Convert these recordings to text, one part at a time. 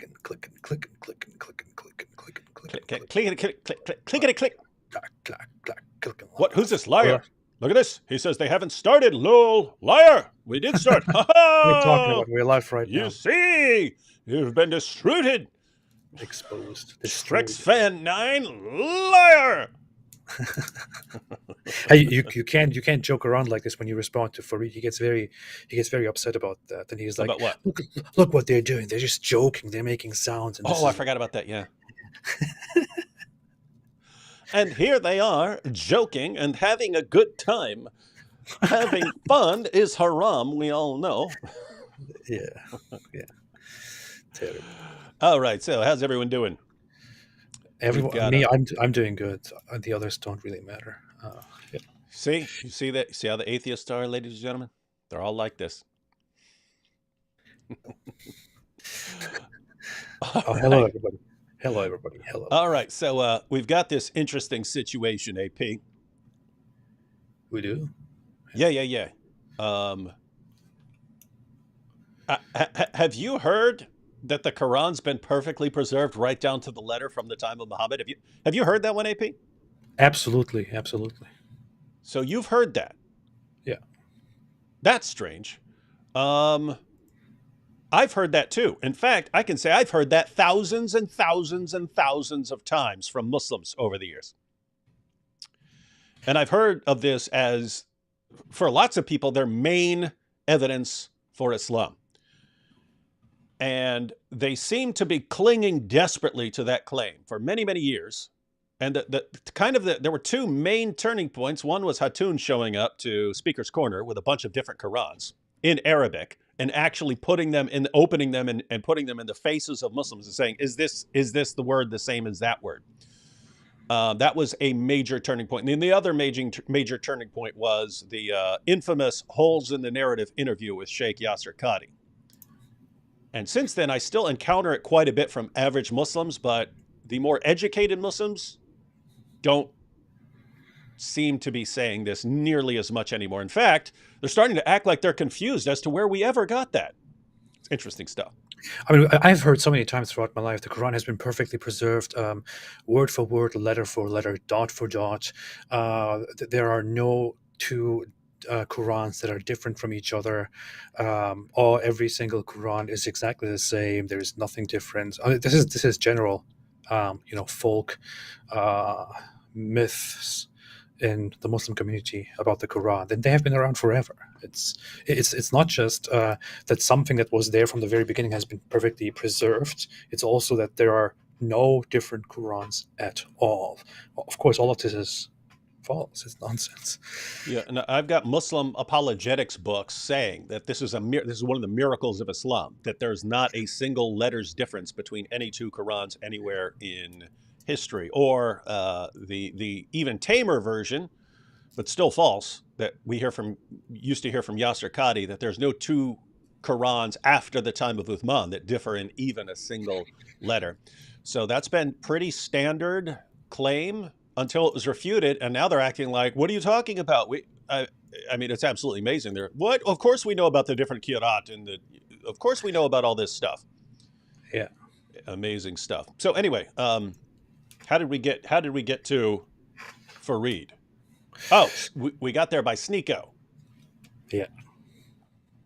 and click and click and click and click and click and click and click and Click, click. click, click, click, click, clickety click. Clack, clack, clack, click and What? Who's this liar? Well, Look at this. He says they haven't started. Lol, liar. We did start. Ha what are you talking ha. about? We're live right You now. see, you've been destroyed. Exposed. Strex Destroyed. fan 9, liar. Hey, you can't joke around like this when you respond to Farid. He gets very upset about that, and he's like, About what? Look what they're doing. They're just joking. They're making sounds. And Oh, I forgot about that. Yeah. And here they are, joking and having a good time. Having fun is haram, we all know. Yeah. Terrible. All right, so how's everyone doing? Everyone, got me, I'm doing good. The others don't really matter. Yeah. See, you see that? See how the atheists are, ladies and gentlemen? They're all like this. Hello, everybody. Hello, everybody. Hello. All right, so we've got this interesting situation, AP. We do. Yeah. Have you heard that the Quran's been perfectly preserved right down to the letter from the time of Muhammad? Have you heard that one, AP? Absolutely. So you've heard that? Yeah. That's strange. I've heard that too. In fact, I can say I've heard that thousands and thousands and thousands of times from Muslims over the years. And I've heard of this as, for lots of people, their main evidence for Islam. And they seem to be clinging desperately to that claim for many, many years. And there were two main turning points. One was Hatun showing up to Speaker's Corner with a bunch of different Qurans in Arabic and actually opening them and putting them in the faces of Muslims and saying, is this the word the same as that word? That was a major turning point. And then the other major turning point was the infamous holes in the narrative interview with Sheikh Yasir Qadhi. And since then, I still encounter it quite a bit from average Muslims, but the more educated Muslims don't seem to be saying this nearly as much anymore. In fact, they're starting to act like they're confused as to where we ever got that. It's interesting stuff. I mean, I've heard so many times throughout my life, the Quran has been perfectly preserved, word for word, letter for letter, dot for dot. There are no two Qurans that are different from each other. Every single Quran is exactly the same. There is nothing different. I mean, this is general, folk myths in the Muslim community about the Quran, and they have been around forever. It's not just that something that was there from the very beginning has been perfectly preserved. It's also that there are no different Qurans at all. Of course, all of this is false. It's nonsense. Yeah, and I've got Muslim apologetics books saying that this is one of the miracles of Islam, that there's not a single letter's difference between any two Qurans anywhere in history, or the even tamer version, but still false, that we used to hear from Yasir Qadhi, that there's no two Qurans after the time of Uthman that differ in even a single letter. So that's been pretty standard claim until it was refuted, and now they're acting like, what are you talking about? I mean, it's absolutely amazing. What? Of course we know about the different Qira'at, and of course we know about all this stuff. Yeah, amazing stuff. So anyway, how did we get to Farid? Oh, we got there by Sneako. Yeah.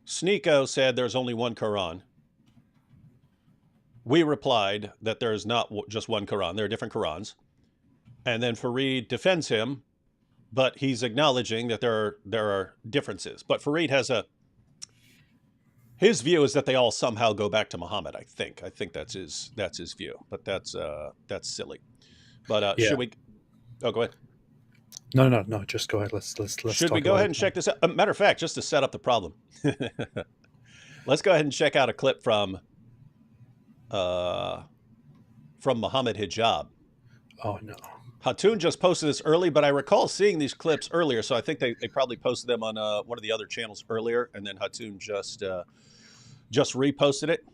Sneako said there's only one Quran. We replied that there is not just one Quran. There are different Qurans. And then Farid defends him, but he's acknowledging that there are differences. But Farid has his view is that they all somehow go back to Muhammad. I think that's his view. But that's silly. But yeah. Should we? Oh, go ahead. No. Just go ahead. Let's. Should we go ahead and check this out? Matter of fact, just to set up the problem, let's go ahead and check out a clip from Muhammad Hijab. Oh no. Hatun just posted this early, but I recall seeing these clips earlier, so I think they probably posted them on one of the other channels earlier, and then Hatun just reposted it.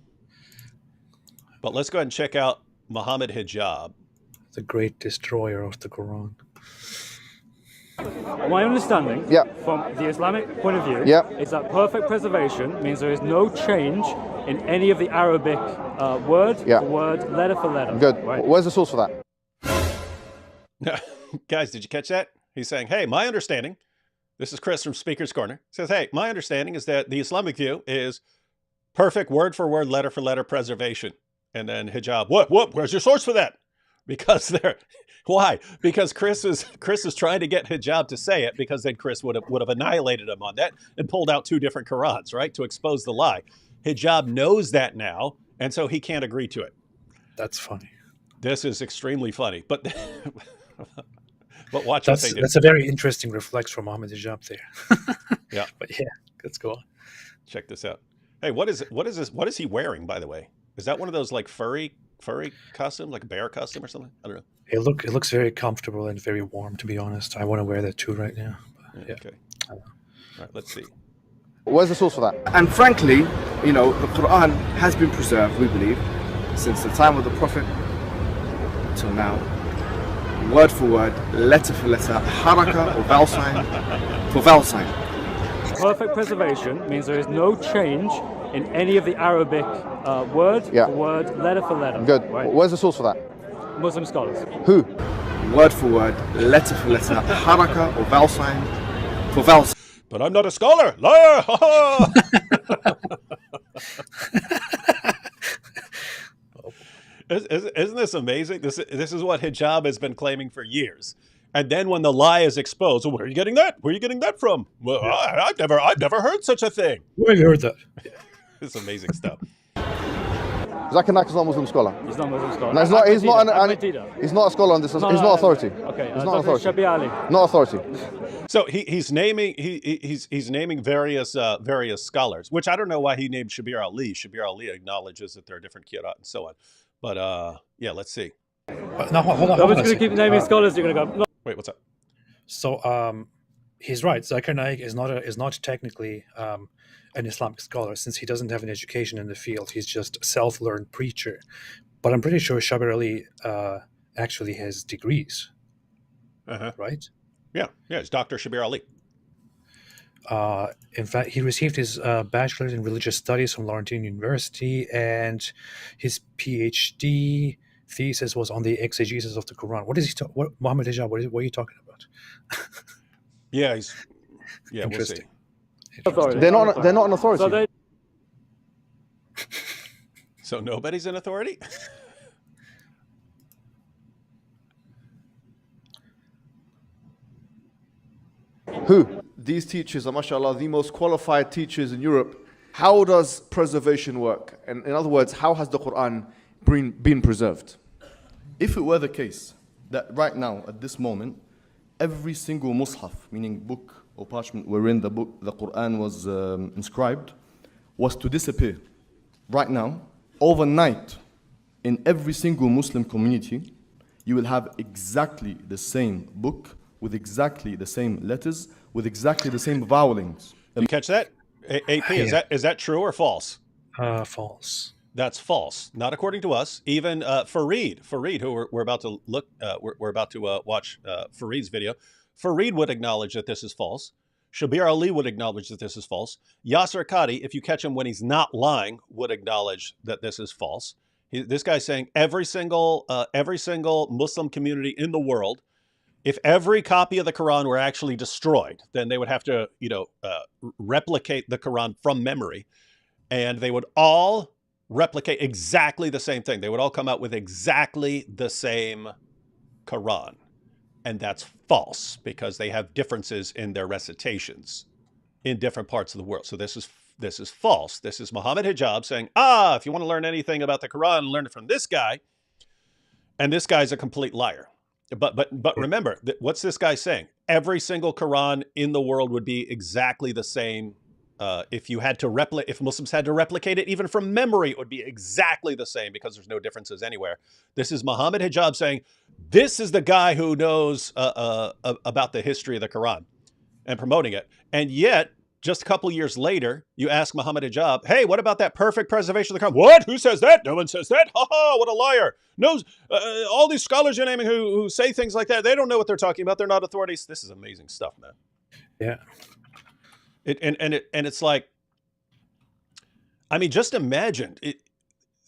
But let's go ahead and check out Muhammad Hijab. The great destroyer of the Quran. My understanding Yeah. from the Islamic point of view Yeah. is that perfect preservation means there is no change in any of the Arabic word Yeah. for word, letter for letter. Good. Right? Where's the source for that? Guys, did you catch that? He's saying, hey, my understanding, this is Chris from Speaker's Corner, says, hey, my understanding is that the Islamic view is perfect word for word, letter for letter preservation. And then hijab, what, where's your source for that? Because why? Because Chris is trying to get hijab to say it, because then Chris would have annihilated him on that and pulled out two different Qurans, right? To expose the lie. Hijab knows that now, and so he can't agree to it. That's funny. This is extremely funny, but but watch what they do. That's a very interesting reflex from Mohammed Hijab there. Yeah. But yeah, let's go on. Check this out. Hey, what is this? What is he wearing, by the way? Is that one of those like furry costume, like a bear costume or something? I don't know. It looks very comfortable and very warm, to be honest. I want to wear that too right now. But, yeah. Okay. All right, let's see. Where's the source for that? And frankly, you know, the Quran has been preserved, we believe, since the time of the Prophet till now. Word for word, letter for letter, haraka or vowel sign for vowel sign. Perfect preservation means there is no change in any of the Arabic word Yeah. for word, letter for letter. Good. Right? Where's the source for that? Muslim scholars. Who? Word for word, letter for letter, haraka or vowel sign for vowel sign. But I'm not a scholar. Liar! Isn't this amazing? This is what hijab has been claiming for years. And then when the lie is exposed, well, where are you getting that? Where are you getting that from? Well, I've never heard such a thing. Where have you heard that? It's amazing stuff. Zakir Naik is not a Muslim scholar. He's not a Muslim scholar. No, he's not a scholar on this. He's not authority. Okay, He's not authority. Shabir Ali. Not authority. So he's naming various scholars, which I don't know why he named Shabir Ali. Shabir Ali acknowledges that there are different qira'at and so on. But yeah, let's see. No, hold on. I'm just going to keep naming scholars. You're going to go. Wait, what's up? So he's right. Zakir Naik is not technically an Islamic scholar, since he doesn't have an education in the field. He's just a self-learned preacher. But I'm pretty sure Shabir Ali actually has degrees. Right? Yeah, it's Dr. Shabir Ali. In fact, he received his bachelor's in religious studies from Laurentine University, and his PhD thesis was on the exegesis of the Quran. What is he? What Mohammed Hijab? What are you talking about? Yeah, we'll see. Interesting. They're not an authority. So nobody's an authority? Who? These teachers are, mashallah, the most qualified teachers in Europe. How does preservation work? And in other words, how has the Quran been preserved? If it were the case that right now, at this moment, every single mushaf, meaning book or parchment wherein the Quran was inscribed, was to disappear right now, overnight, in every single Muslim community, you will have exactly the same book with exactly the same letters, with exactly the same vowelings. You catch that? AP, is that true or false? False. That's false. Not according to us. Even Farid, who we're about to look, we're about to watch Farid's video. Farid would acknowledge that this is false. Shabir Ali would acknowledge that this is false. Yasir Qadhi, if you catch him when he's not lying, would acknowledge that this is false. This guy's saying every single Muslim community in the world, if every copy of the Quran were actually destroyed, then they would have to, replicate the Quran from memory, and they would all replicate exactly the same thing. They would all come out with exactly the same Quran. And that's false, because they have differences in their recitations in different parts of the world. So this is false. This is Mohammed Hijab saying, if you want to learn anything about the Quran, learn it from this guy. And this guy's a complete liar. But remember, what's this guy saying? Every single Quran in the world would be exactly the same. If Muslims had to replicate it, even from memory, it would be exactly the same, because there's no differences anywhere. This is Mohammed Hijab saying, this is the guy who knows about the history of the Quran and promoting it. And yet, just a couple years later, you ask Muhammad Hijab, hey, what about that perfect preservation of the Quran? What? Who says that? No one says that. Ha ha, what a liar. No, all these scholars you're naming who say things like that, they don't know what they're talking about. They're not authorities. This is amazing stuff, man. Yeah. And it's like, I mean, just imagine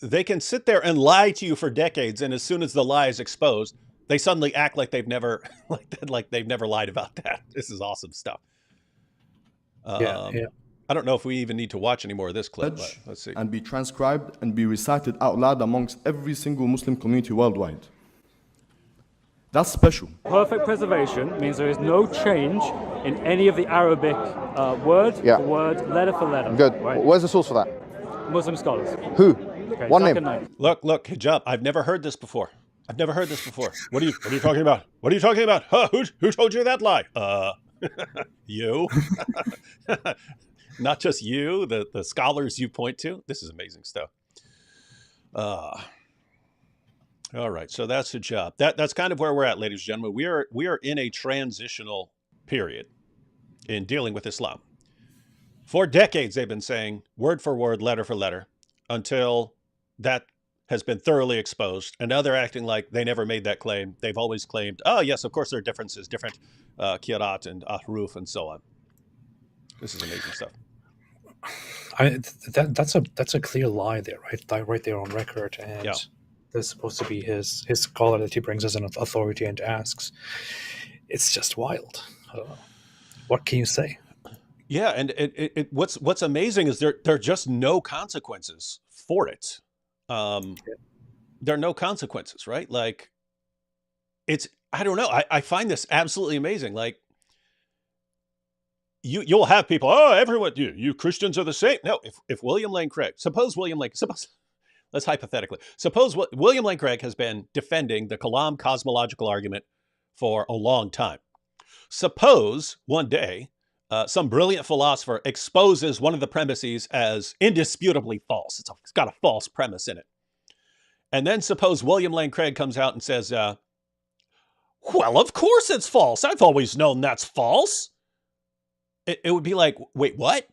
they can sit there and lie to you for decades, and as soon as the lie is exposed, they suddenly act like they've never like they've never lied about that. This is awesome stuff. Yeah. I don't know if we even need to watch any more of this clip, but let's see. And be transcribed and be recited out loud amongst every single Muslim community worldwide. That's special. Perfect preservation means there is no change in any of the Arabic word for word, letter for letter. Good. Right? Where's the source for that? Muslim scholars. Who? Okay, One name. Look, Hijab. I've never heard this before. I've never heard this before. What are you talking about? What are you talking about? Huh? Who told you that lie? You. Not just you, the scholars you point to. This is amazing stuff. All right, so that's Hijab. That's kind of where we're at, ladies and gentlemen. We are in a transitional period in dealing with Islam. For decades, they've been saying word for word, letter for letter, until that has been thoroughly exposed. And now they're acting like they never made that claim. They've always claimed, oh, yes, of course there are differences, different kirat and ahruf and so on. This is amazing stuff. That's a clear lie there, right there on record. And there's supposed to be his scholar that he brings as an authority and asks. It's just wild. What can you say? Yeah, and what's amazing is there are just no consequences for it. There are no consequences, right? Like, I don't know. I find this absolutely amazing. Like, you'll have people, oh, everyone, you Christians are the same. No, if William Lane Craig, let's hypothetically, suppose William Lane Craig has been defending the Kalam cosmological argument for a long time. Suppose one day some brilliant philosopher exposes one of the premises as indisputably false. It's got a false premise in it. And then suppose William Lane Craig comes out and says, well, of course it's false. I've always known that's false. It would be like, wait, what?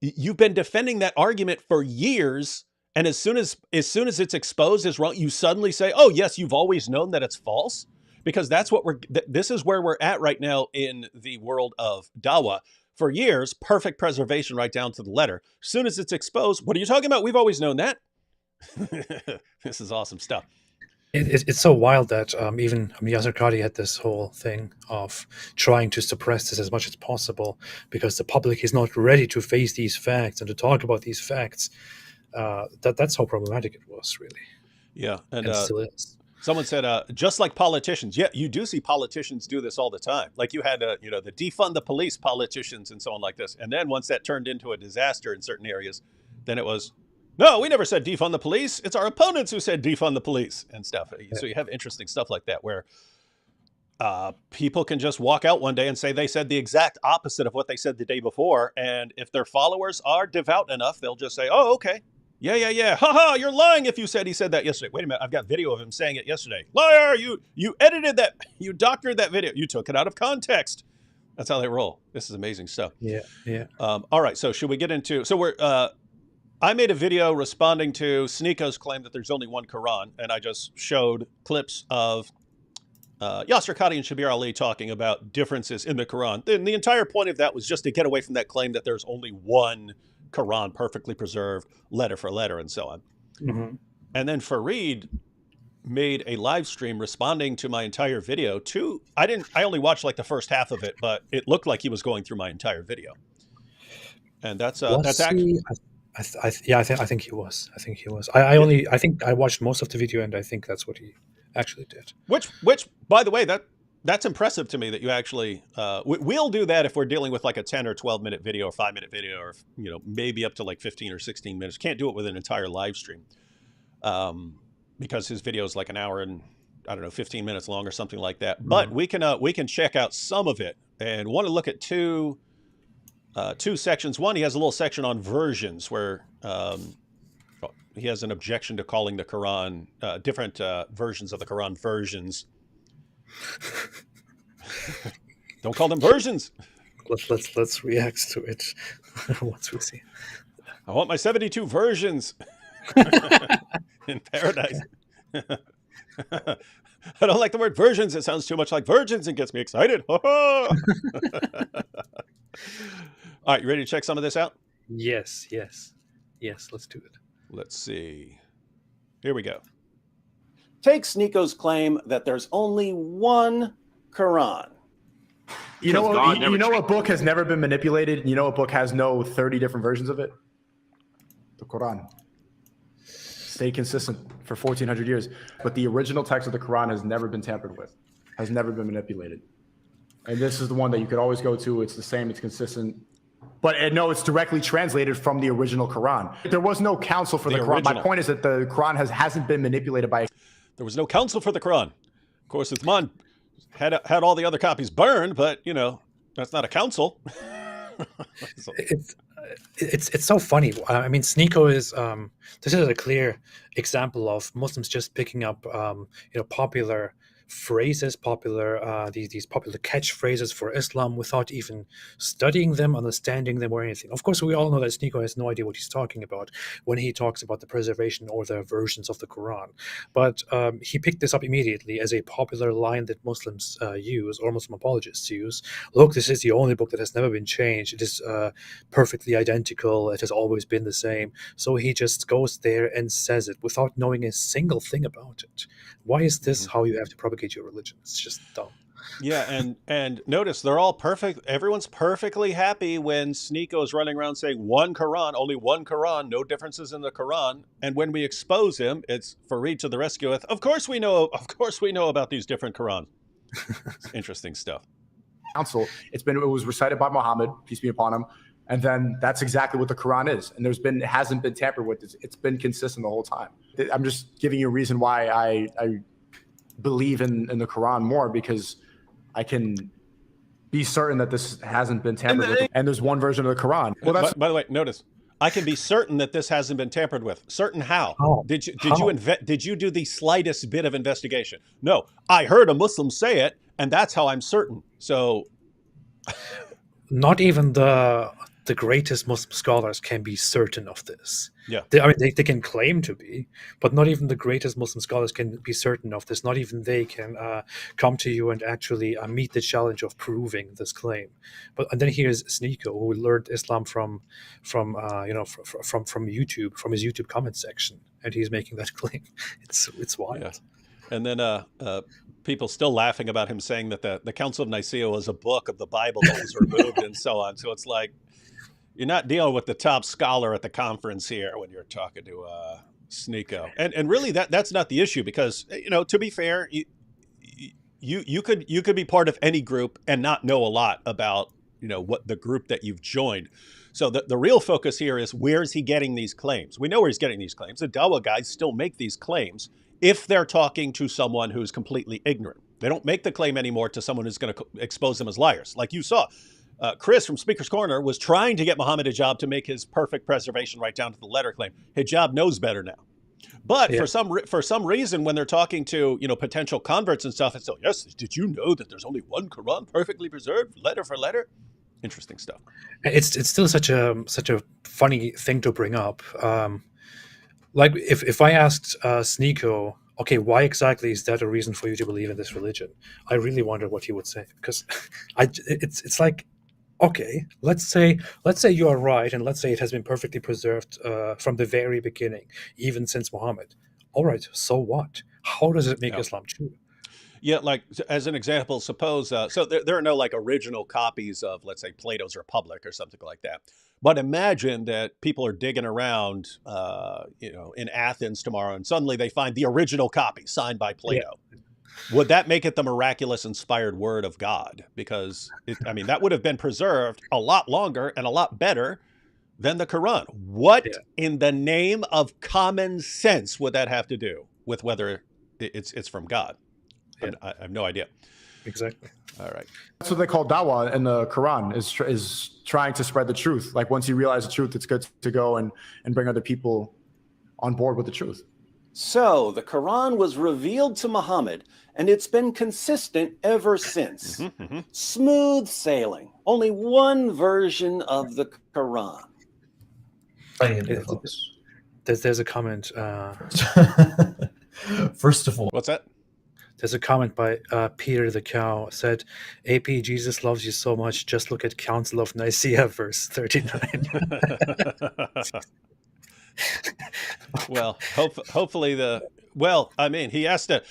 You've been defending that argument for years, and as soon as it's exposed as wrong, you suddenly say, oh, yes, you've always known that it's false? Because this is where we're at right now in the world of DAWAH. For years, perfect preservation right down to the letter. As soon as it's exposed, what are you talking about? We've always known that. This is awesome stuff. It's so wild that even Yasir Qadhi had this whole thing of trying to suppress this as much as possible because the public is not ready to face these facts and to talk about these facts. That's how problematic it was, really. Yeah, and it still is. Someone said, just like politicians, yeah, you do see politicians do this all the time. Like you had, the defund the police politicians and so on like this. And then once that turned into a disaster in certain areas, then it was, no, we never said defund the police. It's our opponents who said defund the police and stuff. So you have interesting stuff like that where people can just walk out one day and say they said the exact opposite of what they said the day before. And if their followers are devout enough, they'll just say, oh, okay. Yeah. Ha, you're lying if you said he said that yesterday. Wait a minute, I've got video of him saying it yesterday. Liar, you edited that, you doctored that video. You took it out of context. That's how they roll. This is amazing stuff. Yeah. All right, so should we get into, I made a video responding to Sneako's claim that there's only one Quran, and I just showed clips of Yasir Qadhi and Shabir Ali talking about differences in the Quran. Then the entire point of that was just to get away from that claim that there's only one Quran perfectly preserved, letter for letter, and so on. Mm-hmm. And then Farid made a live stream responding to my entire video. I only watched like the first half of it, but it looked like he was going through my entire video. And that's actually. I think he was. I think I watched most of the video, and I think that's what he actually did. Which, by the way, that's impressive to me that you actually. We'll do that if we're dealing with like a 10 or 12 minute video or 5 minute video, or maybe up to like 15 or 16 minutes. Can't do it with an entire live stream, because his video is like an hour and 15 minutes long or something like that. Mm-hmm. But we can check out some of it and want to look at two sections. One, he has a little section on versions where he has an objection to calling the Quran different versions of the Quran versions. Don't call them versions. Let's react to it once we see. I want my 72 versions in paradise. I don't like the word versions. It sounds too much like virgins and gets me excited. All right, you ready to check some of this out? Yes. Let's do it. Let's see. Here we go. Take Sneako's claim that there's only one Quran. You know what book has never been manipulated? You know what book has no 30 different versions of it? The Quran. Stayed consistent for 1,400 years. But the original text of the Quran has never been tampered with, has never been manipulated. And this is the one that you could always go to. It's the same, it's consistent. But no, it's directly translated from the original Quran. There was no counsel for the Quran. Original. My point is that the Quran hasn't been manipulated by... There was no counsel for the Quran. Of course, Uthman had all the other copies burned, but, you know, that's not a counsel. So. It's so funny. I mean, Sneako is this is a clear example of Muslims just picking up popular phrases, these popular catchphrases for Islam without even studying them, understanding them, or anything. Of course, we all know that Sneako has no idea what he's talking about when he talks about the preservation or the versions of the Quran. But he picked this up immediately as a popular line that Muslims use, or Muslim apologists use. Look, this is the only book that has never been changed. It is perfectly identical. It has always been the same. So he just goes there and says it without knowing a single thing about it. Why is this how you have to propagate your religion? It's just dumb. Yeah, and notice they're all perfect. Everyone's perfectly happy when Sneako's running around saying one Quran, only one Quran, no differences in the Quran. And when we expose him, it's Farid to the rescue with, of course we know about these different Qurans. Interesting stuff. Council. It was recited by Muhammad, peace be upon him. And then that's exactly what the Quran is. And it hasn't been tampered with. It's been consistent the whole time. I'm just giving you a reason why I believe in the Quran more, because I can be certain that this hasn't been tampered with. And there's one version of the Quran. Well, by the way, notice, I can be certain that this hasn't been tampered with. Certain how? Did you do the slightest bit of investigation? No, I heard a Muslim say it, and that's how I'm certain. So not even the greatest Muslim scholars can be certain of this. Yeah, they can claim to be, but not even the greatest Muslim scholars can be certain of this. Not even they can come to you and actually meet the challenge of proving this claim. And then here's Sneako, who learned Islam from YouTube, from his YouTube comment section, and he's making that claim. It's wild. Yeah. And then people still laughing about him saying that the Council of Nicaea was a book of the Bible that was removed and so on. So it's like, you're not dealing with the top scholar at the conference here when you're talking to Sneako. And really that's not the issue, because, to be fair, you could be part of any group and not know a lot about, what the group that you've joined. So the real focus here is, where's he getting these claims? We know where he's getting these claims. The DAWAH guys still make these claims if they're talking to someone who's completely ignorant. They don't make the claim anymore to someone who's going to expose them as liars. Like you saw, Chris from Speaker's Corner was trying to get Muhammad Hijab to make his perfect preservation right down to the letter claim. Hijab knows better now. But for some reason, when they're talking to potential converts and stuff, it's so, yes, did you know that there's only one Quran perfectly preserved, letter for letter? Interesting stuff. It's still such a funny thing to bring up. Like if I asked Sneako, okay, why exactly is that a reason for you to believe in this religion? I really wonder what he would say, because it's like, okay, let's say you are right, and let's say it has been perfectly preserved from the very beginning, even since Muhammad. All right, so what? How does it make Islam true? Yeah, like as an example, suppose so there are no like original copies of, let's say, Plato's Republic or something like that. But imagine that people are digging around, in Athens tomorrow, and suddenly they find the original copy signed by Plato. Yeah. Would that make it the miraculous inspired word of God? Because that would have been preserved a lot longer and a lot better than the Quran. What in the name of common sense would that have to do with whether it's from God? Yeah. I have no idea. Exactly. All right. That's what they call DAWAH in the Quran, is trying to spread the truth. Like once you realize the truth, it's good to go and bring other people on board with the truth. So the Quran was revealed to Muhammad, and it's been consistent ever since. Smooth sailing. Only one version of the Quran. There's a comment. First of all, what's that? There's a comment by Peter the Cow said, "AP, Jesus loves you so much. Just look at Council of Nicaea, verse 39." Well, hopefully I mean, he has to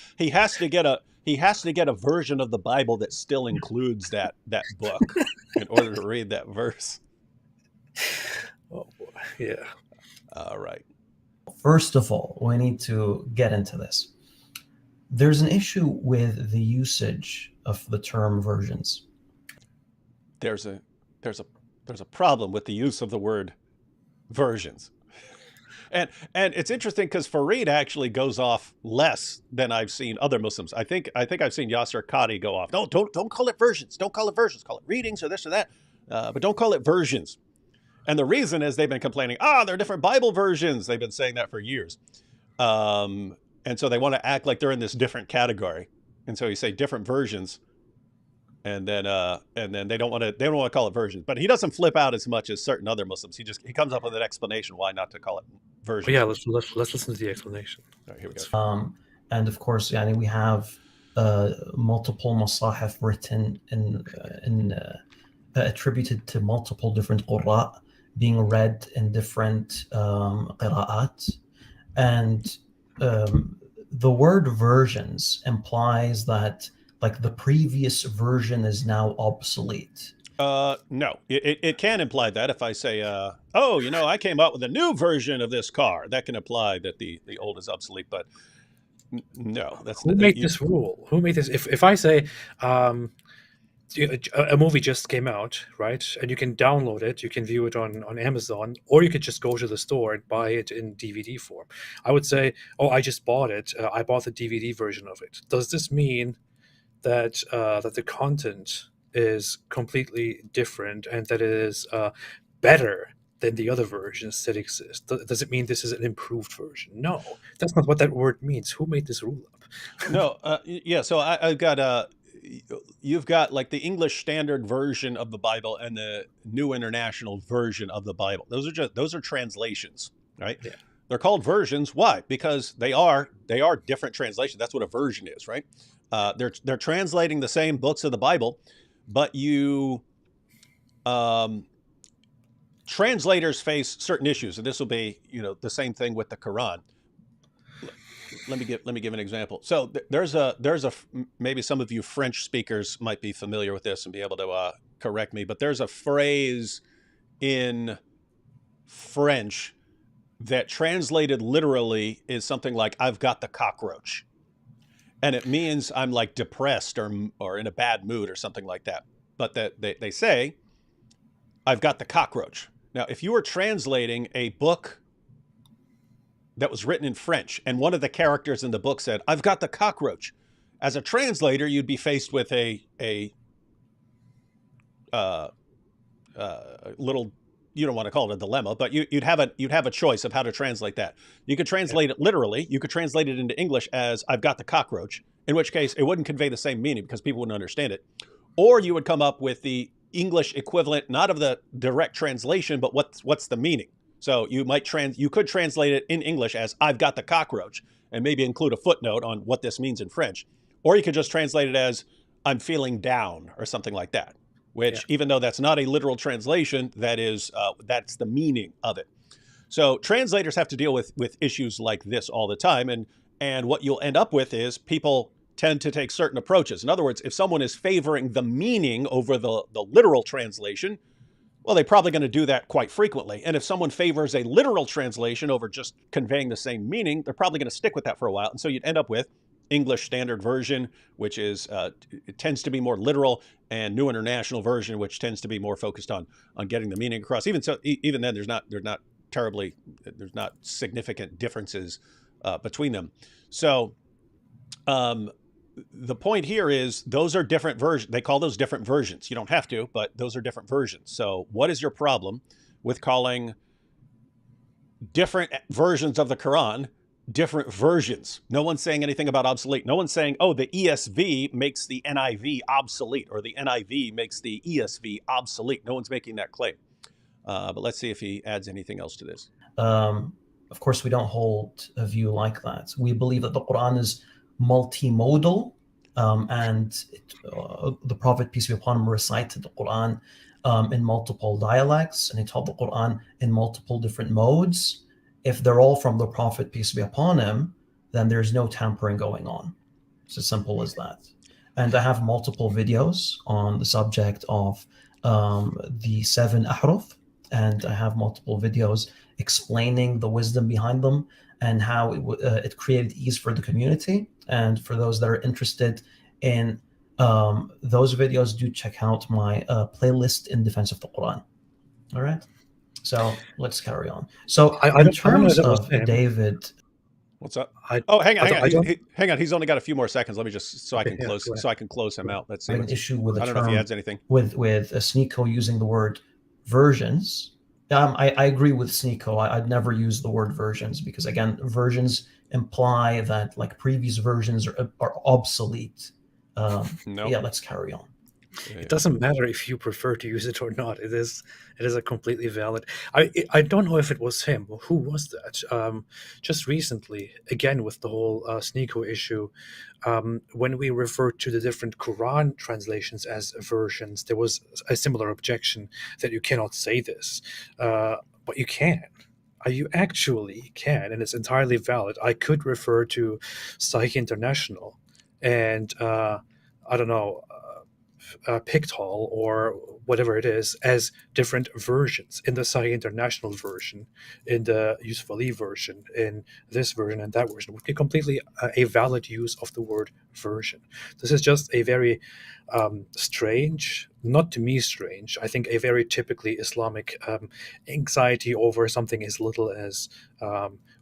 get a version of the Bible that still includes that book in order to read that verse. Oh boy, yeah. All right. First of all, we need to get into this. There's an issue with the usage of the term versions. There's a problem with the use of the word versions. And it's interesting because Farid actually goes off less than I've seen other Muslims. I think I've seen Yasir Qadhi go off. No, don't call it versions. Don't call it versions. Call it readings or this or that. But don't call it versions. And the reason is they've been complaining, they're different Bible versions. They've been saying that for years. And so they want to act like they're in this different category. And so you say different versions. And then they don't want to call it versions. But he doesn't flip out as much as certain other Muslims. He comes up with an explanation why not to call it versions. But yeah, let's listen to the explanation. All right, here we go. And of course, we have multiple masahif written in attributed to multiple different qurra being read in different qira'at. And the word versions implies that like the previous version is now obsolete. No, it can imply that if I say, I came out with a new version of this car, that can imply that the old is obsolete. But no, that's who made this rule? Who made this? If I say a movie just came out, right, and you can download it, you can view it on Amazon, or you could just go to the store and buy it in DVD form. I would say, I just bought it. I bought the DVD version of it. Does this mean that that the content is completely different and that it is better than the other versions that exist? Does it mean this is an improved version? No, that's not what that word means. Who made this rule up? No, so I've got you've got like the English Standard Version of the Bible and the New International Version of the Bible. Those are translations, right? Yeah. They're called versions. Why? Because they are different translations. That's what a version is, right? They're translating the same books of the Bible, but translators face certain issues, and this will be the same thing with the Quran. Let me give an example. So there's a maybe some of you French speakers might be familiar with this and be able to correct me, but there's a phrase in French that translated literally is something like "I've got the cockroach." And it means I'm like depressed or in a bad mood or something like that. But that they say, I've got the cockroach. Now, if you were translating a book that was written in French and one of the characters in the book said, I've got the cockroach, as a translator, you'd be faced with a little, you don't want to call it a dilemma, but you'd have a choice of how to translate that. You could translate it literally. You could translate it into English as I've got the cockroach, in which case it wouldn't convey the same meaning because people wouldn't understand it. Or you would come up with the English equivalent, not of the direct translation, but what's the meaning. So you could translate it in English as I've got the cockroach and maybe include a footnote on what this means in French. Or you could just translate it as I'm feeling down or something like that. Which, even though that's not a literal translation, that's the meaning of it. So translators have to deal with issues like this all the time. And what you'll end up with is people tend to take certain approaches. In other words, if someone is favoring the meaning over the literal translation, well, they're probably going to do that quite frequently. And if someone favors a literal translation over just conveying the same meaning, they're probably going to stick with that for a while. And so you'd end up with English Standard Version, which is it tends to be more literal, and New International Version, which tends to be more focused on getting the meaning across. Even then, there's not significant differences between them. So the point here is those are different versions. They call those different versions. You don't have to, but those are different versions. So what is your problem with calling different versions of the Quran different versions. No one's saying anything about obsolete. No one's saying, oh, the ESV makes the NIV obsolete, or the NIV makes the ESV obsolete. No one's making that claim. But let's see if he adds anything else to this. Of course, we don't hold a view like that. We believe that the Quran is multimodal, and the Prophet, peace be upon him, recited the Quran in multiple dialects, and he taught the Quran in multiple different modes. If they're all from the Prophet, peace be upon him, then there's no tampering going on. It's as simple as that. And I have multiple videos on the subject of the 7 ahruf, and I have multiple videos explaining the wisdom behind them and how it created ease for the community. And for those that are interested in those videos, do check out my playlist in defense of the Quran. All right. So let's carry on. So in terms of David, what's up? Hang on. Hang on. He's only got a few more seconds. Let me just so I can close him out. Let's see. An issue with I don't know if he adds anything with Sneako using the word versions. I agree with Sneako. I'd never use the word versions because again, versions imply that like previous versions are obsolete. No. Yeah, let's carry on. It doesn't matter if you prefer to use it or not. It is a completely valid. I don't know if it was him. Who was that? Just recently, again with the whole Sneako issue, when we referred to the different Quran translations as versions, there was a similar objection that you cannot say this, but you can. You actually can, and it's entirely valid. I could refer to Sahih International and I don't know. Pictol or whatever it is as different versions in the Sahih International version, in the Yusuf Ali version, in this version and that version would be completely a valid use of the word version. This is just a very strange, not to me strange, I think a very typically Islamic anxiety over something as little as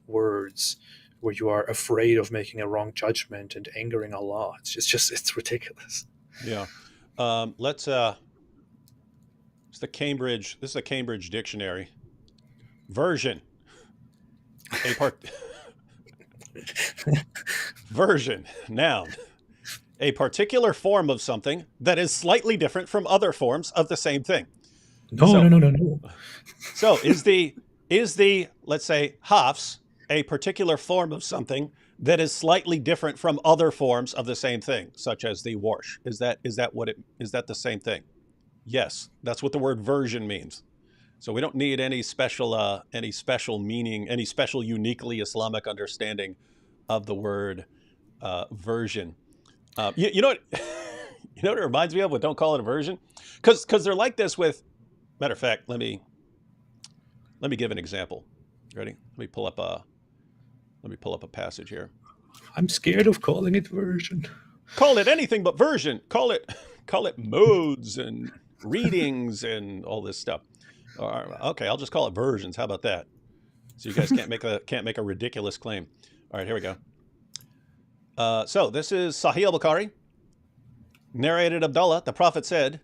words, where you are afraid of making a wrong judgment and angering Allah. It's ridiculous. Yeah. Let's it's the Cambridge. This is a Cambridge dictionary. Version. Version, noun. A particular form of something that is slightly different from other forms of the same thing. No. So is the let's say hafs a particular form of something that is slightly different from other forms of the same thing, such as the warsh? Is that the same thing? Yes, that's what the word version means. So we don't need any special meaning, any special uniquely Islamic understanding of the word version. You know what? You know what it reminds me of? What don't call it a version? Because they're like this with. Matter of fact, let me give an example. Ready? Let me pull up a passage here. I'm scared of calling it version. Call it anything but version. Call it modes and readings and all this stuff. Okay, I'll just call it versions. How about that? So you guys can't make a ridiculous claim. All right, here we go. So this is Sahih al-Bukhari. Narrated Abdullah, the Prophet said,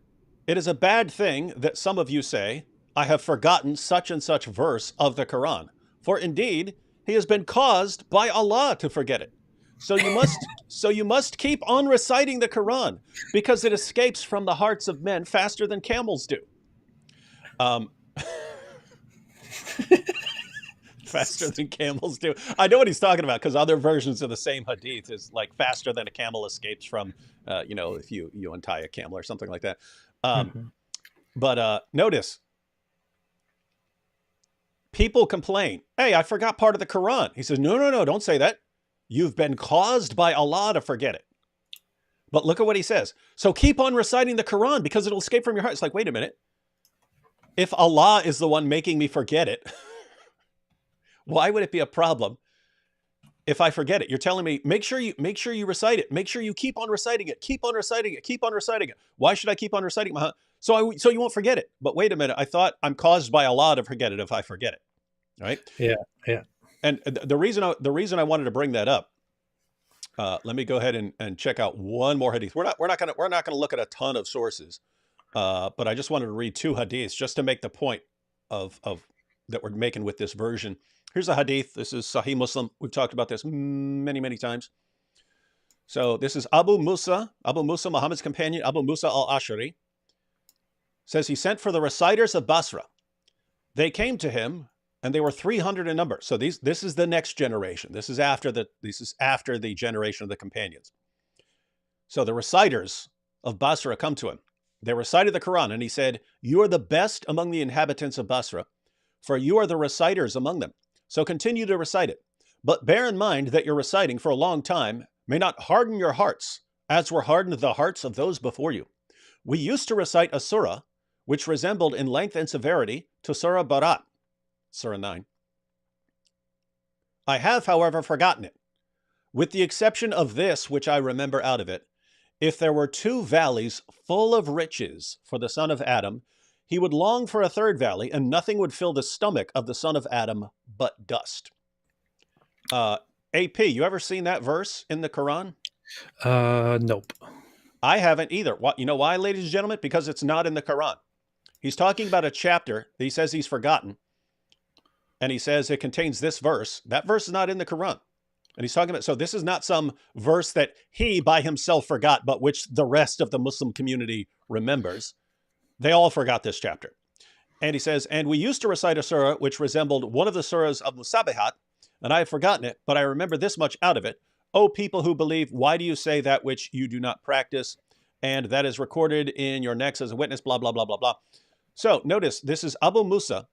"It is a bad thing that some of you say, I have forgotten such and such verse of the Quran. For indeed, he has been caused by Allah to forget it. So you must keep on reciting the Quran, because it escapes from the hearts of men faster than camels do." Faster than camels do. I know what he's talking about, because other versions of the same hadith is like faster than a camel escapes from, if you untie a camel or something like that. But notice, people complain, "Hey, I forgot part of the Quran." He says, no, don't say that. You've been caused by Allah to forget it. But look at what he says. So keep on reciting the Quran because it'll escape from your heart. It's like, wait a minute. If Allah is the one making me forget it, why would it be a problem if I forget it? You're telling me, make sure you recite it. Make sure you keep on reciting it. Keep on reciting it. Keep on reciting it. Why should I keep on reciting it? So you won't forget it. But wait a minute. I thought I'm caused by Allah to forget it if I forget it. Right? Yeah. And the reason I wanted to bring that up, let me go ahead and check out one more hadith. We're not gonna look at a ton of sources, but I just wanted to read two hadiths just to make the point of that we're making with this version. Here's a hadith. This is Sahih Muslim. We've talked about this many, many times. So this is Abu Musa, Muhammad's companion, Abu Musa al-Ashari, says he sent for the reciters of Basra. They came to him, and they were 300 in number. So this is the next generation. This is after the generation of the companions. So the reciters of Basra come to him. They recited the Quran, and he said, "You are the best among the inhabitants of Basra, for you are the reciters among them. So continue to recite it. But bear in mind that your reciting for a long time may not harden your hearts, as were hardened the hearts of those before you. We used to recite a surah, which resembled in length and severity to Surah Barat, Surah 9. I have, however, forgotten it. With the exception of this, which I remember out of it, if there were 2 valleys full of riches for the son of Adam, he would long for a 3rd valley, and nothing would fill the stomach of the son of Adam but dust." AP, you ever seen that verse in the Quran? Nope. I haven't either. You know why, ladies and gentlemen? Because it's not in the Quran. He's talking about a chapter that he says he's forgotten. And he says it contains this verse. That verse is not in the Quran. And he's talking about, so this is not some verse that he by himself forgot, but which the rest of the Muslim community remembers. They all forgot this chapter. And he says, and we used to recite a surah which resembled one of the surahs of Musabihat, and I have forgotten it, but I remember this much out of it. O people who believe, why do you say that which you do not practice? And that is recorded in your necks as a witness, blah, blah, blah, blah, blah. So notice, this is Abu Musa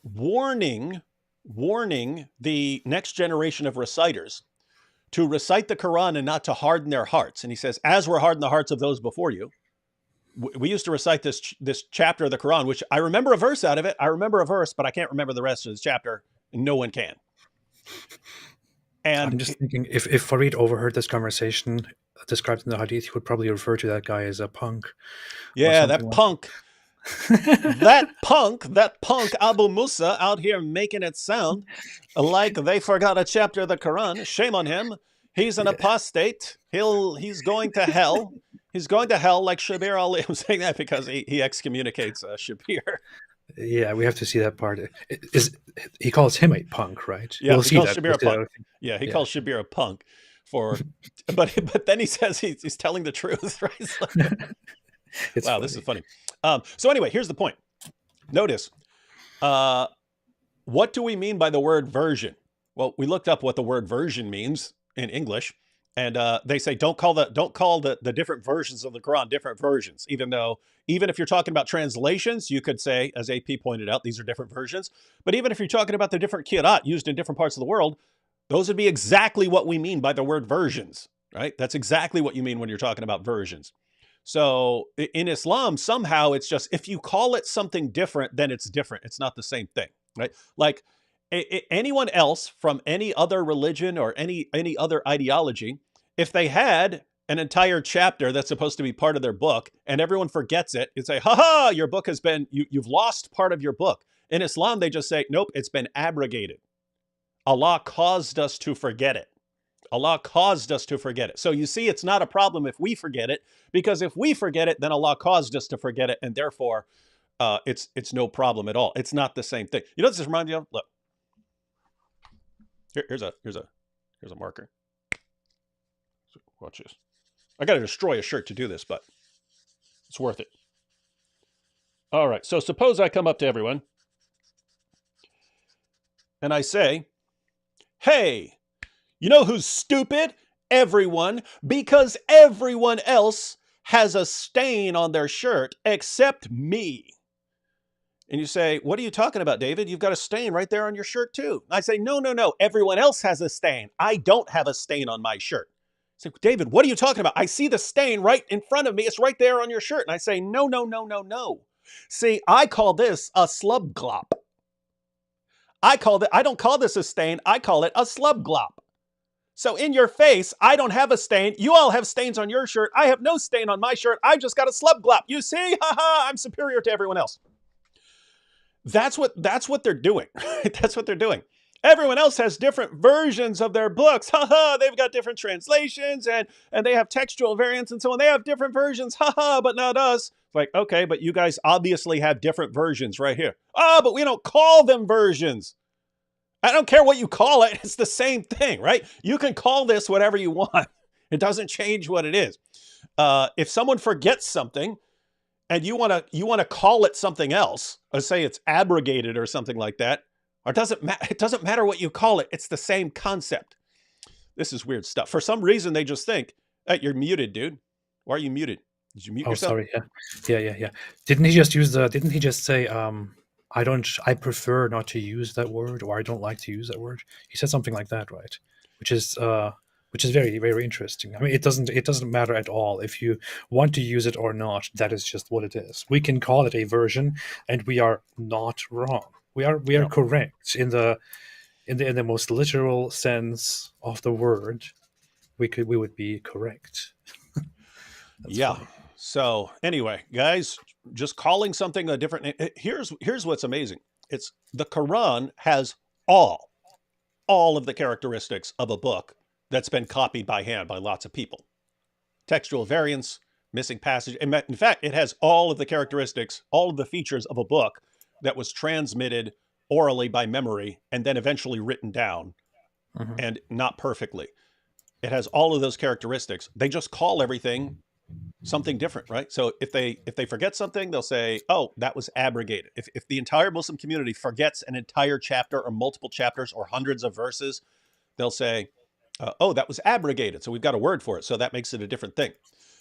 warning the next generation of reciters to recite the Quran and not to harden their hearts. And he says, as were hardened the hearts of those before you. We used to recite this chapter of the Quran, which I remember a verse out of it. I remember a verse, but I can't remember the rest of this chapter. And no one can. And I'm just thinking, if Farid overheard this conversation described in the hadith, he would probably refer to that guy as a punk. Yeah, that punk. that punk Abu Musa out here making it sound like they forgot a chapter of the Quran. Shame on him. He's an apostate. He's going to hell. He's going to hell like Shabir Ali. I'm saying that because he excommunicates Shabir. Yeah, we have to see that part. He calls him a punk, right? Yeah, we'll he see calls that. Shabir a punk. Yeah, he calls Shabir a punk but then he says he's telling the truth, right? Wow, funny. This is funny. So anyway, here's the point. Notice, what do we mean by the word version? Well, we looked up what the word version means in English, and they say don't call the different versions of the Quran different versions, even if you're talking about translations, you could say, as AP pointed out, these are different versions. But even if you're talking about the different qira'at used in different parts of the world, those would be exactly what we mean by the word versions, right? That's exactly what you mean when you're talking about versions. So in Islam, somehow it's just, if you call it something different, then it's different. It's not the same thing, right? Like anyone else from any other religion or any other ideology, if they had an entire chapter that's supposed to be part of their book and everyone forgets it, you'd say, ha, your book has been, you've lost part of your book. In Islam, they just say, nope, it's been abrogated. Allah caused us to forget it. Allah caused us to forget it. So you see, it's not a problem if we forget it, because if we forget it, then Allah caused us to forget it, and therefore it's no problem at all. It's not the same thing. You know what this reminds me of? Look. Here's a marker. Watch this. I got to destroy a shirt to do this, but it's worth it. All right. So suppose I come up to everyone and I say, hey, you know who's stupid? Everyone, because everyone else has a stain on their shirt except me. And you say, what are you talking about, David? You've got a stain right there on your shirt too. I say, no. Everyone else has a stain. I don't have a stain on my shirt. I say, David, what are you talking about? I see the stain right in front of me. It's right there on your shirt. And I say, no. See, I call this a slub glop. I don't call this a stain. I call it a slub glop. So in your face, I don't have a stain. You all have stains on your shirt. I have no stain on my shirt. I've just got a slub glop. You see? I'm superior to everyone else. That's what they're doing. That's what they're doing. Everyone else has different versions of their books. They've got different translations and they have textual variants and so on. They have different versions. But not us. It's like, okay, but you guys obviously have different versions right here. But we don't call them versions. I don't care what you call it. It's the same thing, right? You can call this whatever you want. It doesn't change what it is. If someone forgets something and you want to call it something else, or say it's abrogated or something like that, or it doesn't matter what you call it. It's the same concept. This is weird stuff. For some reason, they just think, hey, you're muted, dude. Why are you muted? Did you mute yourself? Sorry. Yeah. Didn't he just say, I prefer not to use that word, or I don't like to use that word? He said something like that, right? Which is very, very interesting. I mean, it doesn't matter at all if you want to use it or not. That is just what it is. We can call it a version, and we are not wrong. We are correct in the most literal sense of the word. We would be correct. Yeah. Funny. So anyway, guys, just calling something a different name. Here's what's amazing. It's the Quran has all of the characteristics of a book that's been copied by hand by lots of people. Textual variants, missing passage. In fact, it has all of the characteristics, all of the features of a book that was transmitted orally by memory and then eventually written down, and not perfectly. It has all of those characteristics. They just call everything something different, right? So if they forget something, they'll say, oh, that was abrogated. If the entire Muslim community forgets an entire chapter or multiple chapters or hundreds of verses, they'll say, oh, that was abrogated. So we've got a word for it. So that makes it a different thing.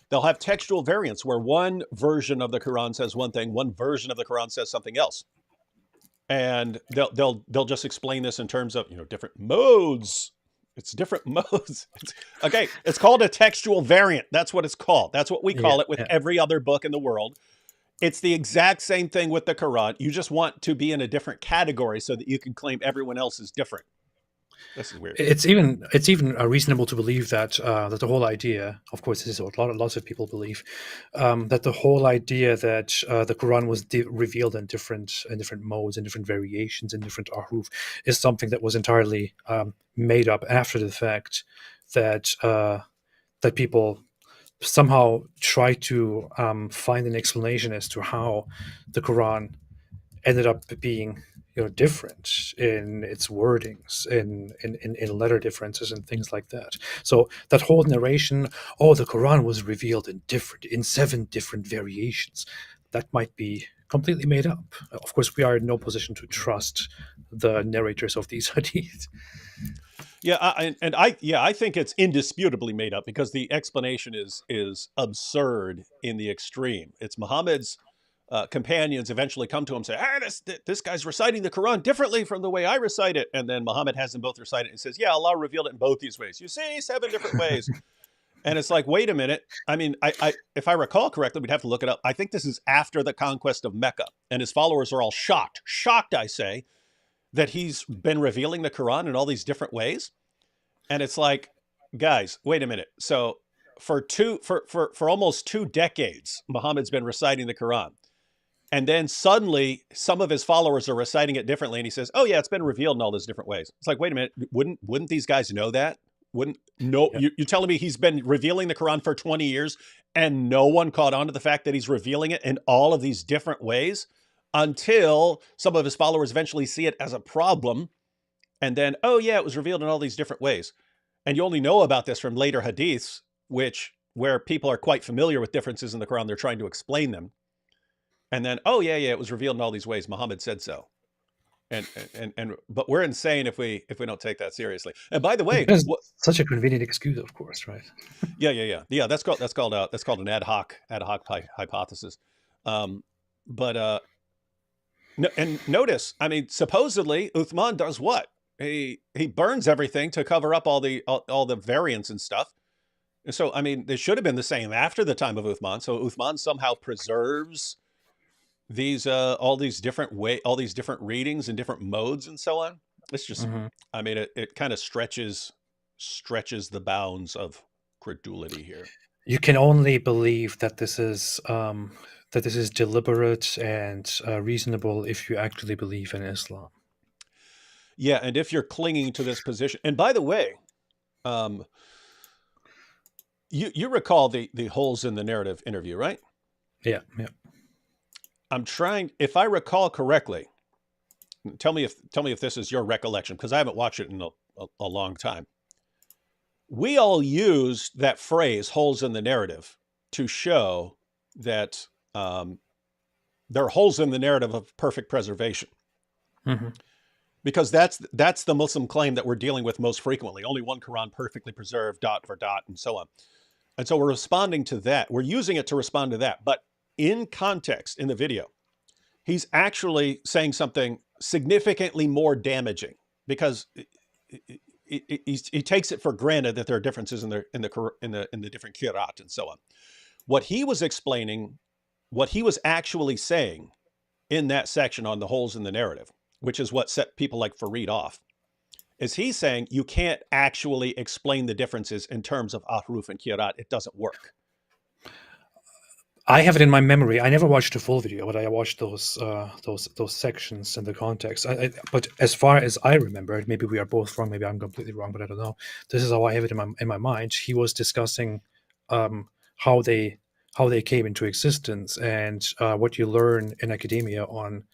They'll have textual variants where one version of the Quran says one thing, one version of the Quran says something else. And they'll just explain this in terms of, different modes. It's different modes. Okay, it's called a textual variant. That's what it's called. That's what we call it with every other book in the world. It's the exact same thing with the Quran. You just want to be in a different category so that you can claim everyone else is different. This is weird. It's even reasonable to believe that that the whole idea, of course, this is what lots of people believe, that the whole idea that the Quran was revealed in different modes, in different variations, in different ahruf, is something that was entirely made up after the fact. That that people somehow try to find an explanation as to how the Quran ended up being different in its wordings, in letter differences and things like that. So that whole narration, the Quran was revealed in 7 different variations, that might be completely made up. Of course, we are in no position to trust the narrators of these hadith. Yeah, I think it's indisputably made up because the explanation is absurd in the extreme. It's Muhammad's companions eventually come to him and say, this guy's reciting the Quran differently from the way I recite it. And then Muhammad has them both recite it and says, yeah, Allah revealed it in both these ways. You see, 7 different ways. And it's like, wait a minute. I mean, if I recall correctly, we'd have to look it up. I think this is after the conquest of Mecca. And his followers are all shocked, I say, that he's been revealing the Quran in all these different ways. And it's like, guys, wait a minute. So for almost 2 decades, Muhammad's been reciting the Quran. And then suddenly some of his followers are reciting it differently. And he says, oh yeah, it's been revealed in all those different ways. It's like, wait a minute, wouldn't these guys know that? You're telling me he's been revealing the Quran for 20 years and no one caught on to the fact that he's revealing it in all of these different ways until some of his followers eventually see it as a problem. And then, oh yeah, it was revealed in all these different ways. And you only know about this from later hadiths, where people are quite familiar with differences in the Quran. They're trying to explain them. And then, oh yeah, it was revealed in all these ways. Muhammad said so. But we're insane if we don't take that seriously. And by the way, such a convenient excuse, of course, right? Yeah. That's called an ad hoc hypothesis. And notice, I mean, supposedly Uthman does what? He burns everything to cover up all the variants and stuff. And so, I mean, they should have been the same after the time of Uthman. So Uthman somehow preserves these all these different readings and different modes and so on. It's just, I mean, it kind of stretches the bounds of credulity here. You can only believe that this is deliberate and reasonable if you actually believe in Islam. Yeah, and if you're clinging to this position. And by the way, you recall the holes in the narrative interview, right? Yeah. I'm trying, if I recall correctly, tell me if this is your recollection, because I haven't watched it in a long time. We all used that phrase, holes in the narrative, to show that there are holes in the narrative of perfect preservation. Mm-hmm. Because that's the Muslim claim that we're dealing with most frequently. Only one Quran perfectly preserved, dot for dot, and so on. And so we're responding to that. We're using it to respond to that. But in context, in the video, he's actually saying something significantly more damaging, because he takes it for granted that there are differences in the different qira'at and so on. What he was explaining, what he was actually saying in that section on the holes in the narrative, which is what set people like Farid off, is he's saying you can't actually explain the differences in terms of ahruf and qira'at. It doesn't work. I have it in my memory. I never watched the full video, but I watched those sections in the context. But as far as I remember it, maybe we are both wrong, maybe I'm completely wrong, but I don't know. This is how I have it in my mind. He was discussing how they came into existence, and what you learn in academia on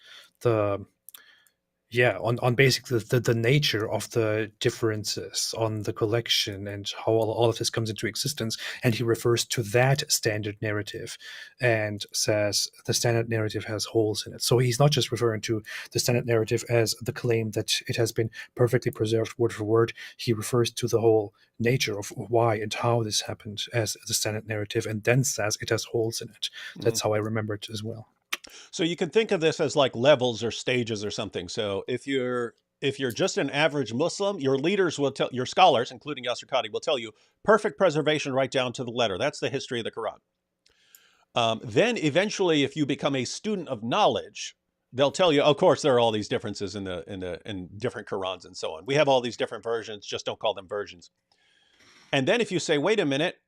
basically the nature of the differences on the collection and how all of this comes into existence. And he refers to that standard narrative and says the standard narrative has holes in it. So he's not just referring to the standard narrative as the claim that it has been perfectly preserved word for word. He refers to the whole nature of why and how this happened as the standard narrative, and then says it has holes in it. That's how I remember it as well. So you can think of this as like levels or stages or something. So if you're just an average Muslim, your leaders will tell, your scholars, including Yasir Qadhi, will tell you perfect preservation right down to the letter. That's the history of the Quran. Then eventually, if you become a student of knowledge, they'll tell you, of course, there are all these differences in different Qurans and so on. We have all these different versions, just don't call them versions. And then if you say, wait a minute,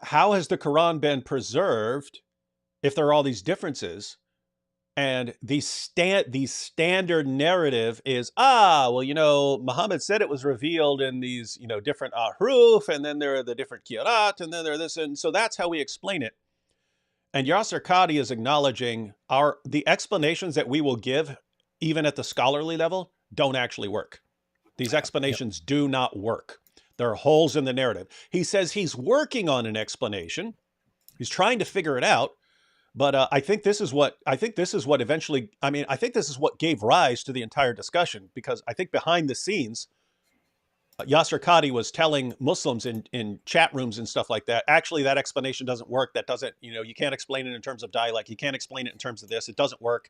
how has the Quran been preserved if there are all these differences? And the standard narrative is, well, Muhammad said it was revealed in these, different ahruf, and then there are the different qira'at, and then there are this, and so that's how we explain it. And Yasir Qadhi is acknowledging the explanations that we will give, even at the scholarly level, don't actually work. These explanations do not work. There are holes in the narrative. He says he's working on an explanation. He's trying to figure it out. But I think this is what eventually, I think this is what gave rise to the entire discussion, because I think behind the scenes, Yasir Qadhi was telling Muslims in chat rooms and stuff like that, actually, that explanation doesn't work. That doesn't, you can't explain it in terms of dialect. You can't explain it in terms of this. It doesn't work.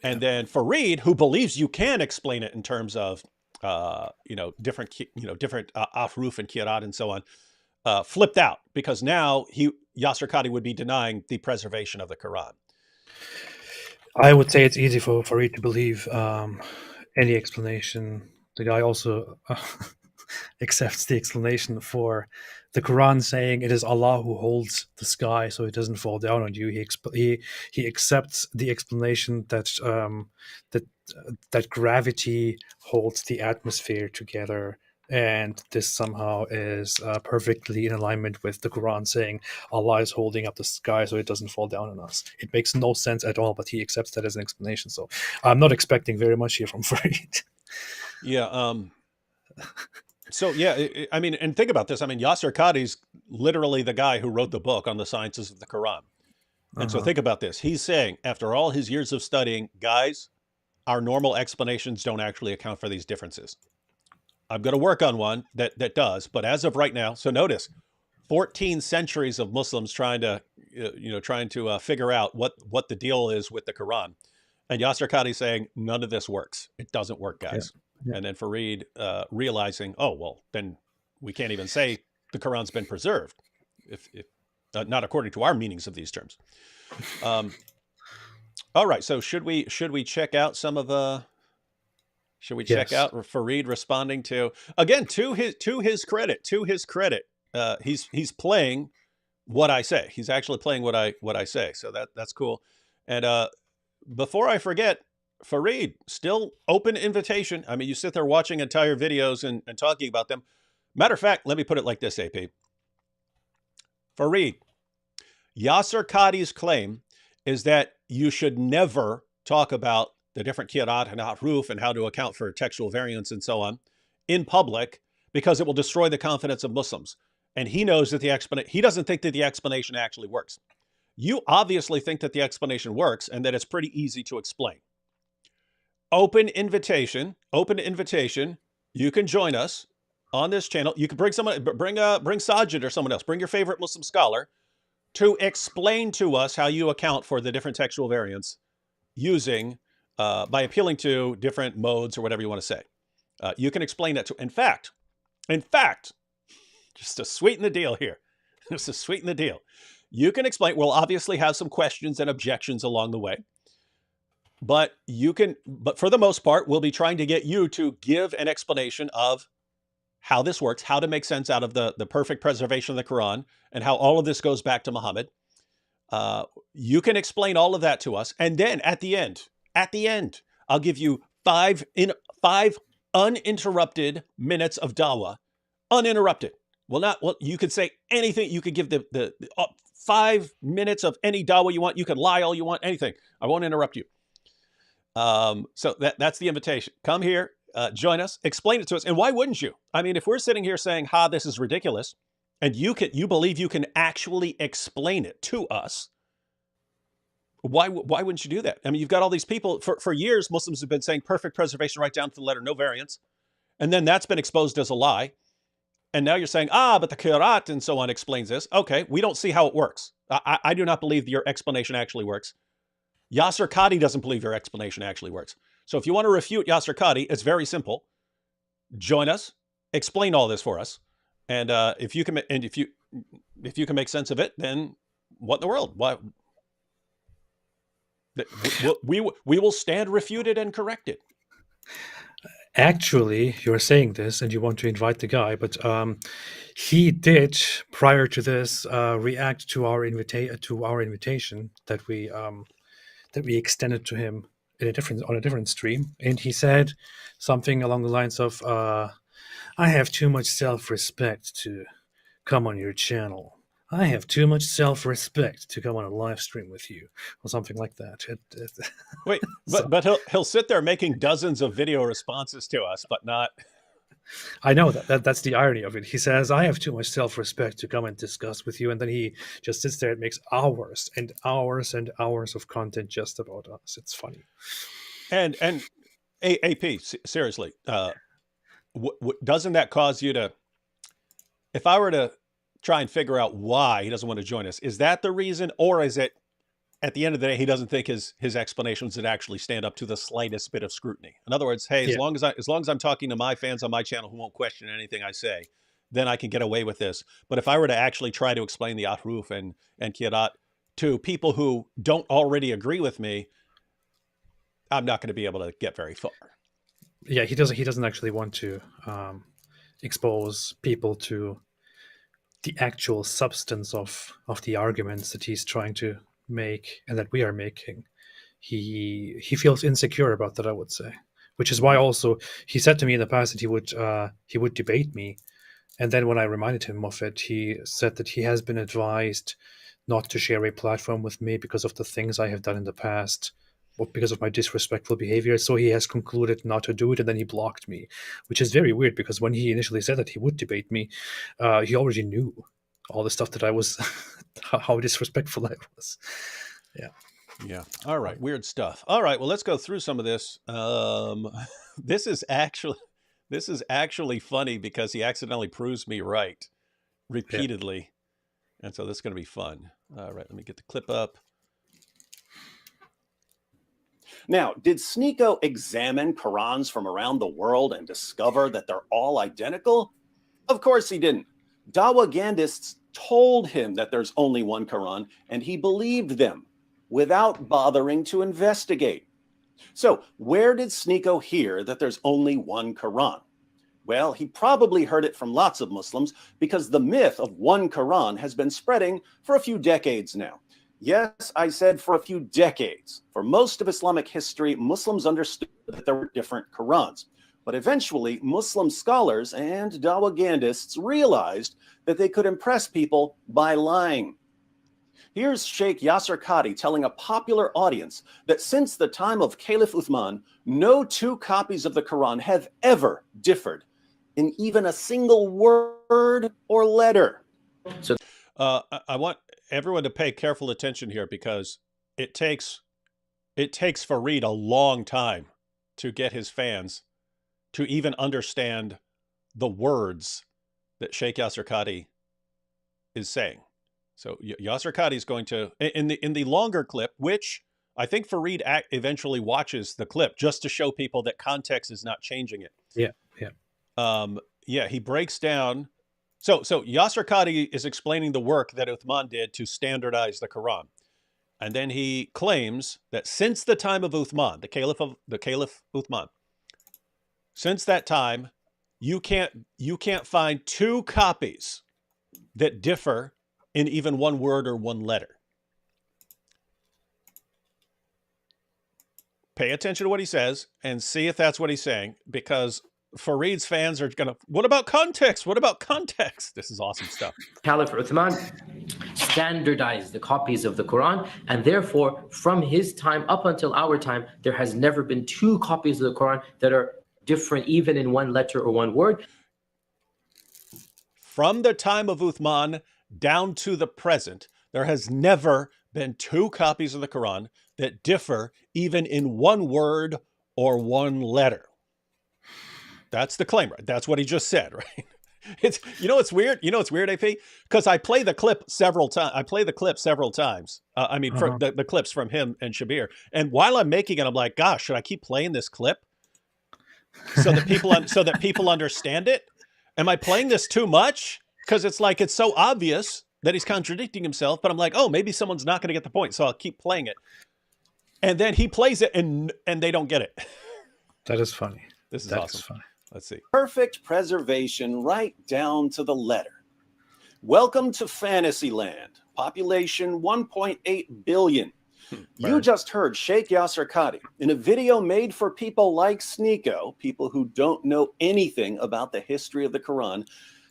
And then Farid, who believes you can explain it in terms of, different ahruf and qira'at and so on, flipped out, because now Yasir Qadhi would be denying the preservation of the Quran. I would say it's easy for Farid to believe any explanation. The guy also accepts the explanation for the Quran saying it is Allah who holds the sky so it doesn't fall down on you. He accepts the explanation that that gravity holds the atmosphere together. And this somehow is perfectly in alignment with the Quran saying Allah is holding up the sky so it doesn't fall down on us. It makes no sense at all, but he accepts that as an explanation. So I'm not expecting very much here from Farid. Yeah. So, yeah, and think about this. Yasir Qadhi's literally the guy who wrote the book on the sciences of the Quran. And so think about this. He's saying, after all his years of studying, guys, our normal explanations don't actually account for these differences. I'm going to work on one that does, but as of right now, so notice 14 centuries of Muslims trying to figure out what the deal is with the Quran. And Yasir Qadhi saying, none of this works. It doesn't work, guys. Yeah. And then Farid realizing, oh, well, then we can't even say the Quran's been preserved, if not according to our meanings of these terms. All right, so should we check out some of Should we check out Farid responding to, again, to his credit, he's playing what I say. He's actually playing what I say. So that's cool. And before I forget, Farid, still open invitation. You sit there watching entire videos and talking about them. Matter of fact, let me put it like this, AP. Farid, Yasir Qadhi's claim is that you should never talk about the different qira'at and ahruf and how to account for textual variants and so on in public because it will destroy the confidence of Muslims. And he knows that he doesn't think that the explanation actually works. You obviously think that the explanation works and that it's pretty easy to explain. Open invitation. You can join us on this channel. You can bring someone, bring Sajid or someone else. Bring your favorite Muslim scholar to explain to us how you account for the different textual variants using, by appealing to different modes or whatever you want to say. You can explain that to, in fact, just to sweeten the deal here, you can explain, we'll obviously have some questions and objections along the way, but for the most part, we'll be trying to get you to give an explanation of how this works, how to make sense out of the perfect preservation of the Quran, and how all of this goes back to Muhammad. You can explain all of that to us. And then at the end, I'll give you five uninterrupted minutes of dawah, uninterrupted. Well, you could say anything. You could give the 5 minutes of any dawah you want. You can lie all you want, anything. I won't interrupt you. So that's the invitation. Come here, join us, explain it to us. And why wouldn't you? I mean, if we're sitting here saying, this is ridiculous, and you believe you can actually explain it to us, why wouldn't you do that? I mean, you've got all these people, for years, Muslims have been saying perfect preservation right down to the letter, no variants. And then that's been exposed as a lie. And now you're saying, but the Qira'at and so on explains this. Okay, we don't see how it works. I do not believe your explanation actually works. Yasir Qadhi doesn't believe your explanation actually works. So if you want to refute Yasir Qadhi, it's very simple. Join us, explain all this for us. And if you can make sense of it, then what in the world? Why? We will stand refuted and corrected. Actually, you're saying this and you want to invite the guy, but he did prior to this react to our invitation that we extended to him on a different stream, and he said something along the lines of, "I have too much self-respect to come on your channel. I have too much self-respect to come on a live stream with you," or something like that. Wait, but he'll sit there making dozens of video responses to us, but not. I know that's the irony of it. He says, "I have too much self-respect to come and discuss with you," and then he just sits there and makes hours and hours and hours of content just about us. It's funny. And AP, seriously, doesn't that cause you to? If I were to try and figure out why he doesn't want to join us, is that the reason, or is it at the end of the day he doesn't think his explanations would actually stand up to the slightest bit of scrutiny? In other words, hey, as long as I'm talking to my fans on my channel who won't question anything I say, then I can get away with this. But if I were to actually try to explain the ahruf and qira'at to people who don't already agree with me, I'm not going to be able to get very far. Yeah, he doesn't actually want to expose people to the actual substance of the arguments that he's trying to make and that we are making. He feels insecure about that, I would say, which is why also he said to me in the past that he would debate me, and then when I reminded him of it, he said that he has been advised not to share a platform with me because of the things I have done in the past, or because of my disrespectful behavior. So he has concluded not to do it, and then he blocked me, which is very weird because when he initially said that he would debate me, he already knew all the stuff that I was, how disrespectful I was. Yeah. All right. Weird stuff. All right. Well, let's go through some of this. This is actually funny because he accidentally proves me right repeatedly. Yeah. And so this is going to be fun. All right. Let me get the clip up. Now, did Sneako examine Qurans from around the world and discover that they're all identical? Of course he didn't. Dawagandists told him that there's only one Quran, and he believed them without bothering to investigate. So where did Sneako hear that there's only one Quran? Well, he probably heard it from lots of Muslims because the myth of one Quran has been spreading for a few decades now. Yes, I said for a few decades. For most of Islamic history, Muslims understood that there were different Qurans. But eventually, Muslim scholars and Dawagandists realized that they could impress people by lying. Here's Sheikh Yasir Qadhi telling a popular audience that since the time of Caliph Uthman, no two copies of the Quran have ever differed in even a single word or letter. So, I want everyone to pay careful attention here, because it takes Farid a long time to get his fans to even understand the words that Sheikh Yasir Qadhi is saying. So Yasir Qadhi is going to, in the longer clip, which I think Farid eventually watches the clip just to show people that context is not changing it. Yeah, he breaks down. So Yasir Qadhi is explaining the work that Uthman did to standardize the Quran. And then he claims that since the time of Uthman, the Caliph Uthman, since that time, you can't find two copies that differ in even one word or one letter. Pay attention to what he says and see if that's what he's saying, because Farid's fans are gonna, what about context? What about context? This is awesome stuff. Caliph Uthman standardized the copies of the Quran, and therefore from his time up until our time, there has never been two copies of the Quran that are different even in one letter or one word. From the time of Uthman down to the present, there has never been two copies of the Quran that differ even in one word or one letter. That's the claim, right? That's what he just said, right? It's, it's weird. It's weird, AP, because I play the clip several times. I mean, for the clips from him and Shabir. And while I'm making it, I'm like, gosh, should I keep playing this clip so that people understand it? Am I playing this too much? Because it's like, it's so obvious that he's contradicting himself, but I'm like, oh, maybe someone's not going to get the point, so I'll keep playing it. And then he plays it, and they don't get it. That is funny. This is awesome. Funny. Let's see. Perfect preservation right down to the letter. Welcome to Fantasyland. Population 1.8 billion. You just heard Sheikh Yasir Qadhi in a video made for people like Sneako, people who don't know anything about the history of the Quran,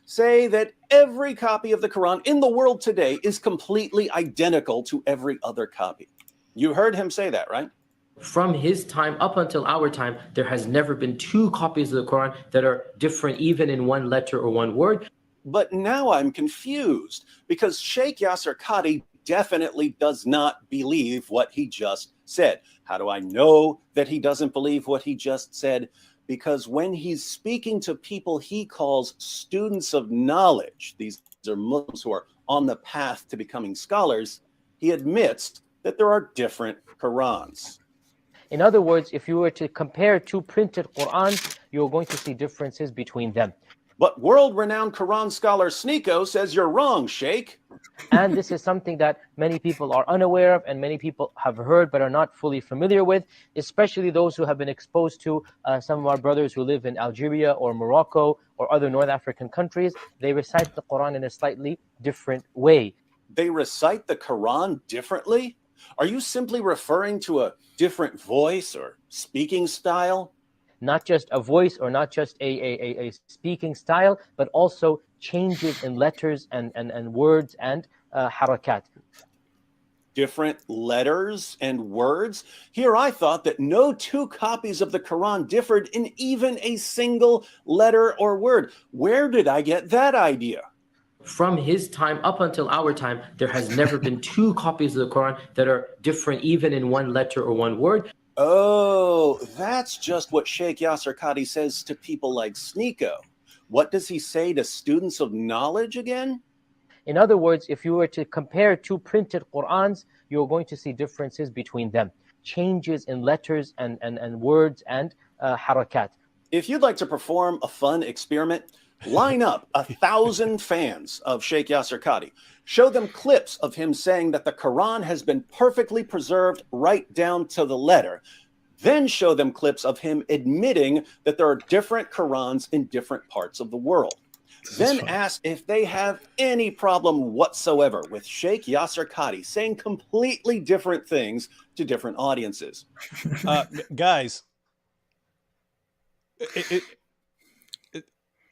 say that every copy of the Quran in the world today is completely identical to every other copy. You heard him say that, right? From his time up until our time, there has never been two copies of the Quran that are different even in one letter or one word. But now I'm confused, because Sheikh Yasir Qadhi definitely does not believe what he just said. How do I know that he doesn't believe what he just said? Because when he's speaking to people he calls students of knowledge, these are Muslims who are on the path to becoming scholars, he admits that there are different Qurans. In other words, if you were to compare two printed Qurans, you're going to see differences between them. But world-renowned Quran scholar Sneako says you're wrong, Sheikh. And this is something that many people are unaware of and many people have heard but are not fully familiar with, especially those who have been exposed to some of our brothers who live in Algeria or Morocco or other North African countries. They recite the Quran in a slightly different way. They recite the Quran differently? Are you simply referring to a different voice or speaking style? Not just a voice or not just a speaking style, but also changes in letters and words and harakat. Different letters and words? Here I thought that no two copies of the Quran differed in even a single letter or word. Where did I get that idea? From his time up until our time, there has never been two copies of the Quran that are different even in one letter or one word. Oh, that's just what Sheikh Yasir Qadhi says to people like Sneako. What does he say to students of knowledge again? In other words, if you were to compare two printed Qurans, you're going to see differences between them. Changes in letters and words and harakat. If you'd like to perform a fun experiment, line up 1,000 fans of Sheikh Yasir Qadhi. Show them clips of him saying that the Quran has been perfectly preserved right down to the letter. Then show them clips of him admitting that there are different Qurans in different parts of the world. Then ask if they have any problem whatsoever with Sheikh Yasir Qadhi saying completely different things to different audiences. Guys,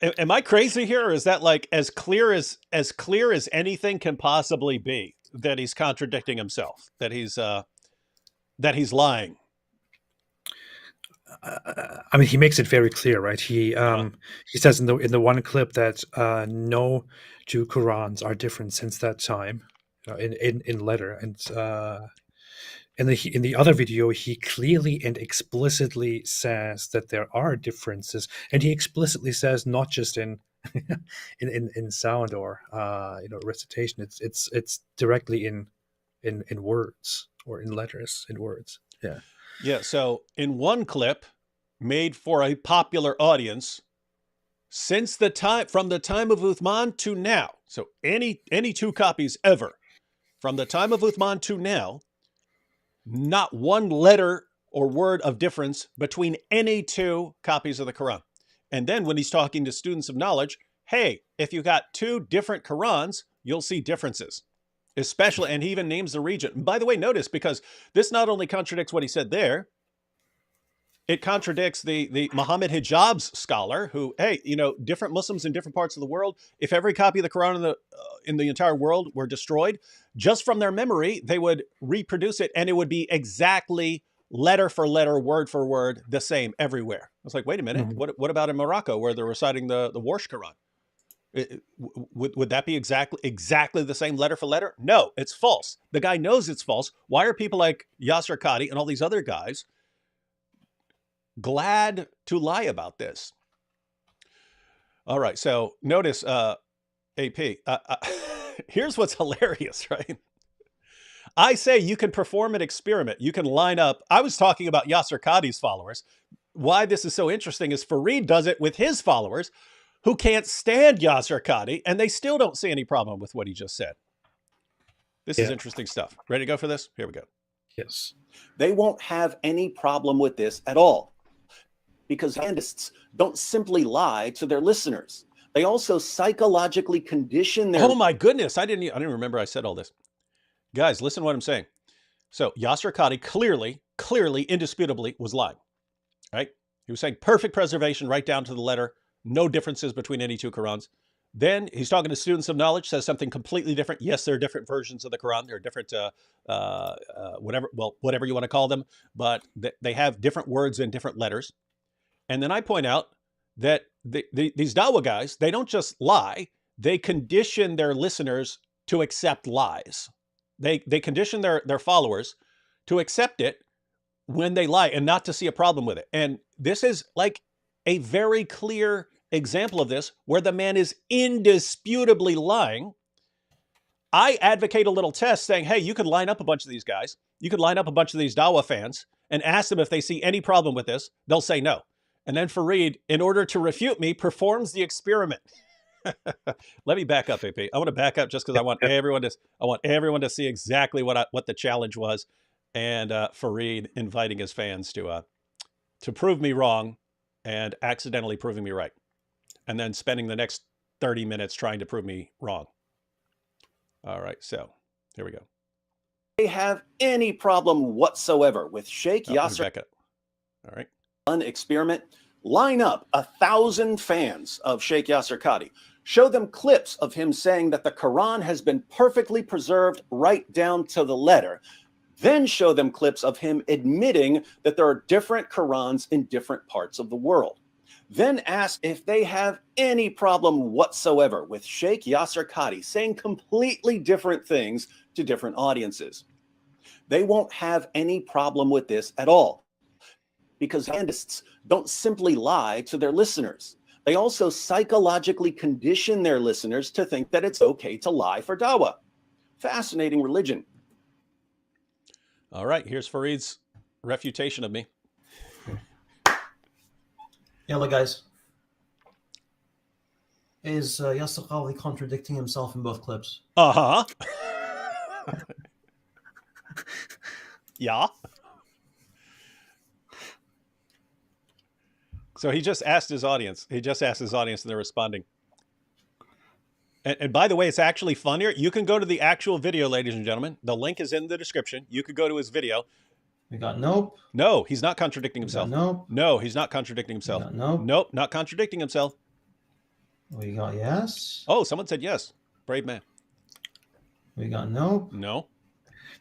am I crazy here, or is that like as clear as anything can possibly be? that he's contradicting himself, that he's lying? I mean, he makes it very clear, right? He says in the one clip that no two Qurans are different since that time, in letter, and in the other video, he clearly and explicitly says that there are differences, and he explicitly says not just in in sound or recitation. It's directly in words or in letters, in words. Yeah. Yeah, so in one clip made for a popular audience, from the time of Uthman to now, so any two copies ever, from the time of Uthman to now, not one letter or word of difference between any two copies of the Quran. And then when he's talking to students of knowledge, hey, if you got two different Qurans, you'll see differences. Especially, and he even names the region. And by the way, notice, because this not only contradicts what he said there, it contradicts the Muhammad Hijab's scholar who, hey, different Muslims in different parts of the world, if every copy of the Quran in the entire world were destroyed, just from their memory, they would reproduce it and it would be exactly letter for letter, word for word, the same everywhere. I was like, wait a minute, what about in Morocco where they're reciting the Warsh Quran? Would that be exactly the same letter for letter? No, it's false. The guy knows it's false. Why are people like Yasir Qadhi and all these other guys glad to lie about this? All right, so notice, AP, here's what's hilarious, right? I say you can perform an experiment. You can line up. I was talking about Yasir Qadhi's followers. Why this is so interesting is Farid does it with his followers who can't stand Yasir Qadhi, and they still don't see any problem with what he just said. This is interesting stuff. Ready to go for this? Here we go. Yes. They won't have any problem with this at all, because propagandists don't simply lie to their listeners. They also psychologically condition their... Oh my goodness, I didn't remember I said all this. Guys, listen to what I'm saying. So Yasir Qadhi clearly, indisputably was lying, right? He was saying perfect preservation right down to the letter, no differences between any two Qurans. Then he's talking to students of knowledge, says something completely different. Yes, there are different versions of the Quran. There are different, whatever you want to call them, but they have different words and different letters. And then I point out that these DAWAH guys, they don't just lie, they condition their listeners to accept lies. They condition their followers to accept it when they lie and not to see a problem with it. And this is like a very clear example of this, where the man is indisputably lying. I advocate a little test saying, hey, you could line up a bunch of these guys. You could line up a bunch of these DAWAH fans and ask them if they see any problem with this. They'll say no. And then Farid, in order to refute me, performs the experiment. Let me back up, AP. I want to back up just because I want everyone to see exactly what the challenge was, and Farid inviting his fans to prove me wrong and accidentally proving me right, and then spending the next 30 minutes trying to prove me wrong. All right, so here we go. They have any problem whatsoever with Sheikh Yasir. Back up. All right. Experiment. Line up 1,000 fans of Sheikh Yasir Qadhi. Show them clips of him saying that the Quran has been perfectly preserved right down to the letter. Then show them clips of him admitting that there are different Qurans in different parts of the world. Then ask if they have any problem whatsoever with Sheikh Yasir Qadhi saying completely different things to different audiences. They won't have any problem with this at all, because propagandists don't simply lie to their listeners. They also psychologically condition their listeners to think that it's okay to lie for DAWAH. Fascinating religion. All right, here's Farid's refutation of me. Yalla, guys. Is Yasir Qadhi contradicting himself in both clips? Uh-huh. Yeah. So he just asked his audience. And they're responding. And by the way, it's actually funnier. You can go to the actual video, ladies and gentlemen. The link is in the description. You could go to his video. We got nope. No, he's not contradicting himself. Nope. No, he's not contradicting himself. Nope. Nope, not contradicting himself. We got yes. Oh, someone said yes. Brave man. We got no. No.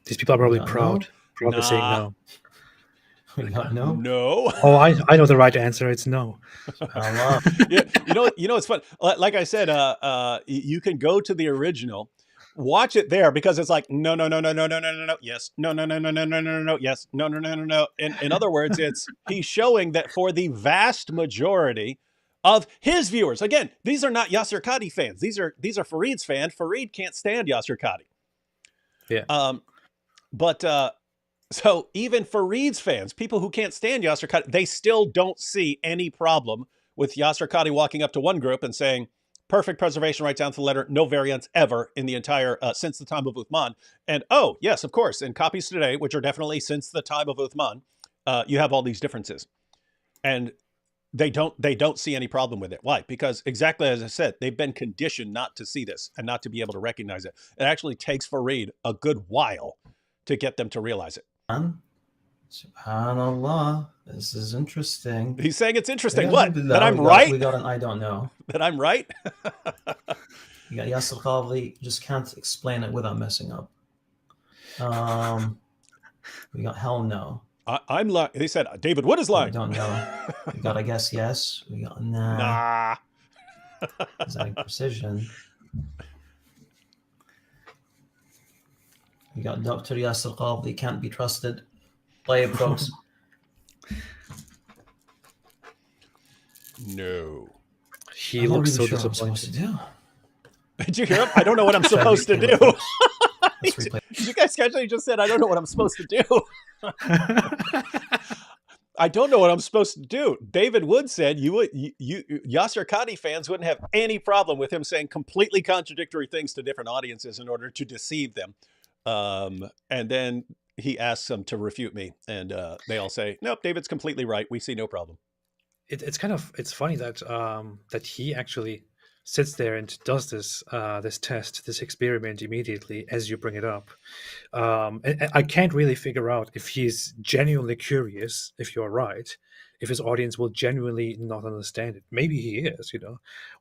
These people are probably We got proud. no. Proud of saying no. We got no. No. Oh, I know the right answer. It's no. Yeah, you know, it's fun. Like I said, you can go to the original, watch it there because it's like no, no, no, no, no, no, no, no, no, yes, no, no, no, no, no, no, no, no, yes, no, no, no, no, no. In other words, he's showing that for the vast majority of his viewers, again, these are not Yasir Qadhi fans. These are Farid's fans. Farid can't stand Yasir Qadhi. Yeah. So even Farid's fans, people who can't stand Yasir Qadhi, they still don't see any problem with Yasir Qadhi walking up to one group and saying, perfect preservation right down to the letter, no variants ever in the entire, since the time of Uthman. And oh, yes, of course, in copies today, which are definitely since the time of Uthman, you have all these differences. And they don't see any problem with it. Why? Because exactly as I said, they've been conditioned not to see this and not to be able to recognize it. It actually takes Farid a good while to get them to realize it. SubhanAllah, this is interesting. He's saying it's interesting. What? That I'm right? We got an I don't know. That I'm right? You got Yasir Qadhi, just can't explain it without messing up. We got hell no. I'm lying. They said, David Wood is lying. I don't know. We got, I guess, yes. We got nah. Exact precision. We got Dr. Yasir Qadhi, can't be trusted. Play it, folks. No. He looks so disappointed. Did you hear him? I don't know what I'm supposed to do. You guys actually just said, I don't know what I'm supposed to do. I don't know what I'm supposed to do. David Wood said Yasir Qadhi fans wouldn't have any problem with him saying completely contradictory things to different audiences in order to deceive them. And then he asks them to refute me, and they all say, nope, David's completely right. We see no problem. It's funny that that he actually sits there and does this this experiment immediately as you bring it up. And I can't really figure out if he's genuinely curious, if you're right, if his audience will genuinely not understand it. Maybe he is,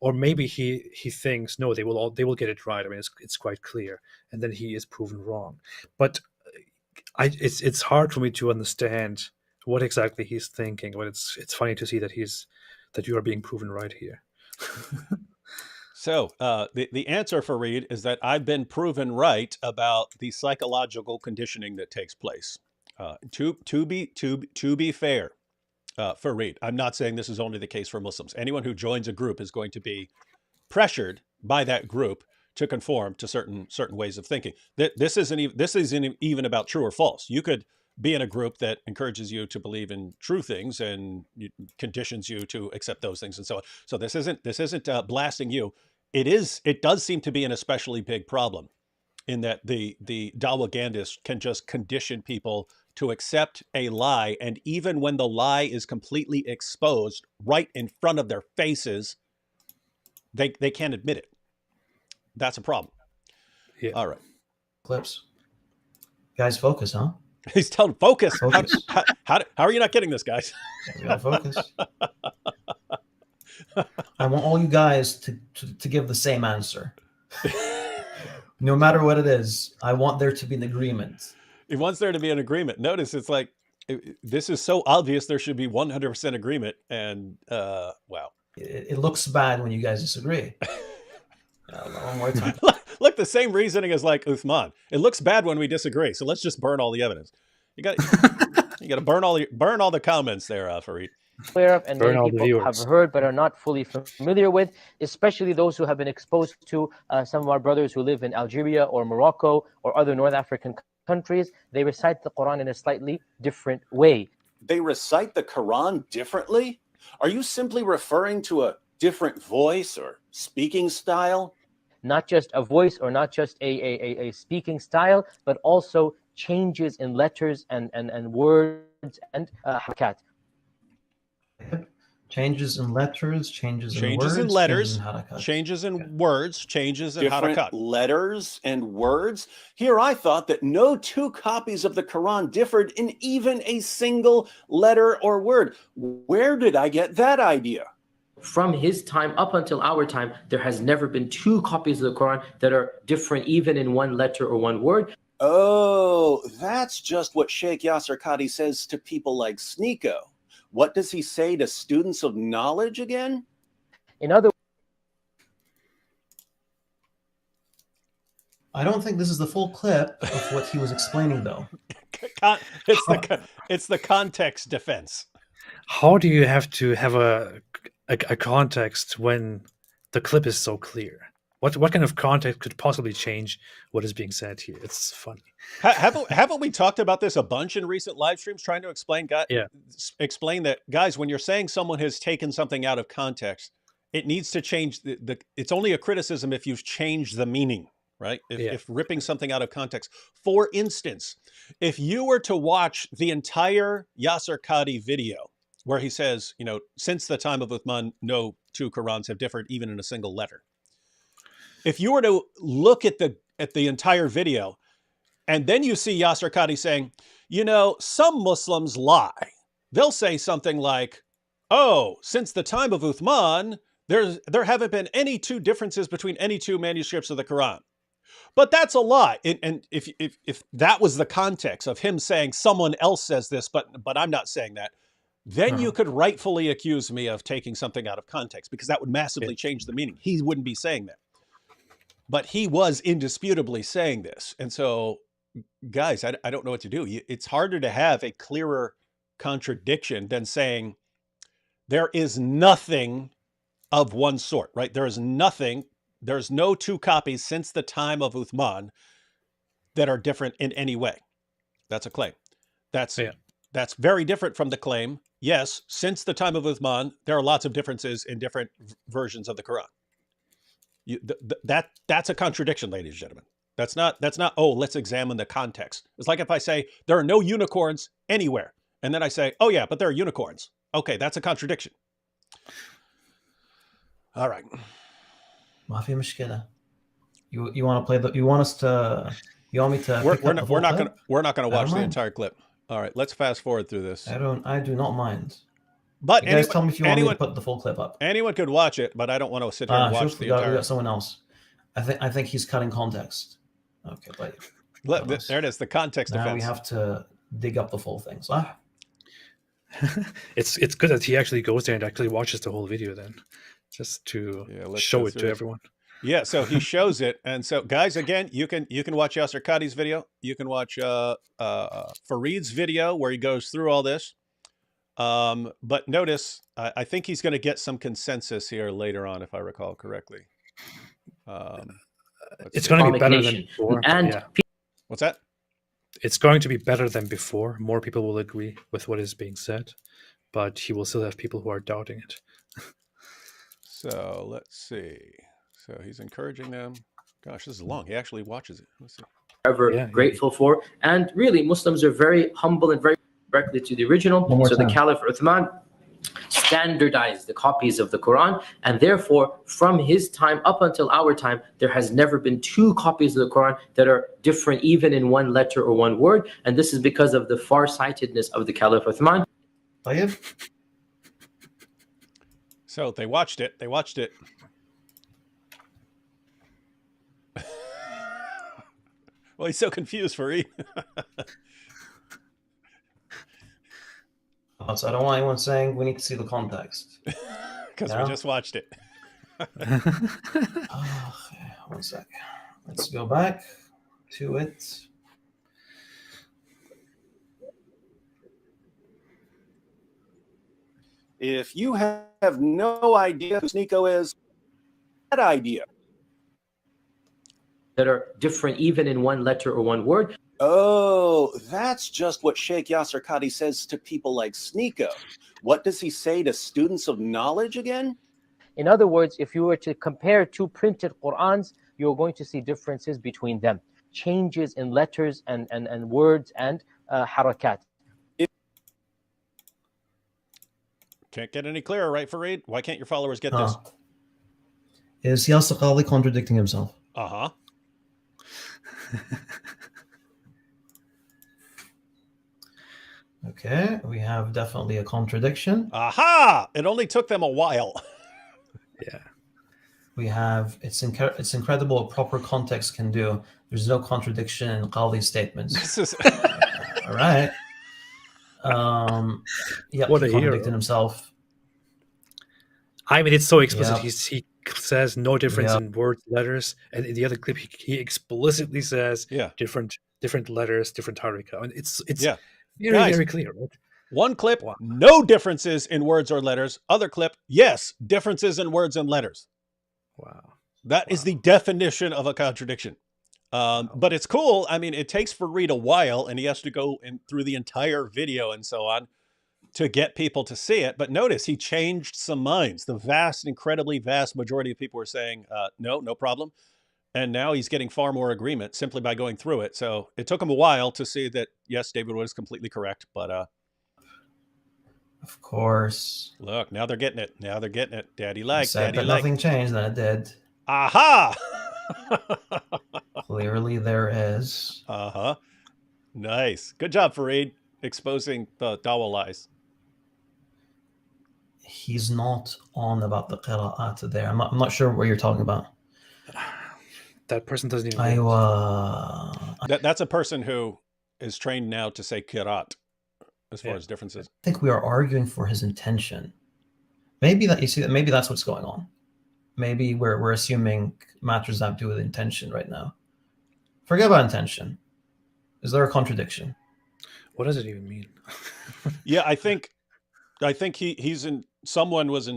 or maybe he thinks no, they will get it right. I mean, it's quite clear, and then he is proven wrong. But it's hard for me to understand what exactly he's thinking. But it's funny to see that you are being proven right here. So the answer, Farid, is that I've been proven right about the psychological conditioning that takes place. To be fair, Farid, I'm not saying this is only the case for Muslims. Anyone who joins a group is going to be pressured by that group to conform to certain ways of thinking. This isn't even about true or false. You could be in a group that encourages you to believe in true things and conditions you to accept those things and so on. So this isn't blasting you. It does seem to be an especially big problem in that the DAWAH can just condition people to accept a lie, and even when the lie is completely exposed right in front of their faces, they can't admit it. That's a problem. Yeah. All right. Clips. Guys, focus, huh? He's telling focus. Focus. How are you not getting this, guys? We gotta focus. I want all you guys to give the same answer. No matter what it is, I want there to be an agreement. He wants there to be an agreement. Notice it's like, this is so obvious there should be 100% agreement. And wow. It looks bad when you guys disagree. One more time. Look, the same reasoning as like Uthman. It looks bad when we disagree, so let's just burn all the evidence. You got to burn all the comments there, Farid. Aware of, and many people have heard but are not fully familiar with, especially those who have been exposed to some of our brothers who live in Algeria or Morocco or other North African countries. They recite the Quran in a slightly different way. They recite the Quran differently? Are you simply referring to a different voice or speaking style? Not just a voice or not just a speaking style, but also changes in letters and words and harakat. Changes in letters, changes in harakat. Changes in words, changes in harakat. Different letters and words. Here I thought that no two copies of the Quran differed in even a single letter or word. Where did I get that idea? from his time up until our time, there has never been two copies of the Quran that are different even in one letter or one word. Oh, that's just what Sheikh Yasir Qadhi says to people like Sneako. What does he say to students of knowledge again? In other I don't think this is the full clip of what he was explaining, though. It's the context defense. How do you have to have a context when the clip is so clear? What kind of context could possibly change what is being said here? It's funny. Haven't we talked about this a bunch in recent live streams, trying to explain that, guys, when you're saying someone has taken something out of context, it needs to change it's only a criticism if you've changed the meaning, right? If ripping something out of context. For instance, if you were to watch the entire Yasir Qadhi video where he says, since the time of Uthman, no two Qurans have differed even in a single letter. If you were to look at the entire video, and then you see Yasir Qadhi saying, some Muslims lie. They'll say something like, oh, since the time of Uthman, there haven't been any two differences between any two manuscripts of the Quran. But that's a lie. And if that was the context of him saying someone else says this, but I'm not saying that, then you could rightfully accuse me of taking something out of context, because that would massively change the meaning. He wouldn't be saying that. But he was indisputably saying this. And so, guys, I don't know what to do. It's harder to have a clearer contradiction than saying there is nothing of one sort, right? There is nothing, there's no two copies since the time of Uthman that are different in any way. That's a claim. That's very different from the claim, yes, since the time of Uthman, there are lots of differences in different versions of the Quran. That's a contradiction, ladies and gentlemen. That's not, oh, let's examine the context. It's like if I say there are no unicorns anywhere, and then I say, oh yeah, but there are unicorns. Okay, that's a contradiction. All right. ما في مشكلة. You want to play you want us to, you want me to we're not gonna watch the entire clip. All right, let's fast forward through this. I do not mind. But you guys tell me if you want me to put the full clip up. Anyone could watch it, but I don't want to sit here and watch the entire. We got someone else. I think he's cutting context. Okay, but there it is. The context now defense. We have to dig up the full thing. So. It's good that he actually goes there and actually watches the whole video then, just to show it to everyone. Yeah, so he shows it, and so guys, again, you can watch Yasir Qadhi's video. You can watch Farid's video where he goes through all this. But notice, I think he's going to get some consensus here later on, if I recall correctly. It's going to be better than before. What's that? It's going to be better than before. More people will agree with what is being said, but he will still have people who are doubting it. So let's see. So he's encouraging them. Gosh, this is long. He actually watches it. Let's see. Ever grateful for. And really, Muslims are very humble and very directly to the original. So the Caliph Uthman standardized the copies of the Quran, and therefore from his time up until our time, there has never been two copies of the Quran that are different even in one letter or one word, and this is because of the far-sightedness of the Caliph Uthman. So they watched it. Well, he's so confused, Farid. So I don't want anyone saying we need to see the context. Because we just watched it. Okay, 1 sec. Let's go back to it. If you have no idea who Sneako is, that idea. That are different even in one letter or one word. Oh, that's just what Sheikh Yasir Qadhi says to people like Sneako. What does he say to students of knowledge again? In other words, if you were to compare two printed Qur'ans, you're going to see differences between them. Changes in letters and words and harakat. Can't get any clearer, right, Farid? Why can't your followers get this? Is Yasir Qadhi contradicting himself? Uh-huh. Okay, we have definitely a contradiction. Aha! It only took them a while. We have, it's incredible what proper context can do. There's no contradiction in Qadhi's statements. This is all right. Yeah, What he a contradicted hero. himself. I mean, it's so explicit. Yep. He says no difference Yep. in words, letters, and in the other clip, he explicitly says different letters, different harika. And it's Yeah. very, Guys, very clear, right? One clip, Wow. no differences in words or letters. Other clip, yes, differences in words and letters. Wow. That is the definition of a contradiction. But it's cool. I mean, it takes Farid a while, and he has to go through the entire video and so on to get people to see it. But notice he changed some minds. The incredibly vast majority of people were saying, no problem. And now he's getting far more agreement simply by going through it. So it took him a while to see that, yes, David was completely correct. But of course. Look, now they're getting it. Now they're getting it. Daddy like, Said daddy that like. nothing changed, then it did. Aha! Clearly there is. Uh-huh. Nice. Good job, Farid, exposing the DAWAH lies. He's not on about the qira'at there. I'm not sure what you're talking about. That person doesn't even That's a person who is trained now to say kirat as far as differences. I think we are arguing for his intention. Maybe that's what's going on. Maybe we're assuming matters that have to do with intention right now. Forget about intention. Is there a contradiction? What does it even mean? Yeah, I think someone was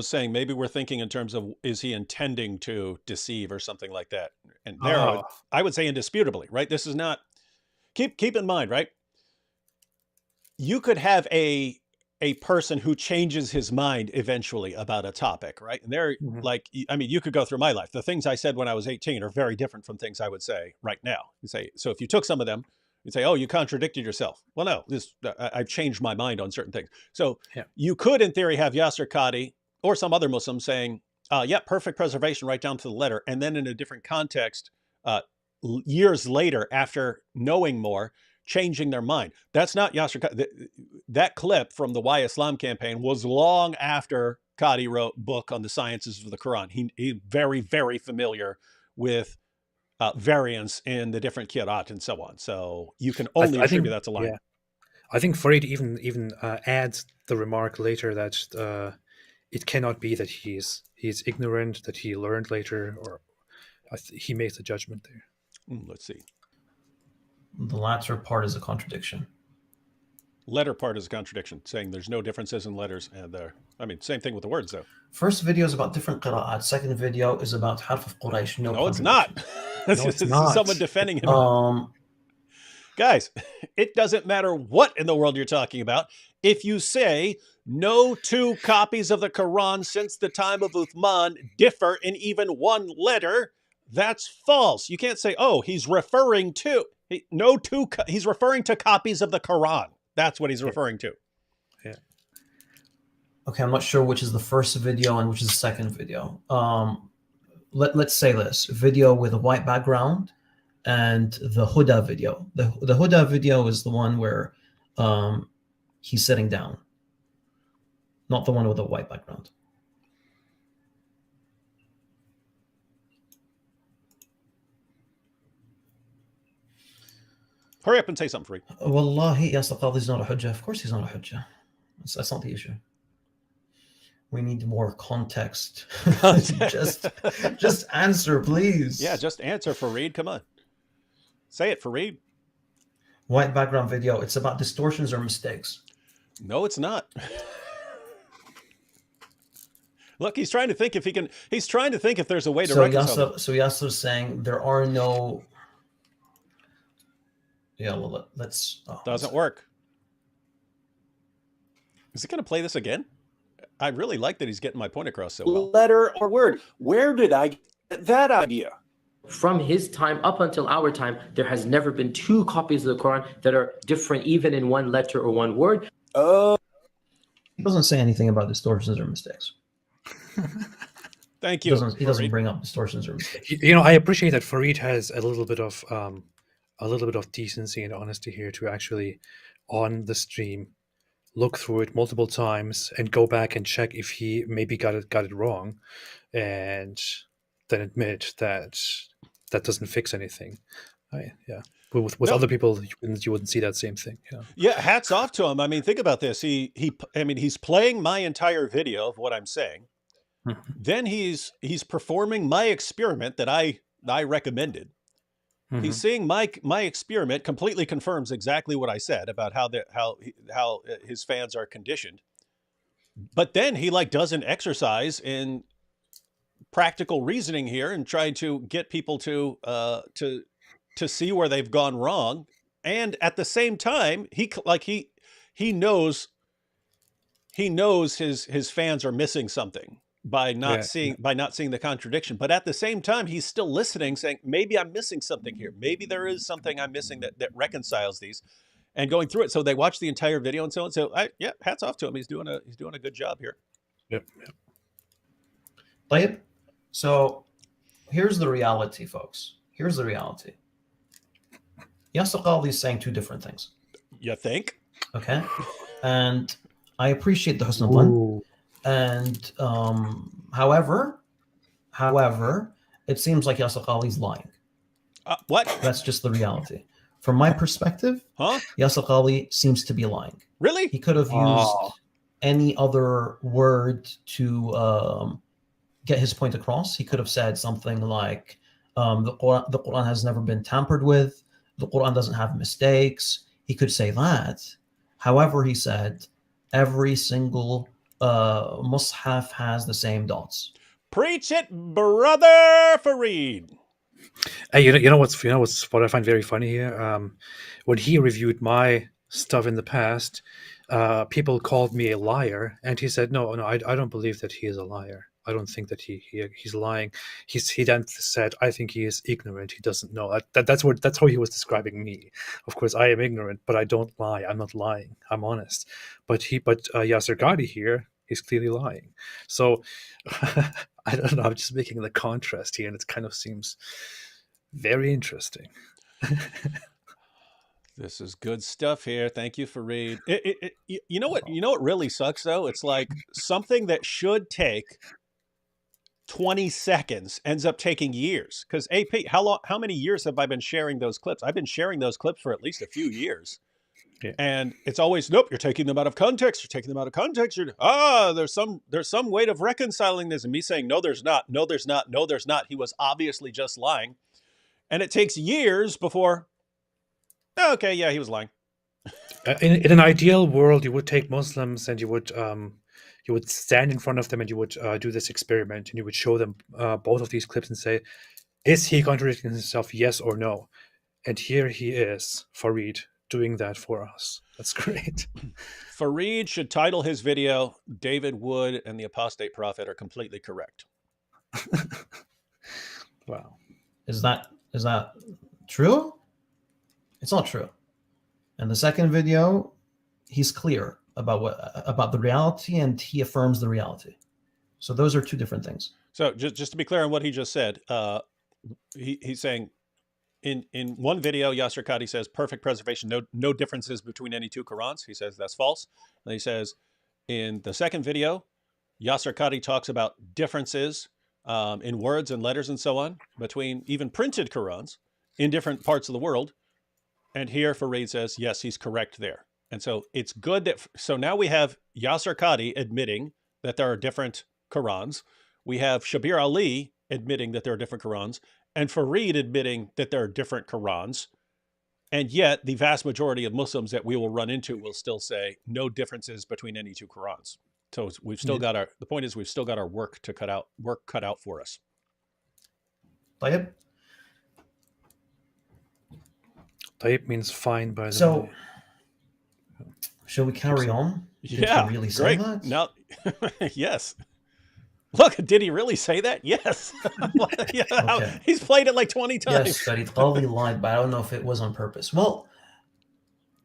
saying maybe we're thinking in terms of, is he intending to deceive or something like that? And there, I would say indisputably, right? This is not, keep in mind, right? You could have a person who changes his mind eventually about a topic, right? And they're like, I mean, you could go through my life. The things I said when I was 18 are very different from things I would say right now. You say, so if you took some of them, you'd say, oh, you contradicted yourself. Well, no, I've changed my mind on certain things. So you could, in theory, have Yasir Qadhi or some other Muslim saying, yeah, perfect preservation right down to the letter. And then in a different context, years later, after knowing more, changing their mind. That's not Yasir Qadhi. That clip from the Why Islam campaign was long after Qadhi wrote a book on the sciences of the Quran. He's very, very familiar with variants in the different qira'at and so on. So you can only attribute that to line. Yeah. I think Farid even adds the remark later that it cannot be that he's ignorant, that he learned later, or he makes a judgment there. Let's see. The latter part is a contradiction. Letter part is a contradiction, saying there's no differences in letters. And I mean, same thing with the words, though. First video is about different qira'at. Second video is about Harf of Quraysh. No, it's not. This is someone defending him. Guys, it doesn't matter what in the world you're talking about. If you say no two copies of the Quran since the time of Uthman differ in even one letter, that's false. You can't say, oh, he's referring to. He's referring to copies of the Quran. That's what he's referring to. Yeah. Okay, I'm not sure which is the first video and which is the second video. Let's say this video with a white background and the Huda video. The Huda video is the one where he's sitting down, not the one with a white background. Hurry up and say something, Farid. Wallahi, yes, the Qadhi is not a hujjah. Of course he's not a hujjah. That's not the issue. We need more context. just answer, please. Yeah, just answer, Farid. Come on. Say it, Farid. White background video. It's about distortions or mistakes. No, it's not. Look, he's trying to think if he can. He's trying to think if there's a way to reconcile. So Yasir's saying there are no. Yeah, well, let's. Doesn't work. Is it going to play this again? I really like that he's getting my point across so well. Letter or word. Where did I get that idea? From his time up until our time, there has never been two copies of the Quran that are different even in one letter or one word. He doesn't say anything about distortions or mistakes. Thank you. He doesn't bring up distortions or mistakes. You know, I appreciate that Farid has a little bit of decency and honesty here to actually, on the stream, look through it multiple times and go back and check if he maybe got it wrong, and then admit that that doesn't fix anything. Yeah. But with other people, you wouldn't see that same thing. Yeah. Yeah. Hats off to him. I mean, think about this. I mean, he's playing my entire video of what I'm saying. Then he's performing my experiment that I recommended. He's seeing my experiment completely confirms exactly what I said about how his fans are conditioned. But then he like does an exercise in practical reasoning here and trying to get people to see where they've gone wrong. And at the same time, he knows his fans are missing something by not seeing the contradiction. But at the same time, he's still listening, saying, maybe I'm missing something here. Maybe there is something I'm missing that reconciles these, and going through it. So they watch the entire video and so on. So hats off to him. He's doing a good job here. Yep. Tayyib. So here's the reality, folks. Here's the reality. Yasir Qadhi is saying two different things. You think? Okay. And I appreciate the husn al-dhan. And however, it seems like Yasir Qadhi is lying. What? That's just the reality. From my perspective, Yasir Qadhi seems to be lying. Really? He could have used any other word to get his point across. He could have said something like, the Quran has never been tampered with. The Quran doesn't have mistakes. He could say that. However, he said every single Mus'haf has the same dots. Preach it, brother Farid. Hey, you know what I find very funny here? When he reviewed my stuff in the past, people called me a liar, and he said, no, I don't believe that he is a liar. I don't think that he's lying. He then said, I think he is ignorant. He doesn't know. That's how he was describing me. Of course, I am ignorant, but I don't lie. I'm not lying. I'm honest. But Yasir Qadhi here, he's clearly lying. So I don't know. I'm just making the contrast here, and it kind of seems very interesting. This is good stuff here. Thank you, Farid. You know what? You know what really sucks though? It's like something that should take 20 seconds ends up taking years. Because AP, how many years have I been sharing those clips? I've been sharing those clips for at least a few years. Yeah. And it's always, nope, you're taking them out of context. You're taking them out of context. There's some way of reconciling this. And me saying, no, there's not. No, there's not. No, there's not. He was obviously just lying. And it takes years before, okay, yeah, he was lying. In an ideal world, you would take Muslims and you would stand in front of them and you would do this experiment, and you would show them both of these clips and say, is he contradicting himself, yes or no? And here he is, Farid, doing that for us. That's great. Farid should title his video, David Wood and the Apostate Prophet are completely correct. Wow. Is that true? It's not true. And the second video, he's clear about the reality, and he affirms the reality. So those are two different things. So just to be clear on what he just said, he's saying in one video, Yasir Qadhi says perfect preservation, no differences between any two Qurans. He says that's false. And he says in the second video, Yasir Qadhi talks about differences in words and letters and so on between even printed Qurans in different parts of the world. And here Farid says, yes, he's correct there. And so it's good that, so now we have Yasir Qadhi admitting that there are different Qurans. We have Shabir Ali admitting that there are different Qurans, and Farid admitting that there are different Qurans. And yet the vast majority of Muslims that we will run into will still say no differences between any two Qurans. So we've still got the point is we've still got our work cut out for us. Tayyib? Tayyib means fine, by the way. So, shall we carry on? Did he really say that? No, yes. Look, did he really say that? yes. Yeah, okay. He's played it like 20 times. Yes, Farid Qadhi lied, but I don't know if it was on purpose. Well,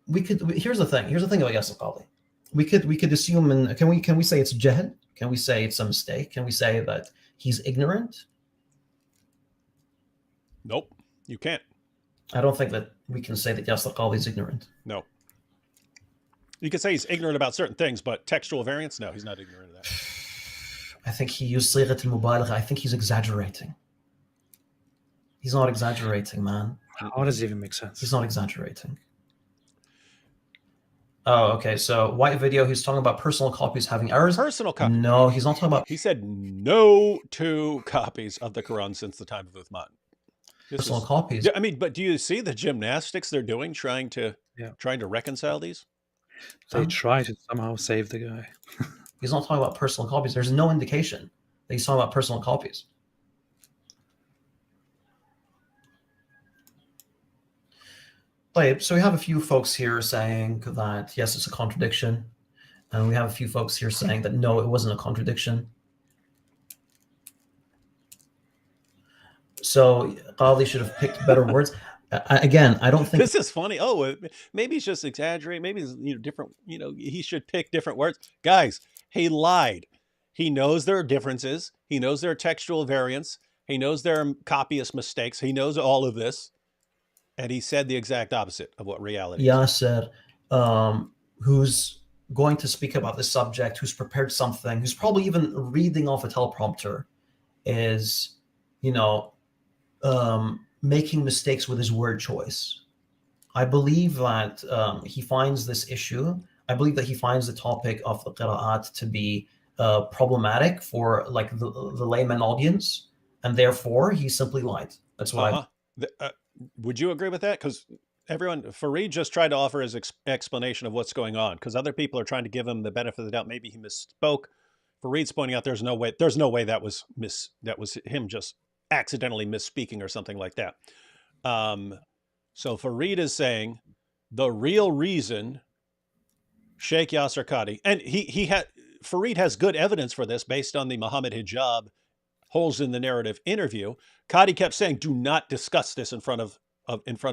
here's the thing. Here's the thing about Yasir Qadhi. We could assume, and can we say it's jahl? Can we say it's a mistake? Can we say that he's ignorant? Nope, you can't. I don't think that we can say that Yasir Qadhi is ignorant. No. You could say he's ignorant about certain things, but textual variants, no, he's not ignorant of that. I think he used صيغة المبالغة. I think he's exaggerating. He's not exaggerating, man. How does it even make sense? He's not exaggerating. Oh, okay. So white video, he's talking about personal copies having errors. Personal copies. No, he's not talking about. He said no 2 copies of the Quran since the time of Uthman. Personal copies. Yeah, I mean, but do you see the gymnastics they're doing trying to reconcile these? They try to somehow save the guy. He's not talking about personal copies. There's no indication that he's talking about personal copies. So we have a few folks here saying that, yes, it's a contradiction. And we have a few folks here saying that, no, it wasn't a contradiction. So Qadhi should have picked better words. Again, I don't think this is funny. Oh, maybe he's just exaggerating. Maybe it's different. He should pick different words. Guys, he lied. He knows there are differences. He knows there are textual variants. He knows there are copyist mistakes. He knows all of this. And he said the exact opposite of what reality is. Yasir, who's going to speak about this subject, who's prepared something, who's probably even reading off a teleprompter, is, making mistakes with his word choice. I believe that he finds this issue. I believe that he finds the topic of the qira'at to be problematic for like the layman audience, and therefore he simply lied. That's why. Would you agree with that? Because Farid just tried to offer his explanation of what's going on, because other people are trying to give him the benefit of the doubt. Maybe he misspoke. Farid's pointing out there's no way that was him just accidentally misspeaking or something like that. So Farid is saying the real reason Sheikh Yasir Qadhi, and Farid has good evidence for this based on the Muhammad hijab holes in the narrative interview. Qadhi kept saying, do not discuss this in front of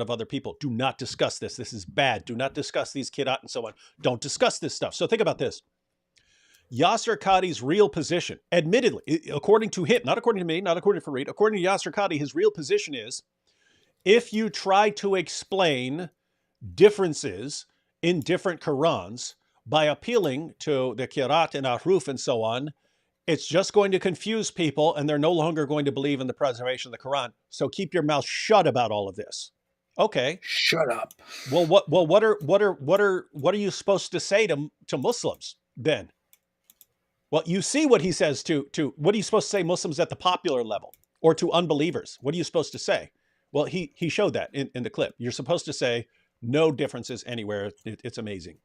other people. Do not discuss this. This is bad. Do not discuss these kirat and so on. Don't discuss this stuff. So think about this. Yasir Qadhi's real position, admittedly, according to him, not according to me, not according to Farid, according to Yasir Qadhi, his real position is, if you try to explain differences in different Qurans by appealing to the kirat and ahruf and so on, it's just going to confuse people, and they're no longer going to believe in the preservation of the Quran. So keep your mouth shut about all of this. Okay. Shut up. Well, what are you supposed to say to Muslims then? Well, you see what he says to what are you supposed to say Muslims at the popular level, or to unbelievers? What are you supposed to say? Well, he showed that in the clip. You're supposed to say no differences anywhere. It's amazing.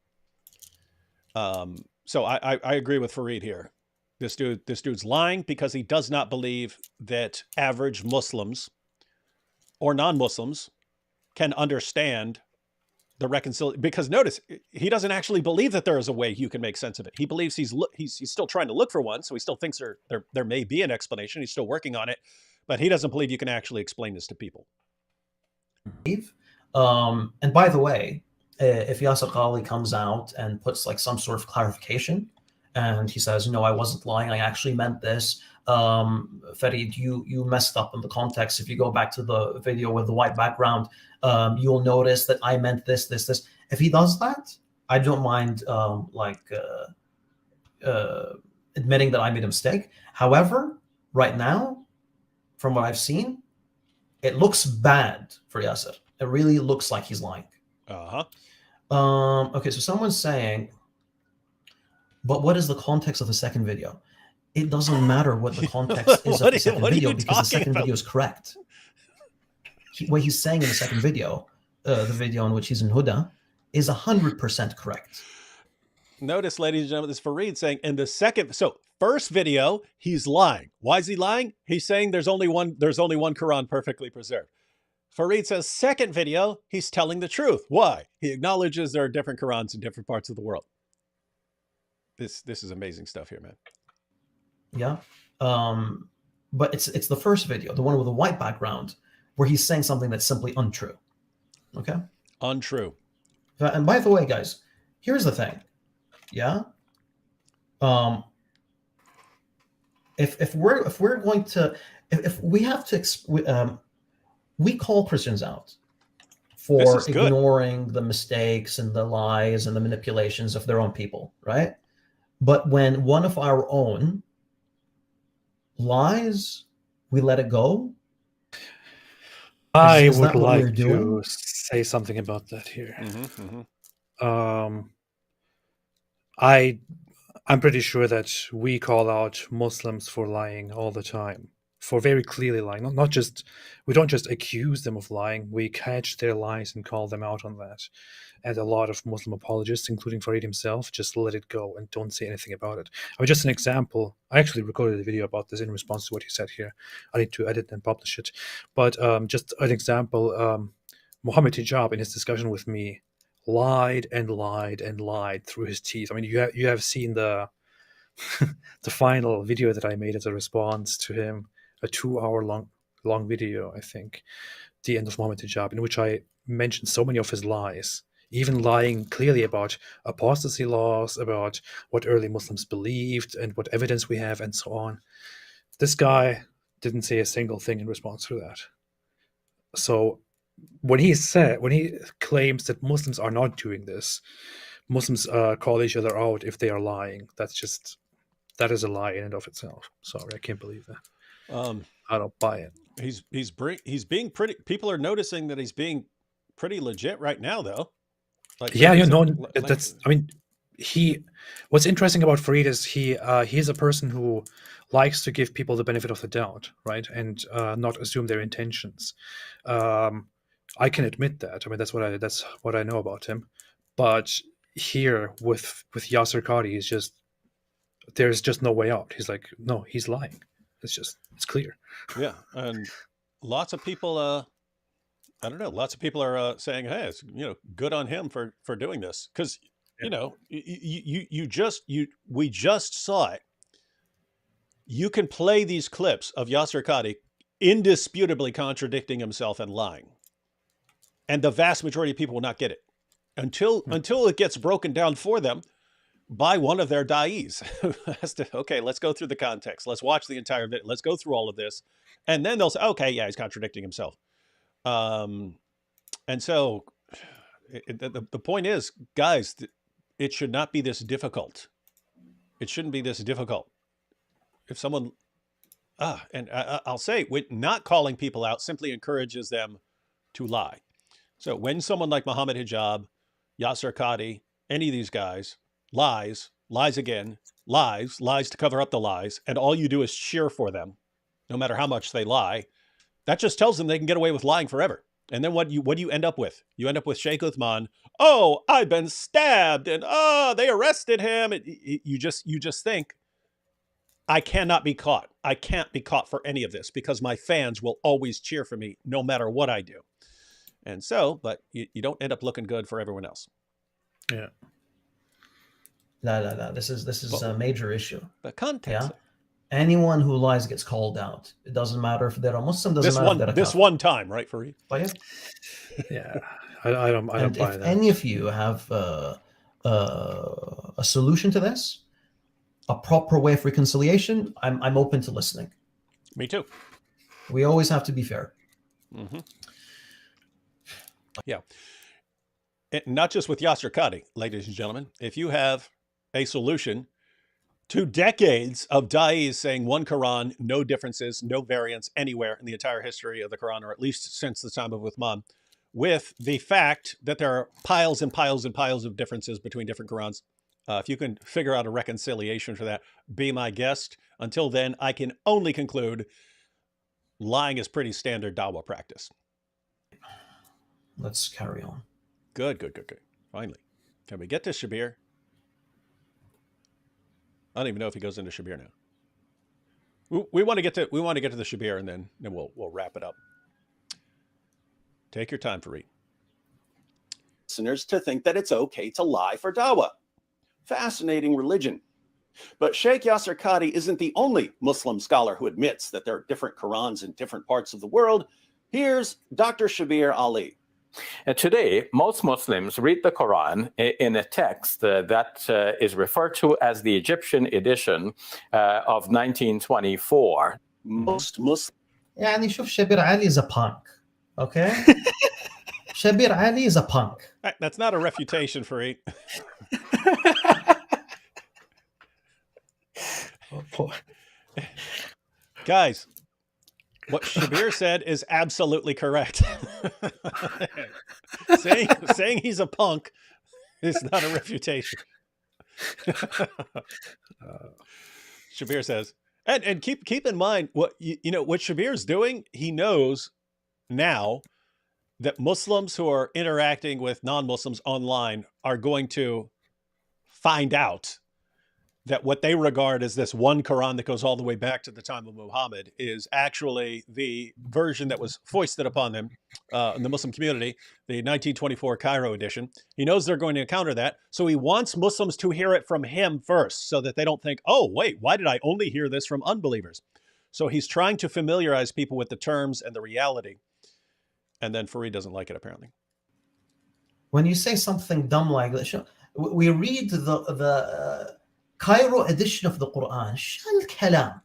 So I agree with Farid here. This dude's lying because he does not believe that average Muslims or non-Muslims can understand the reconciliation. Because notice, he doesn't actually believe that there is a way you can make sense of it. He believes he's still trying to look for one, so he still thinks there may be an explanation. He's still working on it, but he doesn't believe you can actually explain this to people. And by the way, if Yasir Qadhi comes out and puts like some sort of clarification, and he says, no, I wasn't lying, I actually meant this. Farid, you messed up in the context. If you go back to the video with the white background, you'll notice that I meant this. If he does that, I don't mind admitting that I made a mistake. However, right now, from what I've seen, it looks bad for Yasir. It really looks like he's lying. Okay, so someone's saying, but what is the context of the second video? It doesn't matter what the context is of the second video, because the second video is correct. What he's saying in the second video, the video in which he's in Huda, is 100% correct. Notice, ladies and gentlemen, this Farid saying in the second, so first video, he's lying. Why is he lying? He's saying there's only one Quran perfectly preserved. Farid says second video, he's telling the truth. Why? He acknowledges there are different Qurans in different parts of the world. This is amazing stuff here, man. Yeah. But it's the first video, the one with the white background, where he's saying something that's simply untrue. Okay? Untrue. And by the way, guys, here's the thing. Yeah. If we're going to, if we have to, we call Christians out for ignoring the mistakes and the lies and the manipulations of their own people, right? But when one of our own lies, we let it go. I would like to say something about that here. I'm pretty sure that we call out Muslims for lying all the time, for very clearly lying. We don't just accuse them of lying, we catch their lies and call them out on that. And a lot of Muslim apologists, including Farid himself, just let it go and don't say anything about it. I mean, just an example, I actually recorded a video about this in response to what he said here. I need to edit and publish it. But just an example, Muhammad Hijab, in his discussion with me, lied and lied and lied through his teeth. I mean, you have seen the the final video that I made as a response to him, a 2-hour long video, I think, the end of Muhammad Hijab, in which I mentioned so many of his lies, even lying clearly about apostasy laws, about what early Muslims believed and what evidence we have, and so on. This guy didn't say a single thing in response to that. So when he claims that Muslims are not doing this, Muslims call each other out if they are lying, that is a lie in and of itself. Sorry, I can't believe that. I don't buy it. He's being pretty. People are noticing that he's being pretty legit right now, though. Like, yeah, you know, that's. I mean, what's interesting about Farid is he's a person who likes to give people the benefit of the doubt, right, and not assume their intentions. I can admit that. I mean, that's what I know about him. But here with Yasir Qadhi, there's just no way out. He's like, no, he's lying. It's clear. Yeah, and lots of people, I don't know. Lots of people are saying, "Hey, it's, good on him for doing this," because we just saw it. You can play these clips of Yasir Qadhi indisputably contradicting himself and lying, and the vast majority of people will not get it until it gets broken down for them by one of their da'is. Okay, let's go through the context. Let's watch the entire video. Let's go through all of this. And then they'll say, okay, yeah, he's contradicting himself. And so the point is, guys, it should not be this difficult. It shouldn't be this difficult. If someone, and I'll say, not calling people out simply encourages them to lie. So when someone like Muhammad Hijab, Yasir Qadhi, any of these guys, lies again, lies to cover up the lies, and all you do is cheer for them, no matter how much they lie, that just tells them they can get away with lying forever. And then what do you end up with? You end up with Sheikh Uthman. Oh, I've been stabbed, and they arrested him. You just think, I cannot be caught. I can't be caught for any of this because my fans will always cheer for me no matter what I do. And so, but you don't end up looking good for everyone else. Yeah. No. This is a major issue. The context. Yeah. Anyone who lies gets called out. It doesn't matter if they're a Muslim. Doesn't matter if they're a this one time, right, Farid? Yeah. I don't buy that. If any of you have a solution to this, a proper way of reconciliation, I'm open to listening. Me too. We always have to be fair. Mm-hmm. Yeah. Not just with Yasir Qadhi, ladies and gentlemen. If you have a solution to decades of da'is saying one Quran, no differences, no variants anywhere in the entire history of the Quran, or at least since the time of Uthman, with the fact that there are piles and piles and piles of differences between different Qurans, if you can figure out a reconciliation for that, be my guest. Until then, I can only conclude lying is pretty standard DAWAH practice. Let's carry on. Good. Finally. Can we get to Shabir? I don't even know if he goes into Shabir now. We want to get to the Shabir, and then we'll wrap it up. Take your time, Farid. Listeners to think that it's okay to lie for DAWAH. Fascinating religion. But Sheikh Yasir Qadhi isn't the only Muslim scholar who admits that there are different Qurans in different parts of the world. Here's Dr. Shabir Ali. Today, most Muslims read the Quran in a text that is referred to as the Egyptian edition of 1924. Most Muslims. يعني شوف Shabir Ali is a punk, okay? Shabir Ali is a punk. That's not a refutation, Farid. Guys, what Shabir said is absolutely correct. saying he's a punk is not a refutation. Shabir says, and keep in mind what what Shabir's doing. He knows now that Muslims who are interacting with non-Muslims online are going to find out that what they regard as this one Quran that goes all the way back to the time of Muhammad is actually the version that was foisted upon them in the Muslim community, the 1924 Cairo edition. He knows they're going to encounter that, so he wants Muslims to hear it from him first so that they don't think, oh, wait, why did I only hear this from unbelievers? So he's trying to familiarize people with the terms and the reality. And then Farid doesn't like it, apparently. When you say something dumb like that, we read the Cairo edition of the Quran. Shal kalam.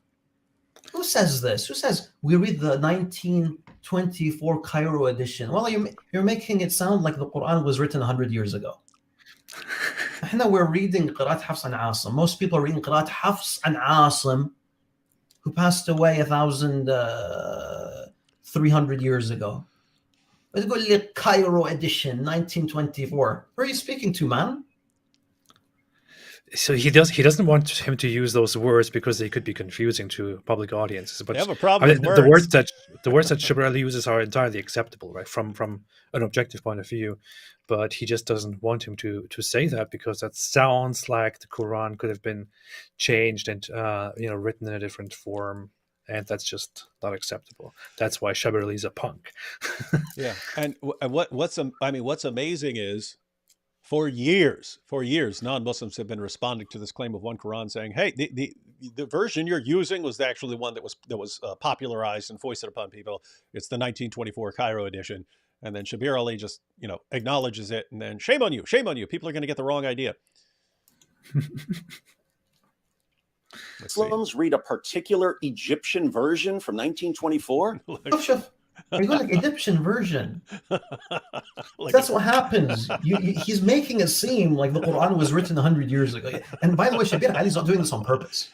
Who says this? Who says we read the 1924 Cairo edition? Well, you're making it sound like the Quran was written 100 years ago. Now we're reading Qiraat Hafs and Asim. Most people are reading Qiraat Hafs and Asim, who passed away 1,300 years ago. But go to Cairo edition, 1924. Who are you speaking to, man? So he doesn't want him to use those words because they could be confusing to public audiences. But they have a problem with the words that Shabir Ali uses are entirely acceptable, right, from an objective point of view. But he just doesn't want him to say that because that sounds like the Quran could have been changed and written in a different form, and that's just not acceptable. That's why Shabir Ali is a punk. Yeah, and what's amazing is, For years, non-Muslims have been responding to this claim of one Quran, saying, "Hey, the version you're using was actually one that was popularized and foisted upon people. It's the 1924 Cairo edition." And then Shabir Ali just acknowledges it, and then shame on you, people are going to get the wrong idea. Muslims read a particular Egyptian version from 1924. Are you going like Egyptian version? That's what happens. He's making it seem like the Quran was written 100 years ago. And by the way, Shabir Ali's not doing this on purpose.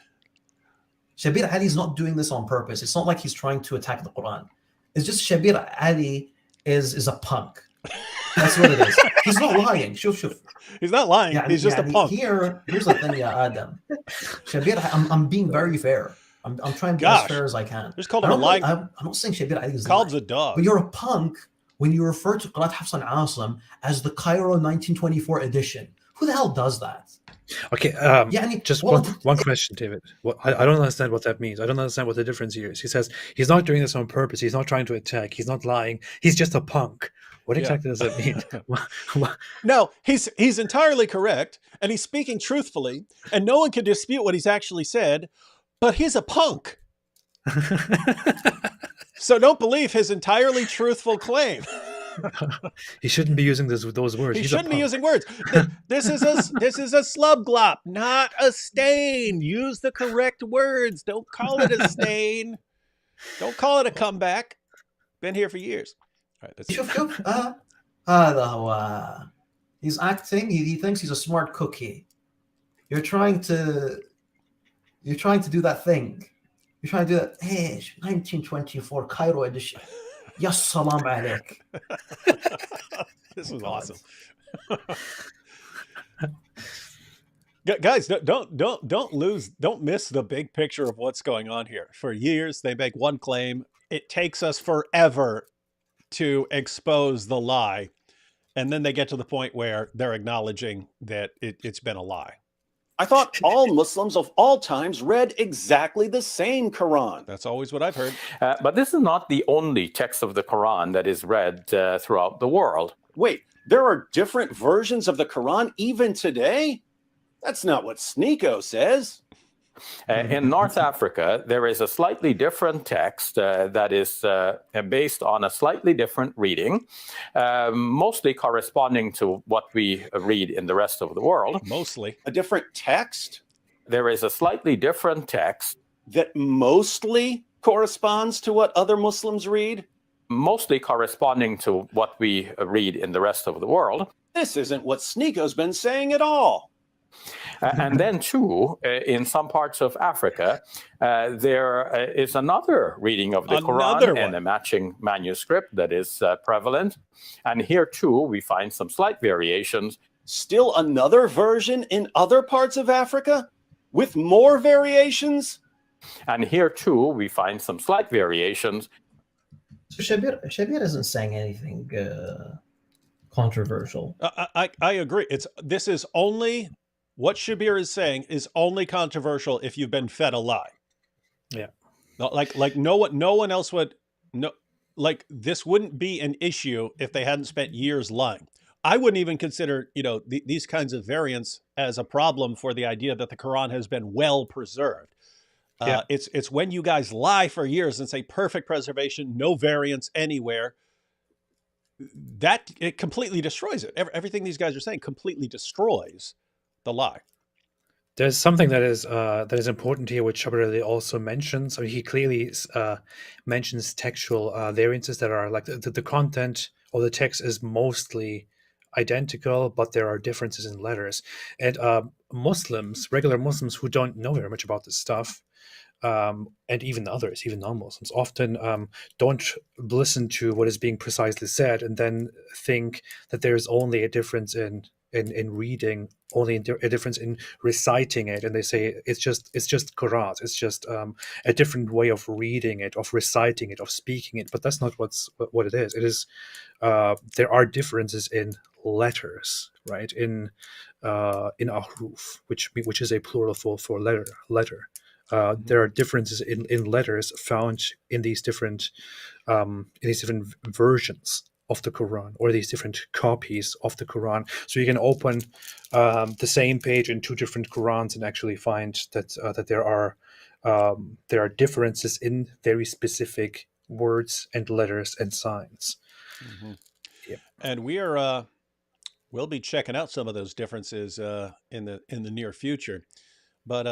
Shabir Ali's not doing this on purpose. It's not like he's trying to attack the Quran. It's just Shabir Ali is a punk. That's what it is. He's not lying. Shuf. He's not lying. He's just a punk. Here's the thing, Adam. Shabir, I'm being very fair. I'm trying to be as fair as I can. Just called him a lying. I'm not saying Shabir Ali is called a dog. But you're a punk when you refer to Qiraat Hafs and Asim as the Cairo 1924 edition. Who the hell does that? Okay, just one question, David. I don't understand what that means. I don't understand what the difference here is. He says he's not doing this on purpose. He's not trying to attack. He's not lying. He's just a punk. What exactly does that mean? No, he's entirely correct, and he's speaking truthfully, and no one can dispute what he's actually said. But he's a punk. So don't believe his entirely truthful claim. He shouldn't be using those words. He shouldn't be using words. This is a slub glop, not a stain. Use the correct words. Don't call it a stain. Don't call it a comeback. Been here for years. All right, he's acting. He thinks he's a smart cookie. You're trying to do that thing. You're trying to do that. Hey, 1924 Cairo edition. Yes, salam alaik. This was awesome. Guys, don't miss the big picture of what's going on here. For years, they make one claim. It takes us forever to expose the lie. And then they get to the point where they're acknowledging that it's been a lie. I thought all Muslims of all times read exactly the same Quran. That's always what I've heard. But this is not the only text of the Quran that is read throughout the world. Wait, there are different versions of the Quran even today? That's not what Sneako says. In North Africa, there is a slightly different text that is based on a slightly different reading, mostly corresponding to what we read in the rest of the world. Mostly. A different text? There is a slightly different text. That mostly corresponds to what other Muslims read? mostly corresponding to what we read in the rest of the world. This isn't what Sneako's been saying at all. And then, too, in some parts of Africa, there is another reading of the Quran and a matching manuscript that is prevalent. And here, too, we find some slight variations. Still another version in other parts of Africa with more variations? And here, too, we find some slight variations. So Shabir isn't saying anything controversial. I agree. This is only... What Shabir is saying is only controversial if you've been fed a lie. Yeah. Like no one else would this wouldn't be an issue if they hadn't spent years lying. I wouldn't even consider, these kinds of variants as a problem for the idea that the Quran has been well preserved. Yeah. It's when you guys lie for years and say perfect preservation, no variants anywhere, that it completely destroys it. Everything these guys are saying completely destroys the lie. There's something that is important here, which Shabir also mentions. I mean, he clearly mentions textual variances that are like the content of the text is mostly identical, but there are differences in letters. And Muslims, regular Muslims who don't know very much about this stuff, and even others, even non-Muslims, often don't listen to what is being precisely said and then think that there's only a difference in reading, only a difference in reciting it, and they say it's just Quran, it's just a different way of reading it, of reciting it, of speaking it. But that's not what it is. It is there are differences in letters, right? In ahruf, which is a plural for letter. There are differences in letters found in these different versions of the Quran, or these different copies of the Quran. So you can open the same page in two different Qurans and actually find that there are differences in very specific words and letters and signs. Mm-hmm. Yeah. And we'll be checking out some of those differences in the near future. But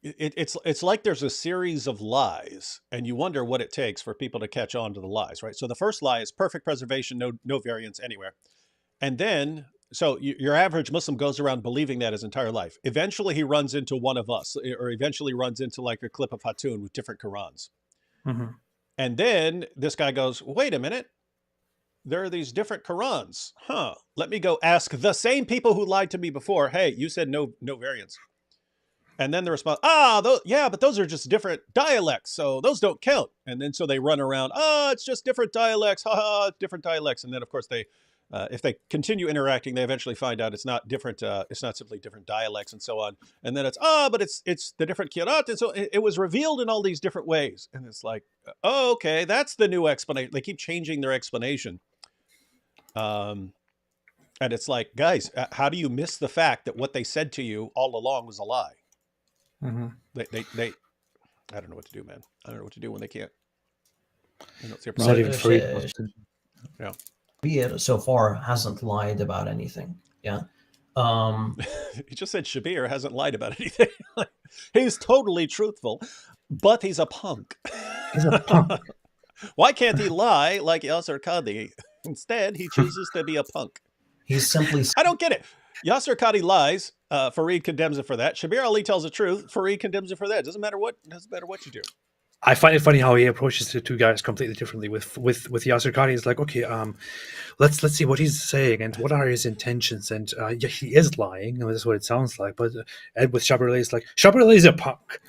it's like there's a series of lies, and you wonder what it takes for people to catch on to the lies, right? So the first lie is perfect preservation, no variance anywhere. And then, so your average Muslim goes around believing that his entire life. Eventually he runs into one of us, or eventually runs into like a clip of Hatun with different Qurans. Mm-hmm. And then this guy goes, wait a minute, there are these different Qurans. Let me go ask the same people who lied to me before, hey, you said no variance. And then the response, but those are just different dialects, so those don't count. And then so they run around, it's just different dialects, different dialects. And then of course they, if they continue interacting, they eventually find out it's not different. It's not simply different dialects and so on. And then it's, but it's the different kirat. And so it was revealed in all these different ways. And it's like, okay, that's the new explanation. They keep changing their explanation. And it's like, guys, how do you miss the fact that what they said to you all along was a lie? Mm-hmm. They I don't know what to do, man. I don't know what to do when they can't. I don't see a problem. Not even yeah. Shabir so far hasn't lied about anything. Yeah. He just said Shabir hasn't lied about anything. He's totally truthful, but he's a punk. He's a punk. Why can't he lie like Yasir Qadhi? Instead, he chooses to be a punk. He's simply... I don't get it. Yasir Qadhi lies. Farid condemns it for that. Shabir Ali tells the truth. Farid condemns it for that. Doesn't matter what you do. I find it funny how he approaches the two guys completely differently. With Yasir Qadhi, he's like, okay, let's see what he's saying and what are his intentions. And yeah, he is lying, and that's what it sounds like. But and with Shabir Ali, it's like Shabir Ali is a punk.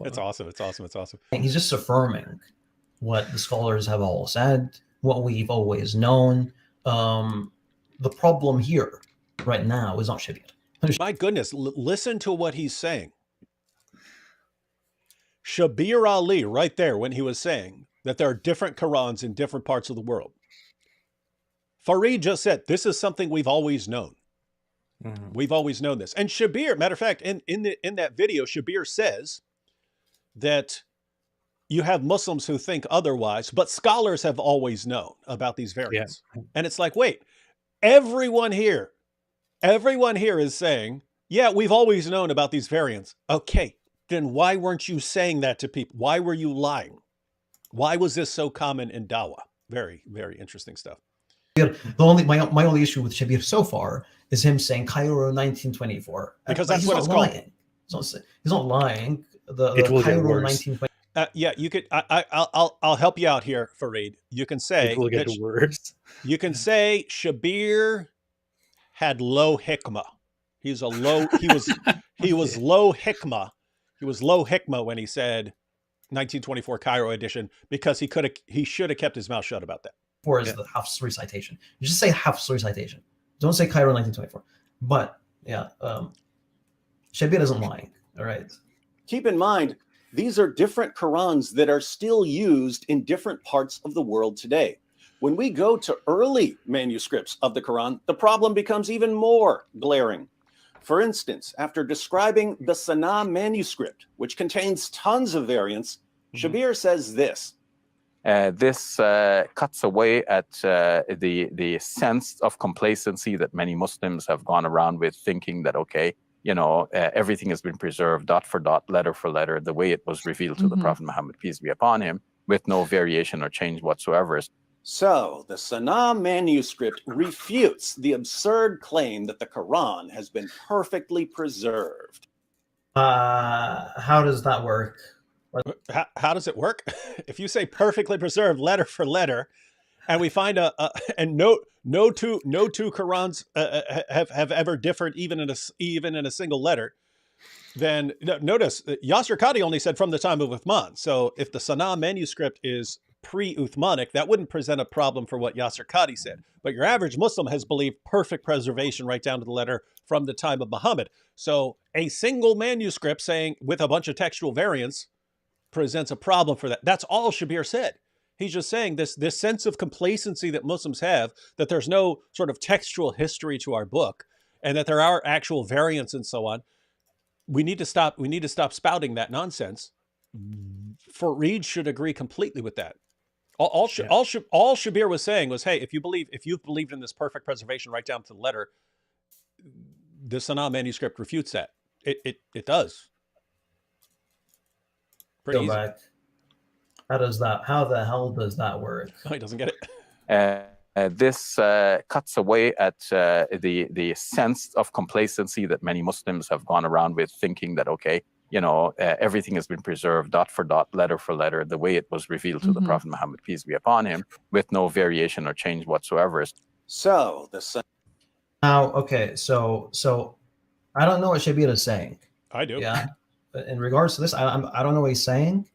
It's awesome. It's awesome. It's awesome. He's just affirming what the scholars have all said, what we've always known. The problem here right now is not Shabir. My goodness, listen to what he's saying. Shabir Ali right there when he was saying that there are different Qurans in different parts of the world. Farid just said, this is something we've always known. Mm-hmm. We've always known this. And Shabir, matter of fact, in that video, Shabir says that you have Muslims who think otherwise, but scholars have always known about these variants. Yeah. And it's like, wait, everyone here is saying, yeah, we've always known about these variants. Okay, then why weren't you saying that to people? Why were you lying? Why was this so common in DAWAH? Very, very interesting stuff. My only issue with Shabir so far is him saying Cairo 1924. Because that's what it's called. He's not lying. The Cairo 1924. Yeah, you could. I'll help you out here, Farid. You can say it will get worse. You can say Shabir had low hikmah. He's a low. He was low hikmah. He was low hikmah when he said 1924 Cairo edition, because he should have kept his mouth shut about that. Or is the Hafs recitation? You just say Hafs recitation. Don't say Cairo 1924. But yeah, Shabir isn't lying. All right. Keep in mind, these are different Qurans that are still used in different parts of the world today. When we go to early manuscripts of the Quran, the problem becomes even more glaring. For instance, after describing the Sana manuscript, which contains tons of variants, Shabir says this. This cuts away at the sense of complacency that many Muslims have gone around with, thinking that, okay, everything has been preserved dot for dot, letter for letter, the way it was revealed to the Prophet Muhammad, peace be upon him, with no variation or change whatsoever. So the Sana manuscript refutes the absurd claim that the Quran has been perfectly preserved. How does that work? How does it work? If you say perfectly preserved letter for letter, and we find no two Qurans have ever differed even in a single letter, then notice Yasir Qadhi only said from the time of Uthman. So if the Sana manuscript is pre-Uthmanic, that wouldn't present a problem for what Yasir Qadhi said. But your average Muslim has believed perfect preservation right down to the letter from the time of Muhammad. So a single manuscript saying with a bunch of textual variants presents a problem for that. That's all Shabir said. He's just saying this sense of complacency that Muslims have, that there's no sort of textual history to our book, and that there are actual variants and so on. We need to stop spouting that nonsense. Farid should agree completely with that. All Shabir was saying was, hey, if you've believed in this perfect preservation right down to the letter, the Sana manuscript refutes that. It does. Pretty easy. Back. How the hell does that work? Oh, he doesn't get it. This cuts away at the sense of complacency that many Muslims have gone around with, thinking that, okay, everything has been preserved dot for dot, letter for letter, the way it was revealed to the Prophet Muhammad, peace be upon him, with no variation or change whatsoever. So okay, so I don't know what Shabir is saying. I do. Yeah. But in regards to this, I don't know what he's saying.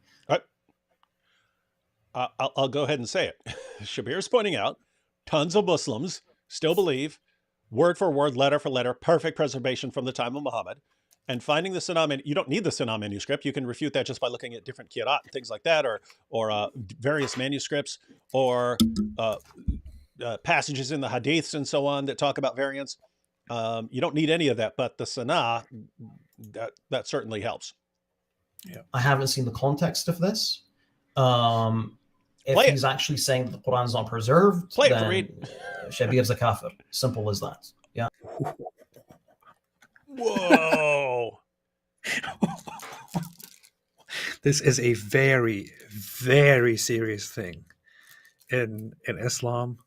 I'll go ahead and say it. Shabir's pointing out tons of Muslims still believe word for word, letter for letter, perfect preservation from the time of Muhammad. And finding the Sana, you don't need the Sana manuscript. You can refute that just by looking at different Qira'at and things like that, or various manuscripts, or passages in the Hadiths and so on that talk about variants. You don't need any of that, but the Sana, that certainly helps. Yeah. I haven't seen the context of this. If he's actually saying that the Quran is not preserved, then Shabir's a kafir. Simple as that. Yeah. Whoa. This is a very, very serious thing in Islam.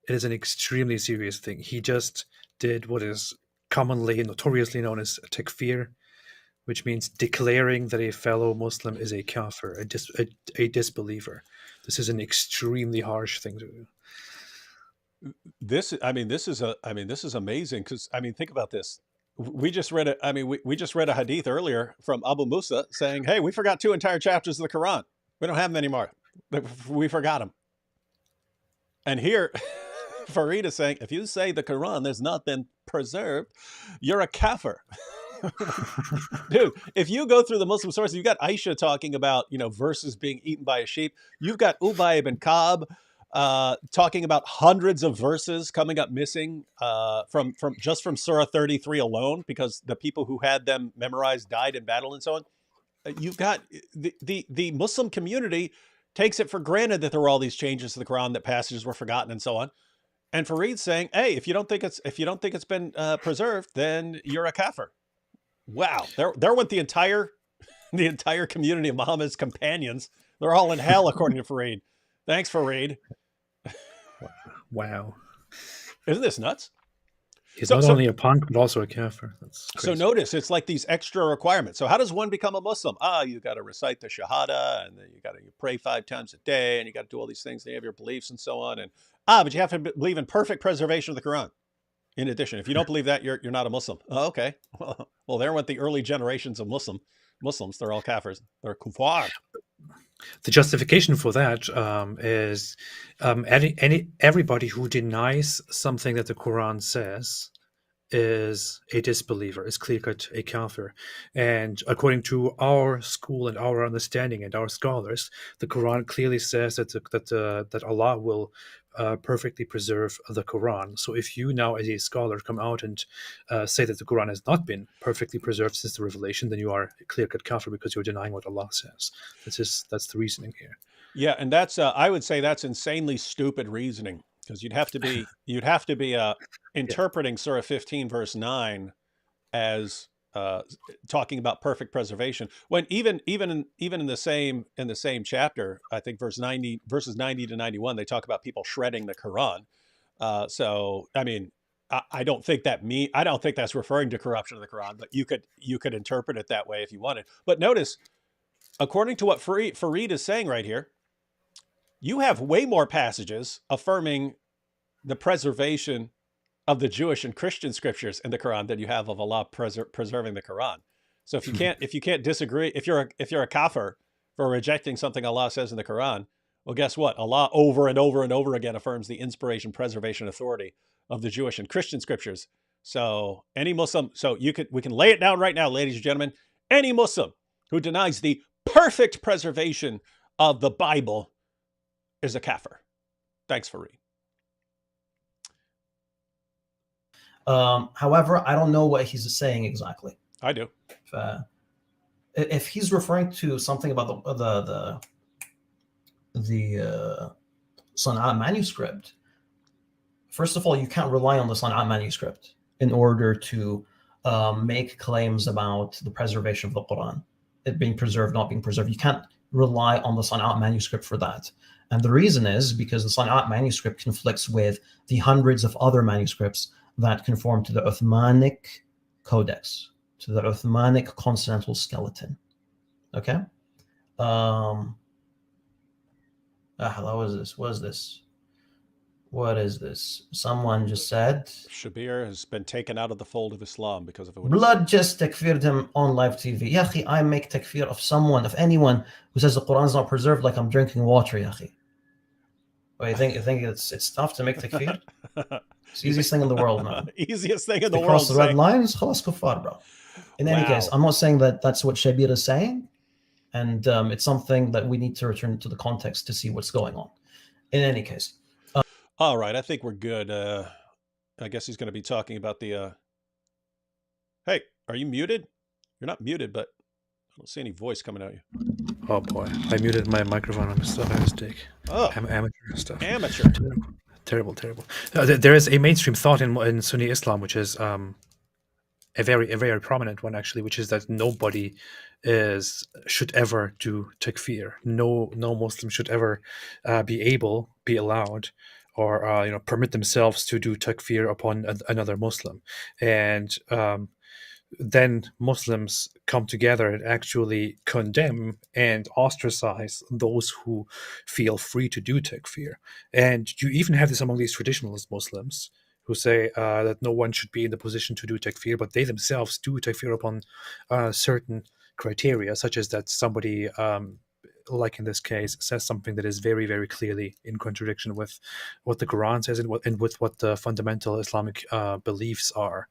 It is an extremely serious thing. He just did what is commonly and notoriously known as takfir, which means declaring that a fellow Muslim is a kafir, a disbeliever. This is an extremely harsh thing to do. This is amazing, because think about this. We just read we just read a hadith earlier from Abu Musa saying, hey, we forgot 2 entire chapters of the Quran. We don't have them anymore. We forgot them. And here Farid is saying, if you say the Quran has not been preserved, you're a kafir. Dude, if you go through the Muslim sources, you've got Aisha talking about, verses being eaten by a sheep. You've got Ubay ibn Ka'b talking about hundreds of verses coming up missing from Surah 33 alone, because the people who had them memorized died in battle and so on. You've got the Muslim community takes it for granted that there were all these changes to the Quran, that passages were forgotten and so on. And Farid's saying, hey, if you don't think it's been preserved, then you're a kafir. Wow, there went the entire the entire community of Muhammad's companions, they're all in hell, according to Farid. Thanks, Farid. Wow. Isn't this nuts? He's not only a punk, but also a kafir. That's crazy. So notice, it's like these extra requirements. So how does one become a Muslim? You got to recite the Shahada, and then you got to pray 5 times a day, and you got to do all these things. They have your beliefs and so on. And but you have to believe in perfect preservation of the Quran. In addition, if you don't believe that, you're not a Muslim. Oh, okay. Well, there went the early generations of Muslims. They're all kafirs. They're kuffar. The justification for that is everybody who denies something that the Quran says is a disbeliever, is clear-cut a kafir. And according to our school and our understanding and our scholars, the Quran clearly says that Allah will perfectly preserve the Quran. So if you now, as a scholar, come out and say that the Quran has not been perfectly preserved since the revelation, then you are a clear-cut kafir because you're denying what Allah says. That's the reasoning here. Yeah, and that's I would say that's insanely stupid reasoning, because you'd have to be interpreting Surah 15 verse 9 as talking about perfect preservation, when even in the same chapter, I think verses 90 to 91, they talk about people shredding the Quran. So I mean, I don't think that's referring to corruption of the Quran, but you could interpret it that way if you wanted. But notice, according to what Farid is saying right here, you have way more passages affirming the preservation of the Jewish and Christian scriptures in the Quran than you have of Allah preserving the Quran. So if you can't disagree, if you're a kafir for rejecting something Allah says in the Quran, well, guess what? Allah over and over and over again affirms the inspiration, preservation, authority of the Jewish and Christian scriptures. So any Muslim, we can lay it down right now, ladies and gentlemen. Any Muslim who denies the perfect preservation of the Bible is a kafir. Thanks, Farid. However, I don't know what he's saying exactly. I do. If he's referring to something about the Sana'a manuscript, first of all, you can't rely on the Sana'a manuscript in order to make claims about the preservation of the Quran, it being preserved, not being preserved. You can't rely on the Sana'a manuscript for that. And the reason is because the Sana'a manuscript conflicts with the hundreds of other manuscripts that conform to the Uthmanic Codex, to the Uthmanic consonantal skeleton. Okay? What is this? What is this? Someone just said Shabir has been taken out of the fold of Islam because of it. Blood just takfired him on live TV. Yahi, I make takfir of anyone who says the Quran's not preserved like I'm drinking water, Yahi. Well, you think it's tough to make takfir? It's the easiest thing in the world, man. Easiest thing in the world. Cross the red lines, khalas kuffar, bro. In any case, I'm not saying that that's what Shabir is saying, and it's something that we need to return to the context to see what's going on. In any case. All right, I think we're good. I guess he's going to be talking about the... Hey, are you muted? You're not muted, but I don't see any voice coming out of you. Oh boy, I muted my microphone on mistake. Oh, amateur stuff. Amateur. Terrible. There is a mainstream thought in Sunni Islam, which is a very prominent one actually, which is that nobody should ever do takfir. No Muslim should ever be allowed, or permit themselves to do takfir upon another Muslim. And then Muslims come together and actually condemn and ostracize those who feel free to do takfir. And you even have this among these traditionalist Muslims who say that no one should be in the position to do takfir, but they themselves do takfir upon certain criteria, such as that somebody, like in this case, says something that is very, very clearly in contradiction with what the Quran says and with what the fundamental Islamic beliefs are.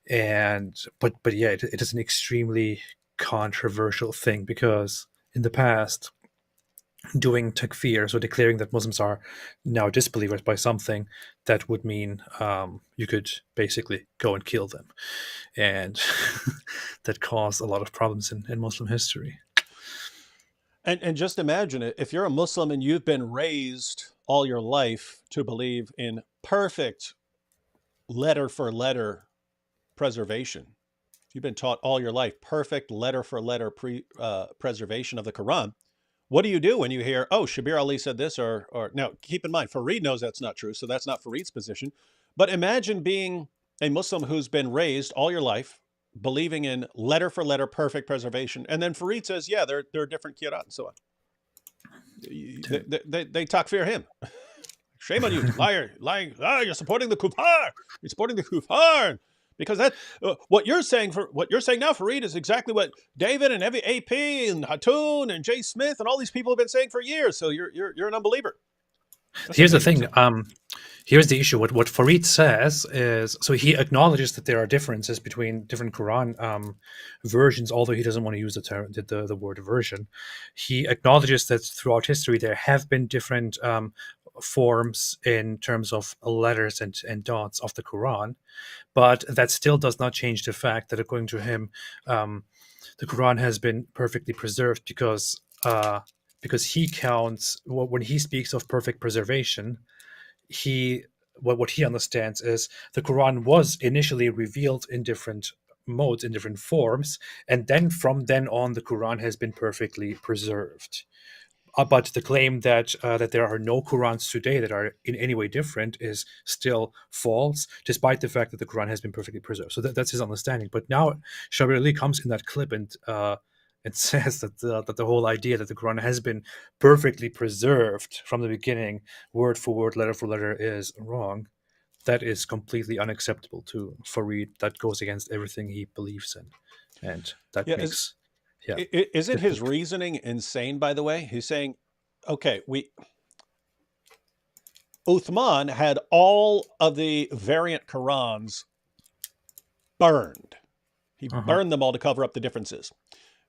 But yeah, it is an extremely controversial thing, because in the past, doing takfir, so declaring that Muslims are now disbelievers by something, that would mean you could basically go and kill them, and that caused a lot of problems in Muslim history. And just imagine it, if you're a Muslim and you've been raised all your life to believe in perfect letter for letter preservation, you've been taught all your life perfect letter for letter preservation of the Quran, what do you do when you hear, oh, Shabir Ali said this, or now keep in mind, Farid knows that's not true, so that's not Farid's position. But imagine being a Muslim who's been raised all your life believing in letter for letter perfect preservation, and then Farid says, yeah, there are different qira'at and so on. They takfir him. Shame on you, liar, lying. You're supporting the kuffar. You're supporting the kuffar. Because that what you're saying now, Farid, is exactly what David and every AP and Hatun and Jay Smith and all these people have been saying for years. So you're an unbeliever. Here's the thing. Here's the issue. What Farid says is, so he acknowledges that there are differences between different Quran versions, although he doesn't want to use the word version. He acknowledges that throughout history there have been different forms in terms of letters and dots of the Quran, but that still does not change the fact that according to him, the Quran has been perfectly preserved because he counts, when he speaks of perfect preservation, what he understands is the Quran was initially revealed in different modes, in different forms, and then from then on the Quran has been perfectly preserved. But the claim that there are no Qurans today that are in any way different is still false, despite the fact that the Quran has been perfectly preserved. So that's his understanding. But now Shabir Ali comes in that clip and says that the whole idea that the Quran has been perfectly preserved from the beginning, word for word, letter for letter, is wrong. That is completely unacceptable to Farid. That goes against everything he believes in, and that makes. Yeah. Isn't his reasoning insane, by the way? He's saying, okay, Uthman had all of the variant Qurans burned. He burned them all to cover up the differences.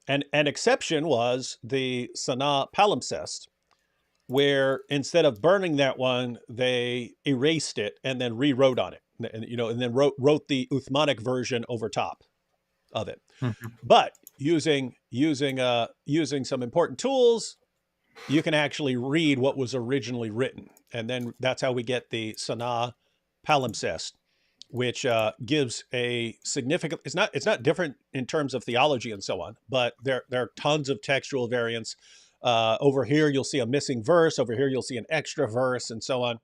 And an exception was the Sana palimpsest, where instead of burning that one, they erased it and then rewrote on it, and then wrote the Uthmanic version over top of it. But using some important tools, you can actually read what was originally written, and then that's how we get the Sana palimpsest, which gives a significant. It's not different in terms of theology and so on, but there are tons of textual variants. Over here you'll see a missing verse. Over here you'll see an extra verse, and so on,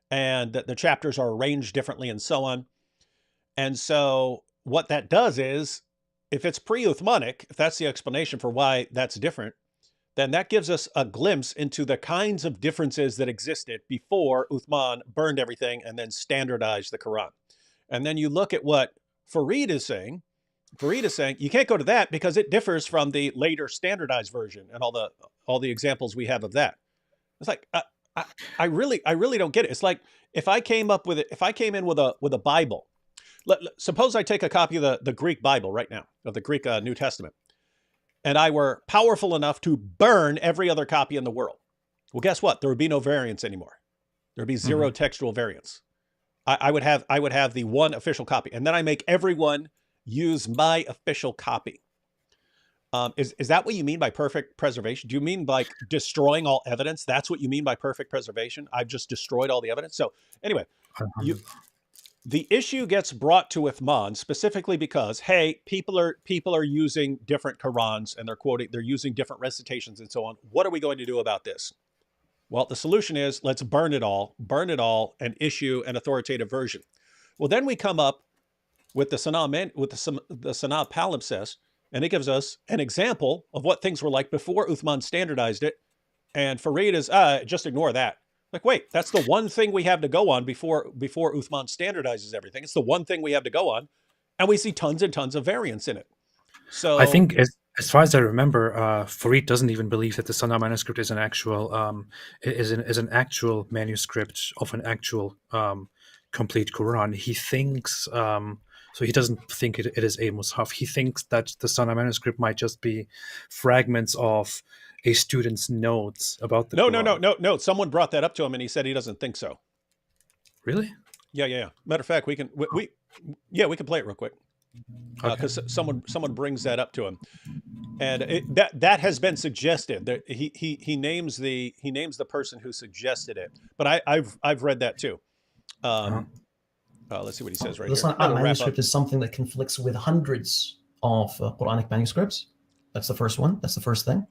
and the chapters are arranged differently, and so on. And so what that does is, if it's pre-Uthmanic, if that's the explanation for why that's different, then that gives us a glimpse into the kinds of differences that existed before Uthman burned everything and then standardized the Quran. And then you look at what Farid is saying. Farid is saying you can't go to that because it differs from the later standardized version and all the examples we have of that. It's like I really don't get it. It's like if I came in with a Bible. Suppose I take a copy of the Greek Bible right now, of the Greek New Testament, and I were powerful enough to burn every other copy in the world. Well, guess what? There would be no variants anymore. There would be zero textual variants. I would have the one official copy, and then I make everyone use my official copy. Is that what you mean by perfect preservation? Do you mean like destroying all evidence? That's what you mean by perfect preservation? I've just destroyed all the evidence. So anyway, the issue gets brought to Uthman specifically because, hey, people are using different Qurans and they're using different recitations and so on. What are we going to do about this? Well, the solution is let's burn it all, and issue an authoritative version. Well, then we come up with the Sana palimpsest, and it gives us an example of what things were like before Uthman standardized it. And Farid is just ignore that. Like, wait, that's the one thing we have to go on before Uthman standardizes everything. It's the one thing we have to go on, and we see tons and tons of variants in it. So I think, as far as I remember, Farid doesn't even believe that the Sana manuscript is an actual actual manuscript of an actual complete Quran. He thinks so. He doesn't think it is a mushaf. He thinks that the Sana manuscript might just be fragments of a student's notes about the Quran. No. Someone brought that up to him, and he said he doesn't think so. Really? Yeah. Matter of fact, we can play it real quick because someone brings that up to him, and that has been suggested. That he names the person who suggested it, but I've read that too. Let's see what he says right here. The Sana manuscript is something that conflicts with hundreds of Quranic manuscripts. That's the first one. That's the first thing.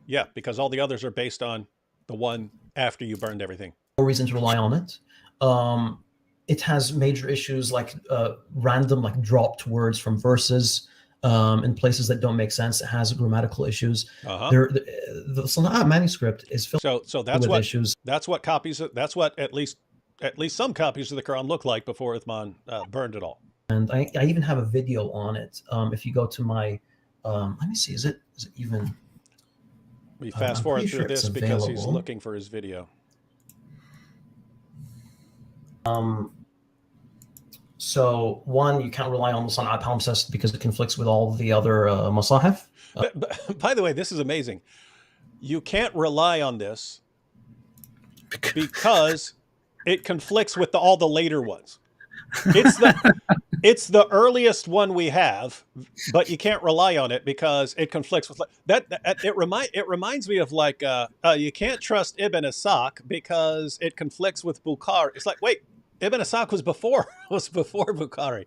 Yeah, because all the others are based on the one after you burned everything. No reason to rely on it. It has major issues like random, like dropped words from verses in places that don't make sense. It has grammatical issues. The Sana'a manuscript is filled so that's with what issues. That's what at least some copies of the Quran look like before Uthman burned it all. And I even have a video on it. If you go to my, let me see, is it even? We fast forward through this because he's looking for his video. So one, you can't rely on the Sana'a palimpsest because it conflicts with all the other masahif. By the way, this is amazing. You can't rely on this because it conflicts with all the later ones. It's the earliest one we have, but you can't rely on it because it conflicts with that. It reminds me of like you can't trust Ibn Ishaq because it conflicts with Bukhari. It's like, wait, Ibn Ishaq was before Bukhari.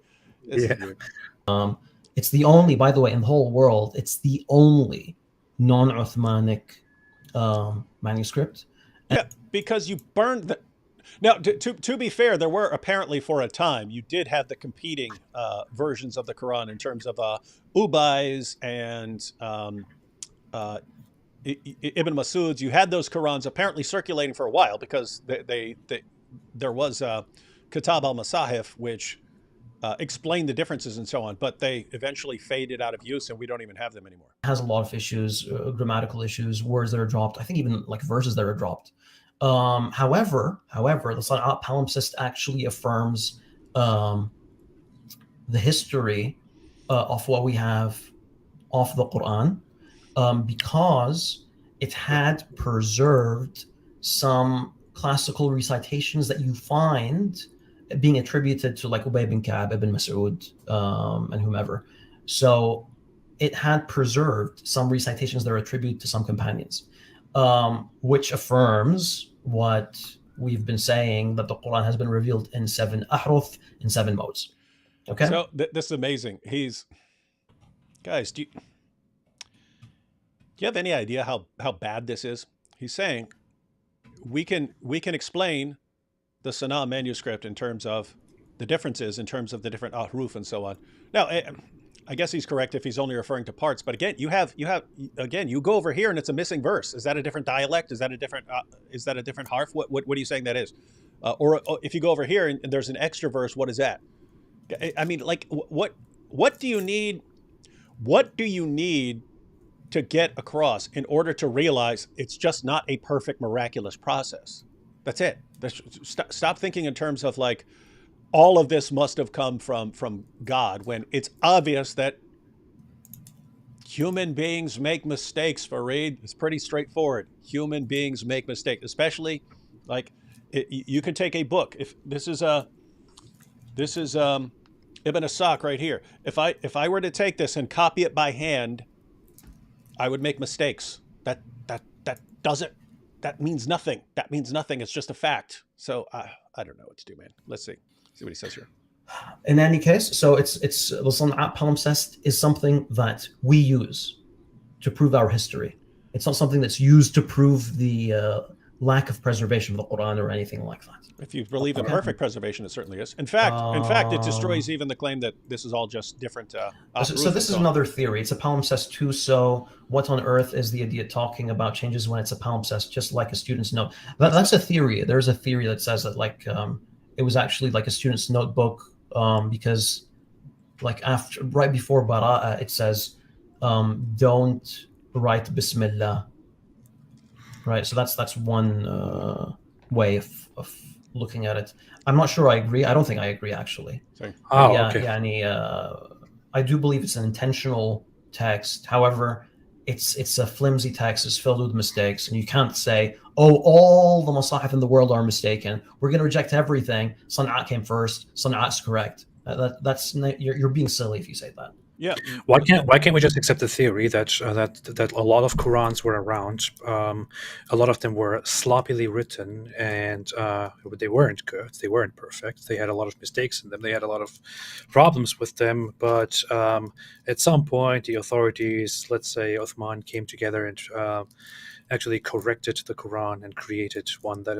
It's the only, by the way, in the whole world, it's the only non-Uthmanic manuscript. Yeah, because you burned the. Now, to be fair, there were apparently for a time, you did have the competing versions of the Quran in terms of Ubay's and Ibn Masud's. You had those Qurans apparently circulating for a while because there was Kitab al-Masahif, which explained the differences and so on, but they eventually faded out of use and we don't even have them anymore. It has a lot of issues, grammatical issues, words that are dropped. I think even like verses that are dropped. However, the Sana'a palimpsest actually affirms the history of what we have of the Quran because it had preserved some classical recitations that you find being attributed to like Ubay bin Ka'b, Ibn Mas'ud, and whomever. So it had preserved some recitations that are attributed to some companions, which affirms what we've been saying, that the Quran has been revealed in 7 ahruf, in 7 modes. Okay. So this is amazing. Guys, do you have any idea how bad this is? He's saying we can explain the Sana'a manuscript in terms of the differences, in terms of the different ahruf and so on. Now, I guess he's correct if he's only referring to parts. But again, you go over here and it's a missing verse. Is that a different dialect? Is that a different harf? What are you saying that is? Or if you go over here and there's an extra verse, what is that? I mean, like, what do you need? What do you need to get across in order to realize it's just not a perfect, miraculous process? That's it. Stop thinking in terms of like, all of this must have come from God, when it's obvious that human beings make mistakes, Farid. It's pretty straightforward. Human beings make mistakes, especially like you can take a book. If this is Ibn Ishaq right here. If I were to take this and copy it by hand, I would make mistakes. That means nothing. That means nothing. It's just a fact. So I don't know what to do, man. Let's see what he says here. In any case, so it's the Sana'a palimpsest is something that we use to prove our history. It's not something that's used to prove the lack of preservation of the Quran or anything like that. If you believe in perfect preservation, it certainly is. In fact, it destroys even the claim that this is all just different. So this is another theory. It's a palimpsest too. So what on earth is the idiot talking about changes when it's a palimpsest, just like a student's note? That's a theory. There's a theory that says that like it was actually like a student's notebook because like right before Bara'ah, it says don't write Bismillah. Right. So that's one way of looking at it. I'm not sure I agree. I don't think I agree, actually. Sorry. Okay. I do believe it's an intentional text. However, it's a flimsy text. It's filled with mistakes. And you can't say, oh, all the masahif in the world are mistaken. We're going to reject everything. Sana'a came first. Sana'a's correct. You're being silly if you say that. Yeah. Why can't we just accept the theory that that a lot of Qurans were around? A lot of them were sloppily written, and they weren't good. They weren't perfect. They had a lot of mistakes in them. They had a lot of problems with them. But at some point, the authorities, let's say Uthman, came together and actually corrected the Quran and created one that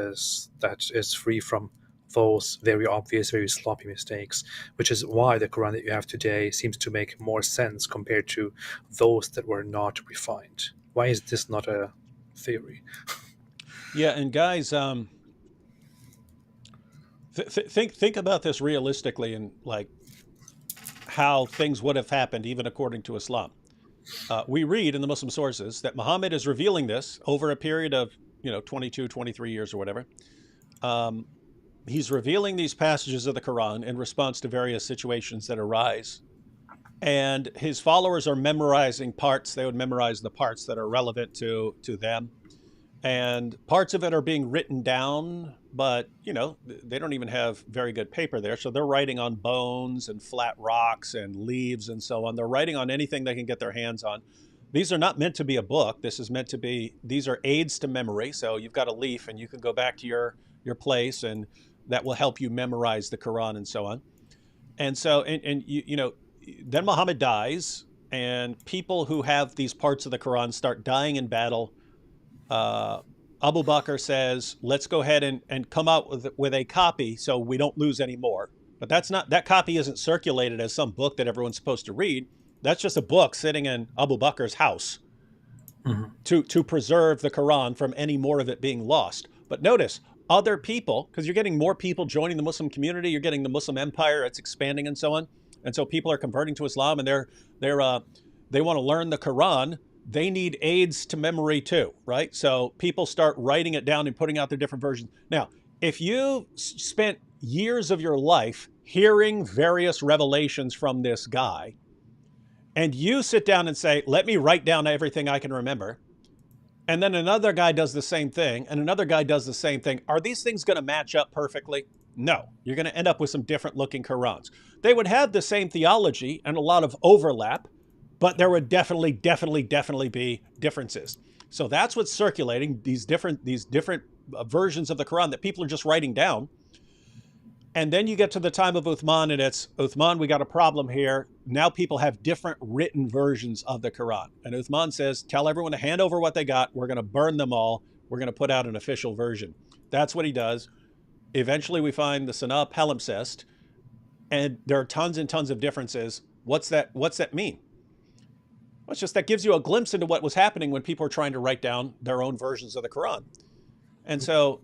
is free from those very obvious, very sloppy mistakes, which is why the Quran that you have today seems to make more sense compared to those that were not refined. Why is this not a theory? Yeah, and guys, think about this realistically, and like how things would have happened even according to Islam. We read in the Muslim sources that Muhammad is revealing this over a period of 22, 23 years or whatever. He's revealing these passages of the Quran in response to various situations that arise. And his followers are memorizing parts. They would memorize the parts that are relevant to them. And parts of it are being written down, but, they don't even have very good paper there. So they're writing on bones and flat rocks and leaves and so on. They're writing on anything they can get their hands on. These are not meant to be a book. These are aids to memory. So you've got a leaf and you can go back to your place, and that will help you memorize the Quran and so on. And so, then Muhammad dies, and people who have these parts of the Quran start dying in battle. Abu Bakr says, let's go ahead and come out with a copy so we don't lose any more. But that copy isn't circulated as some book that everyone's supposed to read. That's just a book sitting in Abu Bakr's house to preserve the Quran from any more of it being lost. But notice, other people, because you're getting more people joining the Muslim community, you're getting the Muslim empire, it's expanding and so on. And so people are converting to Islam, and they want to learn the Quran. They need aids to memory too, right? So people start writing it down and putting out their different versions. Now, if you spent years of your life hearing various revelations from this guy, and you sit down and say, let me write down everything I can remember, and then another guy does the same thing, and another guy does the same thing, are these things going to match up perfectly? No. You're going to end up with some different looking Qurans. They would have the same theology and a lot of overlap, but there would definitely be differences. So that's what's circulating, these different versions of the Quran that people are just writing down. And then you get to the time of Uthman, and it's, Uthman, we got a problem here. Now people have different written versions of the Quran. And Uthman says, tell everyone to hand over what they got. We're going to burn them all. We're going to put out an official version. That's what he does. Eventually we find the Sanaa palimpsest, and there are tons and tons of differences. What's that mean? Well, it's just that gives you a glimpse into what was happening when people are trying to write down their own versions of the Quran. And so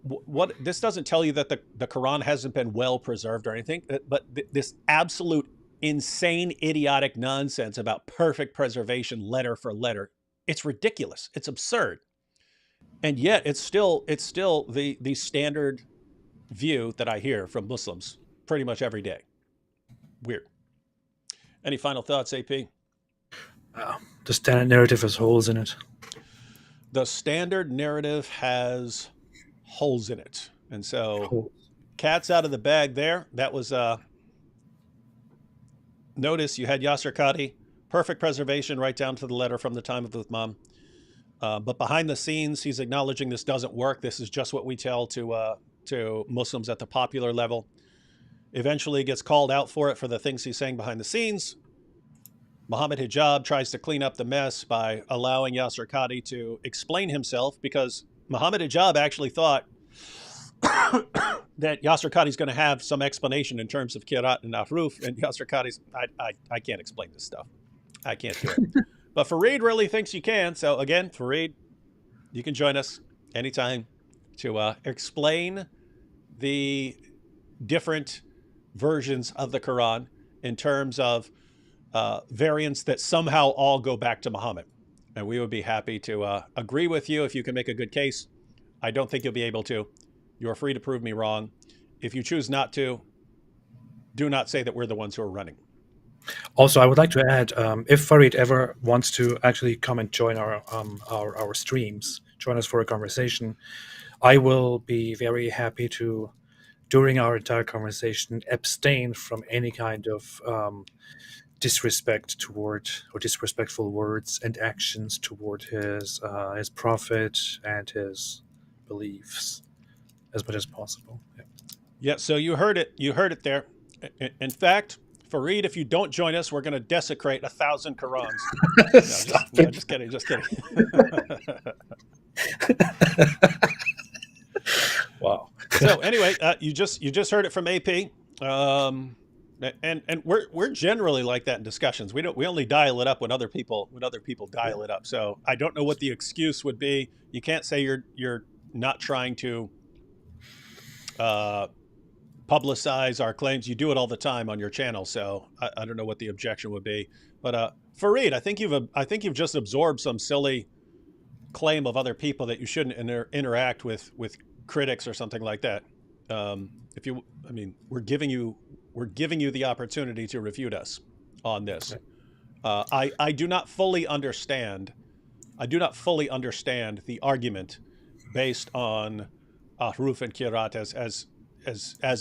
what this doesn't tell you that the Quran hasn't been well preserved or anything, but this absolute insane, idiotic nonsense about perfect preservation letter for letter, it's ridiculous. It's absurd. And yet it's still the standard view that I hear from Muslims pretty much every day. Weird. Any final thoughts, AP? The standard narrative has holes in it. The standard narrative has holes in it. And so cat's out of the bag there. That was, notice you had Yasir Qadhi, perfect preservation right down to the letter from the time of Uthman. But behind the scenes, he's acknowledging this doesn't work. This is just what we tell to Muslims at the popular level. Eventually he gets called out for it for the things he's saying behind the scenes. Muhammad Hijab tries to clean up the mess by allowing Yasir Qadhi to explain himself, because Muhammad Hijab actually thought that Yasir Qadhi's going to have some explanation in terms of Kirat and Ahruf, and Yasir Qadhi's, I can't explain this stuff. I can't do it. But Farid really thinks you can. So again, Farid, you can join us anytime to explain the different versions of the Quran in terms of variants that somehow all go back to Muhammad. And we would be happy to agree with you if you can make a good case. I don't think you'll be able to. You're free to prove me wrong. If you choose not to, do not say that we're the ones who are running. Also, I would like to add, if Farid ever wants to actually come and join our streams, join us for a conversation, I will be very happy to, during our entire conversation, abstain from any kind of disrespect toward, or disrespectful words and actions toward his prophet and his beliefs as much as possible. Yeah, so you heard it. You heard it there. In fact, Farid, if you don't join us, we're going to desecrate 1,000 Qurans. Just kidding. Just kidding. Wow. So anyway, you just heard it from AP, and we're generally like that in discussions. We only dial it up when other people dial it up. So I don't know what the excuse would be. You can't say you're not trying to publicize our claims. You do it all the time on your channel, so I don't know what the objection would be. But Farid, I think you've just absorbed some silly claim of other people that you shouldn't interact with critics or something like that. We're giving you the opportunity to refute us on this. I do not fully understand. The argument based on Huruf and Kirat as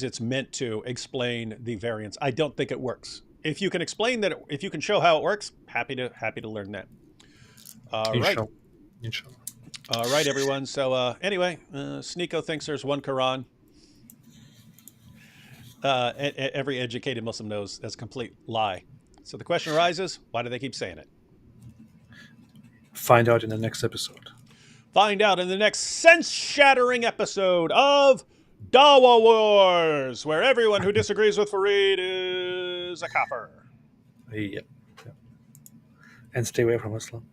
it's meant to explain the variance. I don't think it works. If you can explain that, if you can show how it works, happy to learn that. Right. Inshallah. All right, everyone. So anyway, Sneako thinks there's one Quran. Every educated Muslim knows that's a complete lie. So the question arises, why do they keep saying it? Find out in the next episode. Find out in the next sense-shattering episode of DAWAH Wars, where everyone who disagrees with Farid is a kafir. Yep. And stay away from Islam.